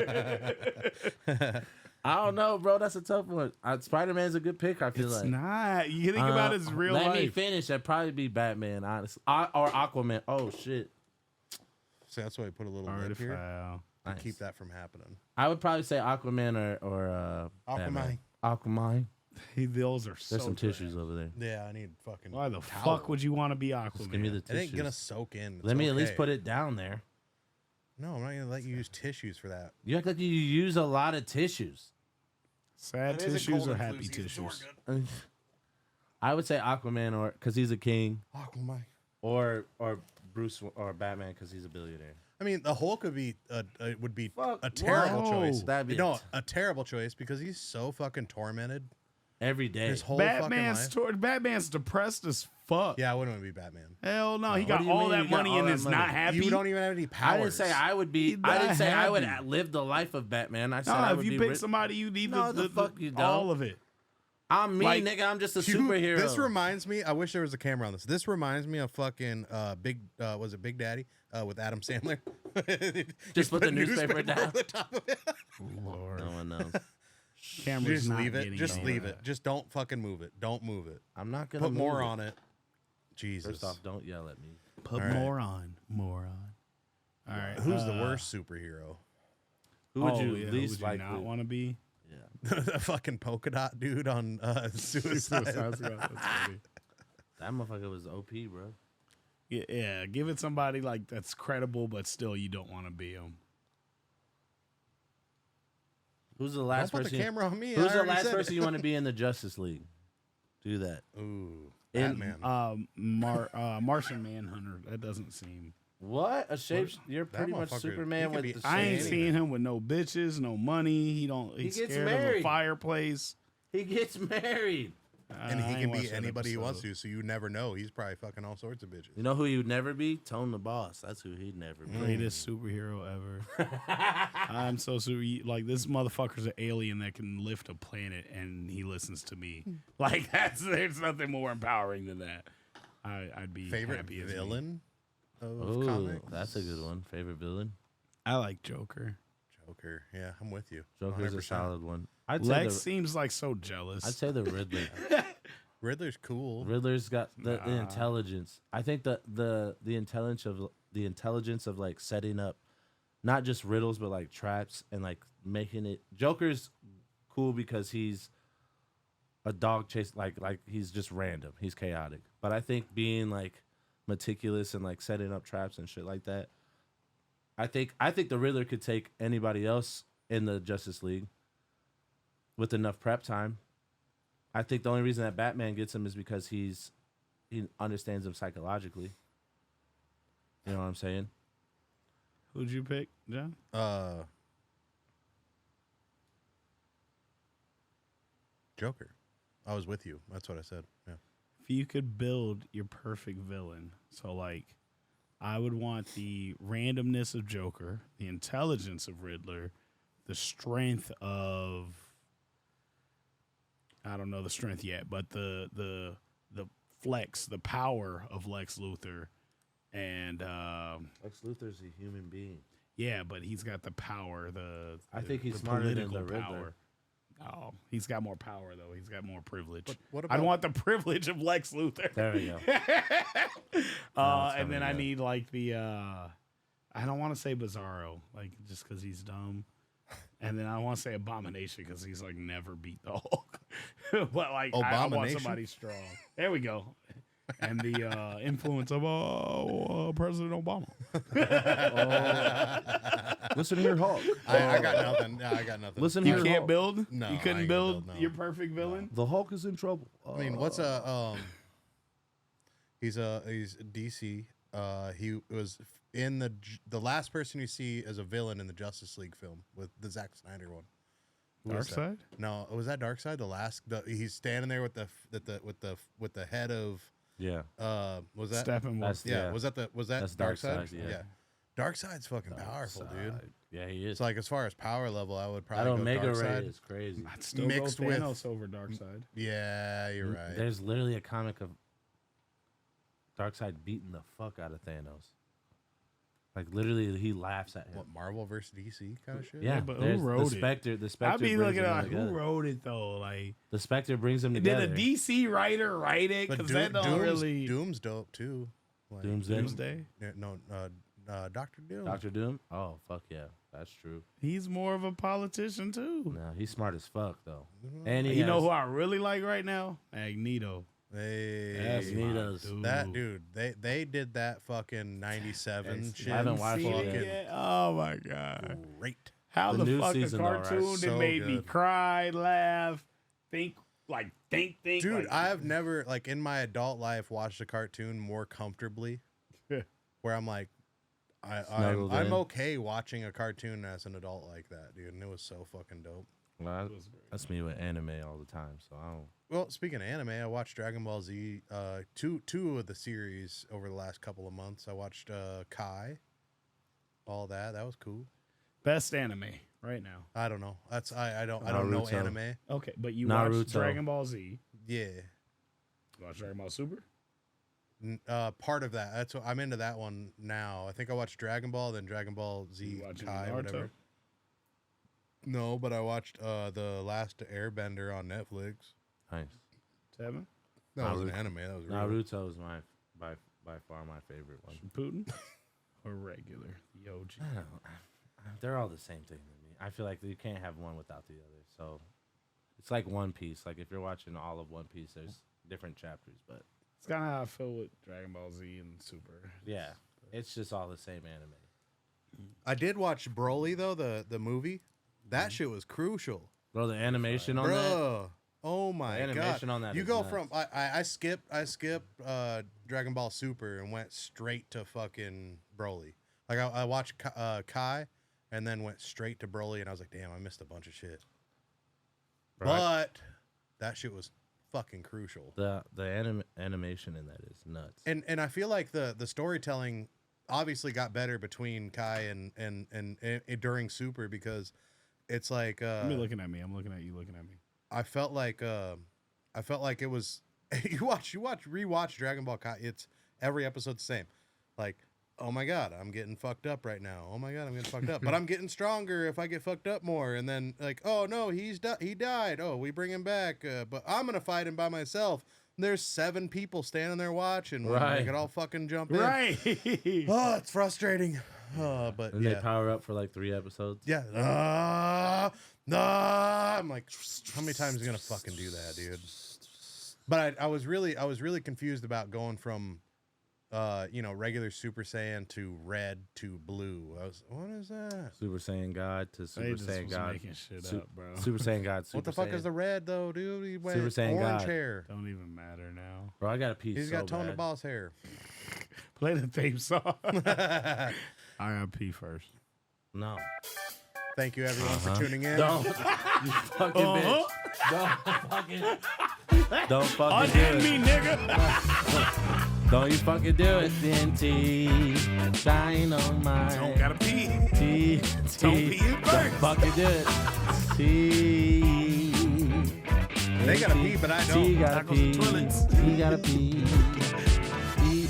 Speaker 1: bitch. I don't know, bro. That's a tough one. Spider-Man's a good pick, I feel
Speaker 3: It's
Speaker 1: like.
Speaker 3: not. You think about his real
Speaker 1: Let me
Speaker 3: life.
Speaker 1: finish. That'd probably be Batman, honestly. Or Aquaman. Oh, shit.
Speaker 2: So that's why I put a little
Speaker 3: Already
Speaker 2: lip here
Speaker 3: foul.
Speaker 2: to
Speaker 1: Nice.
Speaker 2: keep that from happening.
Speaker 1: I would probably say Aquaman or Batman. Aquaman.
Speaker 3: Those are
Speaker 1: There's
Speaker 3: so
Speaker 1: some
Speaker 3: trash.
Speaker 1: tissues over there.
Speaker 2: Yeah, I need fucking.
Speaker 3: Why the
Speaker 2: towel.
Speaker 3: fuck would you want to be Aquaman?
Speaker 1: Give me the
Speaker 2: It
Speaker 1: tissues.
Speaker 2: ain't gonna soak in. It's
Speaker 1: Let me at least
Speaker 2: okay.
Speaker 1: put it down there.
Speaker 2: No, I'm not gonna let you use tissues for that.
Speaker 1: You act like you use a lot of tissues.
Speaker 3: Sad
Speaker 2: It isn't
Speaker 3: tissues
Speaker 2: cold
Speaker 3: or
Speaker 2: and
Speaker 3: happy
Speaker 2: flu season, so we're
Speaker 3: tissues?
Speaker 1: I would say Aquaman or because he's a king,
Speaker 2: Aquaman.
Speaker 1: or Bruce or Batman because he's a billionaire.
Speaker 2: I mean, the Hulk would be
Speaker 1: Fuck,
Speaker 2: a terrible
Speaker 3: whoa.
Speaker 2: choice.
Speaker 1: That'd be
Speaker 2: a terrible choice because he's so fucking tormented
Speaker 1: Every day.
Speaker 2: his whole fucking
Speaker 3: Batman's
Speaker 2: life.
Speaker 3: Batman's depressed as fuck.
Speaker 2: Yeah, I wouldn't want to be Batman.
Speaker 3: Hell no, he
Speaker 1: What
Speaker 3: got
Speaker 1: do you
Speaker 3: all
Speaker 1: mean
Speaker 3: that
Speaker 1: you got
Speaker 3: money
Speaker 1: all
Speaker 3: and
Speaker 1: that
Speaker 3: is
Speaker 1: money?
Speaker 3: not happy.
Speaker 2: You don't even have any powers.
Speaker 1: I didn't say I would be.
Speaker 3: He's
Speaker 1: I didn't
Speaker 3: not
Speaker 1: say I would
Speaker 3: happy.
Speaker 1: live the life of Batman. I said
Speaker 3: No,
Speaker 1: I
Speaker 3: if
Speaker 1: would
Speaker 3: you
Speaker 1: be
Speaker 3: pick
Speaker 1: rich.
Speaker 3: somebody, you need
Speaker 1: No,
Speaker 3: the
Speaker 1: the fuck you don't.
Speaker 3: all of it.
Speaker 1: I'm me,
Speaker 3: like,
Speaker 1: nigga. I'm just a
Speaker 2: You-
Speaker 1: superhero.
Speaker 2: This reminds me. I wish there was a camera on this. This reminds me of fucking was it Big Daddy with Adam Sandler?
Speaker 1: Just put the newspaper
Speaker 2: over
Speaker 1: down.
Speaker 2: the top of it.
Speaker 3: Lord,
Speaker 1: No one knows.
Speaker 3: camera's
Speaker 2: Just
Speaker 3: not
Speaker 2: leave it.
Speaker 3: getting
Speaker 2: Just
Speaker 3: on
Speaker 2: leave
Speaker 3: that.
Speaker 2: it. Just don't fucking move it. Don't move it.
Speaker 1: I'm not gonna
Speaker 2: Put more
Speaker 1: move
Speaker 2: on it. Jesus.
Speaker 1: First off, don't yell at me.
Speaker 3: Put
Speaker 2: All right.
Speaker 3: more on. All right,
Speaker 2: Who's the worst superhero?
Speaker 1: Who would
Speaker 3: Oh,
Speaker 1: you
Speaker 3: yeah,
Speaker 1: least
Speaker 3: who would you
Speaker 1: likely?
Speaker 3: not want to be?
Speaker 1: Yeah,
Speaker 2: The fucking polka dot dude on Suicide.
Speaker 3: That's funny.
Speaker 1: that motherfucker was OP, bro.
Speaker 3: Yeah, give it somebody like that's credible, but still you don't want to be him.
Speaker 1: Who's the
Speaker 2: Don't
Speaker 1: last
Speaker 2: put the
Speaker 1: person?
Speaker 2: camera on me. I
Speaker 1: Who's the
Speaker 2: already
Speaker 1: last
Speaker 2: said
Speaker 1: person
Speaker 2: it.
Speaker 1: you want to be in the Justice League? Do that.
Speaker 2: Ooh,
Speaker 1: In-
Speaker 2: Batman.
Speaker 3: Martian Manhunter. That doesn't seem.
Speaker 1: What a shape! You're
Speaker 2: That
Speaker 1: pretty much
Speaker 2: motherfucker,
Speaker 1: Superman
Speaker 2: he could
Speaker 1: with
Speaker 2: be-
Speaker 1: the
Speaker 3: I ain't
Speaker 1: shape.
Speaker 3: seen him with no bitches, no money. He's
Speaker 1: gets
Speaker 3: scared of a
Speaker 1: married.
Speaker 3: fireplace.
Speaker 1: He gets married.
Speaker 2: And he
Speaker 3: I
Speaker 2: can
Speaker 3: ain't
Speaker 2: be
Speaker 3: watched that
Speaker 2: anybody he wants
Speaker 3: episode.
Speaker 2: to, so you never know. He's probably fucking all sorts of bitches.
Speaker 1: You know who he would never be? Tone the Boss. That's who he'd never be.
Speaker 3: Greatest superhero ever. I'm so super. Like, this motherfucker's an alien that can lift a planet, and he listens to me. Like, there's nothing more empowering than that. I'd be
Speaker 2: Favorite
Speaker 3: happy as me.
Speaker 2: villain of
Speaker 1: Ooh,
Speaker 2: comics?
Speaker 1: that's a good one. Favorite villain?
Speaker 3: I like Joker.
Speaker 2: Joker. Yeah, I'm with you.
Speaker 1: Joker's
Speaker 2: 100%.
Speaker 1: a solid one. I'd say
Speaker 3: Lex seems like so jealous.
Speaker 1: I'd say the Riddler.
Speaker 2: Riddler's cool.
Speaker 1: Riddler's got the intelligence. I think the intelligence of like setting up not just riddles but like traps and like making it. Joker's cool because he's a dog chase, like he's just random. He's chaotic. But I think being like meticulous and like setting up traps and shit like that. I think the Riddler could take anybody else in the Justice League with enough prep time. I think the only reason that Batman gets him is because he understands him psychologically. You know what I'm saying?
Speaker 3: Who'd you pick, John?
Speaker 2: Joker. I was with you. That's what I said. Yeah.
Speaker 3: If you could build your perfect villain, so like, I would want the randomness of Joker, the intelligence of Riddler, the strength of, I don't know the strength yet, but the flex, the power of Lex Luthor, and
Speaker 1: Lex Luthor's a human being.
Speaker 3: yeah, but he's got the power.
Speaker 1: I think he's
Speaker 3: the
Speaker 1: smarter than
Speaker 3: political
Speaker 1: the Riddler.
Speaker 3: power. Oh, he's got more power though. He's got more privilege.
Speaker 2: But what
Speaker 3: I'd
Speaker 2: about-
Speaker 3: want the privilege of Lex Luthor.
Speaker 1: There we go.
Speaker 3: And then I need like the I don't want to say Bizarro, like just because he's dumb, and then I want to say Abomination because he's like never beat the Hulk. But like I want
Speaker 2: Abomination?
Speaker 3: somebody strong. There we go. And the influence of President Obama.
Speaker 1: Listen here, Hulk.
Speaker 2: I got nothing. I got nothing.
Speaker 1: Listen
Speaker 3: You
Speaker 1: here,
Speaker 3: can't
Speaker 1: Hulk.
Speaker 3: build.
Speaker 2: No,
Speaker 3: You
Speaker 2: I
Speaker 3: couldn't
Speaker 2: ain't
Speaker 3: build
Speaker 2: gonna build, no.
Speaker 3: your perfect villain.
Speaker 1: The Hulk is in trouble.
Speaker 2: I mean, what's he's DC. He was in the last person you see as a villain in the Justice League film with the Zack Snyder one. Who was that?
Speaker 3: Darkseid?
Speaker 2: No, was that Darkseid? He's standing there with the head of
Speaker 1: Yeah.
Speaker 2: was that
Speaker 3: Steppenwolf.
Speaker 1: That's-
Speaker 2: yeah,
Speaker 1: yeah.
Speaker 2: was that
Speaker 1: That's
Speaker 2: Darkseid?
Speaker 1: Darkseid, yeah.
Speaker 2: Darkseid's fucking powerful, dude.
Speaker 1: Yeah, he is.
Speaker 2: It's like as far as power level, I would
Speaker 1: That
Speaker 2: probably go
Speaker 1: Omega Ray
Speaker 2: Darkseid.
Speaker 1: is crazy.
Speaker 3: I'd still
Speaker 2: Mixed
Speaker 3: go
Speaker 2: with-
Speaker 3: Thanos over Darkseid.
Speaker 2: Yeah, you're right.
Speaker 1: There's literally a comic of Darkseid beating the fuck out of Thanos. Like literally, he laughs at him.
Speaker 2: What, Marvel versus DC kind of shit?
Speaker 1: Yeah,
Speaker 3: but who
Speaker 1: there's
Speaker 3: wrote
Speaker 1: the
Speaker 3: it?
Speaker 1: Spectre. The Spectre
Speaker 3: I'd be
Speaker 1: brings
Speaker 3: looking
Speaker 1: them
Speaker 3: at like, who
Speaker 1: together.
Speaker 3: wrote it though. Like,
Speaker 1: The Spectre brings them
Speaker 3: did
Speaker 1: together.
Speaker 3: a DC writer write it?
Speaker 2: But
Speaker 3: Because that don't really.
Speaker 2: Doom's dope too. Like,
Speaker 1: Doomsday.
Speaker 3: Doomsday.
Speaker 2: yeah, no, Doctor Doom.
Speaker 1: Doctor Doom. Oh fuck yeah, that's true.
Speaker 3: He's more of a politician too.
Speaker 1: No, he's smart as fuck though. And he
Speaker 3: You know
Speaker 1: has-
Speaker 3: who I really like right now? Magneto.
Speaker 2: Hey,
Speaker 1: That's
Speaker 3: my
Speaker 1: Magnetos.
Speaker 3: dude.
Speaker 2: that dude. They did that fucking '97 shit.
Speaker 1: I haven't watched it
Speaker 3: Seen
Speaker 1: yet.
Speaker 3: yet? Oh my god!
Speaker 2: Great.
Speaker 3: How
Speaker 1: The
Speaker 3: the,
Speaker 1: new
Speaker 3: fuck a
Speaker 1: season, though, right?
Speaker 3: cartoon that
Speaker 2: So
Speaker 3: made me
Speaker 2: good.
Speaker 3: cry, laugh, think.
Speaker 2: Dude,
Speaker 3: like,
Speaker 2: I've never like in my adult life watched a cartoon more comfortably. Where I'm like,
Speaker 1: Snuggled
Speaker 2: I'm
Speaker 1: in.
Speaker 2: okay watching a cartoon as an adult like that, dude, and it was so fucking dope.
Speaker 1: Well, that's me with anime all the time. So I don't.
Speaker 2: Well, speaking of anime, I watched Dragon Ball Z, two of the series over the last couple of months. I watched Kai, all that. That was cool.
Speaker 3: best anime right now.
Speaker 2: I don't know. I don't know
Speaker 1: Naruto.
Speaker 2: anime.
Speaker 3: Okay, but you
Speaker 1: Naruto.
Speaker 3: watched Dragon Ball Z.
Speaker 2: Yeah,
Speaker 3: You watched Dragon Ball Super.
Speaker 2: part of that. That's what I'm into that one now. I think I watched Dragon Ball, then Dragon Ball Z,
Speaker 3: You watching
Speaker 2: Kai,
Speaker 3: Naruto?
Speaker 2: whatever. No, but I watched the Last Airbender on Netflix.
Speaker 1: Nice.
Speaker 3: Seven.
Speaker 2: That was an
Speaker 1: Naruto.
Speaker 2: anime. That was real.
Speaker 1: Naruto is by far my favorite one.
Speaker 3: Putin or regular the OG.
Speaker 1: I don't know. They're all the same thing to me. I feel like you can't have one without the other. So it's like One Piece. Like if you're watching all of One Piece, there's different chapters, but
Speaker 3: It's kind of how I feel with Dragon Ball Z and Super.
Speaker 1: yeah, it's just all the same anime.
Speaker 2: I did watch Broly though, the movie. That shit was crucial,
Speaker 1: Bro, the animation on that.
Speaker 2: bro. Oh my
Speaker 1: The animation
Speaker 2: god!
Speaker 1: on that
Speaker 2: You
Speaker 1: is
Speaker 2: go
Speaker 1: nuts.
Speaker 2: from I skip Dragon Ball Super and went straight to fucking Broly. Like I watched Kai and then went straight to Broly, and I was like, damn, I missed a bunch of shit.
Speaker 1: Bro, I-
Speaker 2: But that shit was fucking crucial.
Speaker 1: The animation in that is nuts.
Speaker 2: And I feel like the storytelling obviously got better between Kai and during Super, because it's like
Speaker 3: You're looking at me. I'm looking at you. Looking at me.
Speaker 2: I felt like it was rewatch Dragon Ball Kai. It's every episode's the same. Like, oh my god, I'm getting fucked up right now. Oh my god, I'm getting fucked up. But I'm getting stronger if I get fucked up more. And then like, oh no, he died. Oh, we bring him back. But I'm gonna fight him by myself. And there's 7 people standing there watching.
Speaker 1: Right.
Speaker 2: They could all fucking jump in.
Speaker 3: Right.
Speaker 2: Oh, it's frustrating. But
Speaker 1: And they power up for like 3 episodes.
Speaker 2: Yeah. I'm like, how many times are you gonna fucking do that, dude? But I was really confused about going from regular Super Saiyan to red to blue. What is that?
Speaker 1: Super Saiyan God to Super Saiyan God.
Speaker 3: Making shit up, bro.
Speaker 1: Super Saiyan God. Super
Speaker 2: What the fuck
Speaker 1: Saiyan.
Speaker 2: is the red though, dude? He went
Speaker 1: Super Saiyan
Speaker 2: orange
Speaker 1: God.
Speaker 2: hair.
Speaker 3: Don't even matter now.
Speaker 1: Bro, I got a piece.
Speaker 2: He's got Tone the Boss hair.
Speaker 3: Play the theme song. I gotta pee first.
Speaker 1: No.
Speaker 2: Thank you everyone for tuning in.
Speaker 1: Don't. You fucking bitch. Don't fucking do
Speaker 3: Unhand
Speaker 1: it.
Speaker 3: me, nigga.
Speaker 1: Don't you fucking do it. TNT. Dynamite.
Speaker 3: Don't gotta pee.
Speaker 1: TNT.
Speaker 3: Don't pee it
Speaker 1: Don't
Speaker 3: first.
Speaker 1: fucking do it. T.
Speaker 2: They gotta pee, but I
Speaker 1: T
Speaker 2: don't.
Speaker 1: gotta
Speaker 3: Goes to
Speaker 1: pee.
Speaker 3: toilets.
Speaker 1: T gotta pee.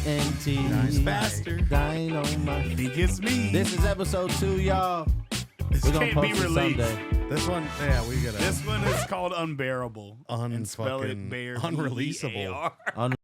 Speaker 1: TNT.
Speaker 3: Faster.
Speaker 1: Dynamite.
Speaker 3: He gets me.
Speaker 1: This is episode 2, y'all.
Speaker 3: This
Speaker 1: We're gonna
Speaker 3: can't be
Speaker 1: post it
Speaker 3: released.
Speaker 1: someday.
Speaker 2: This one, yeah, we gotta
Speaker 3: This one is called UnBEARable. And spell it
Speaker 2: unfucking
Speaker 3: bear.
Speaker 2: unreleasable.
Speaker 3: B-E-A-R.
Speaker 1: Un-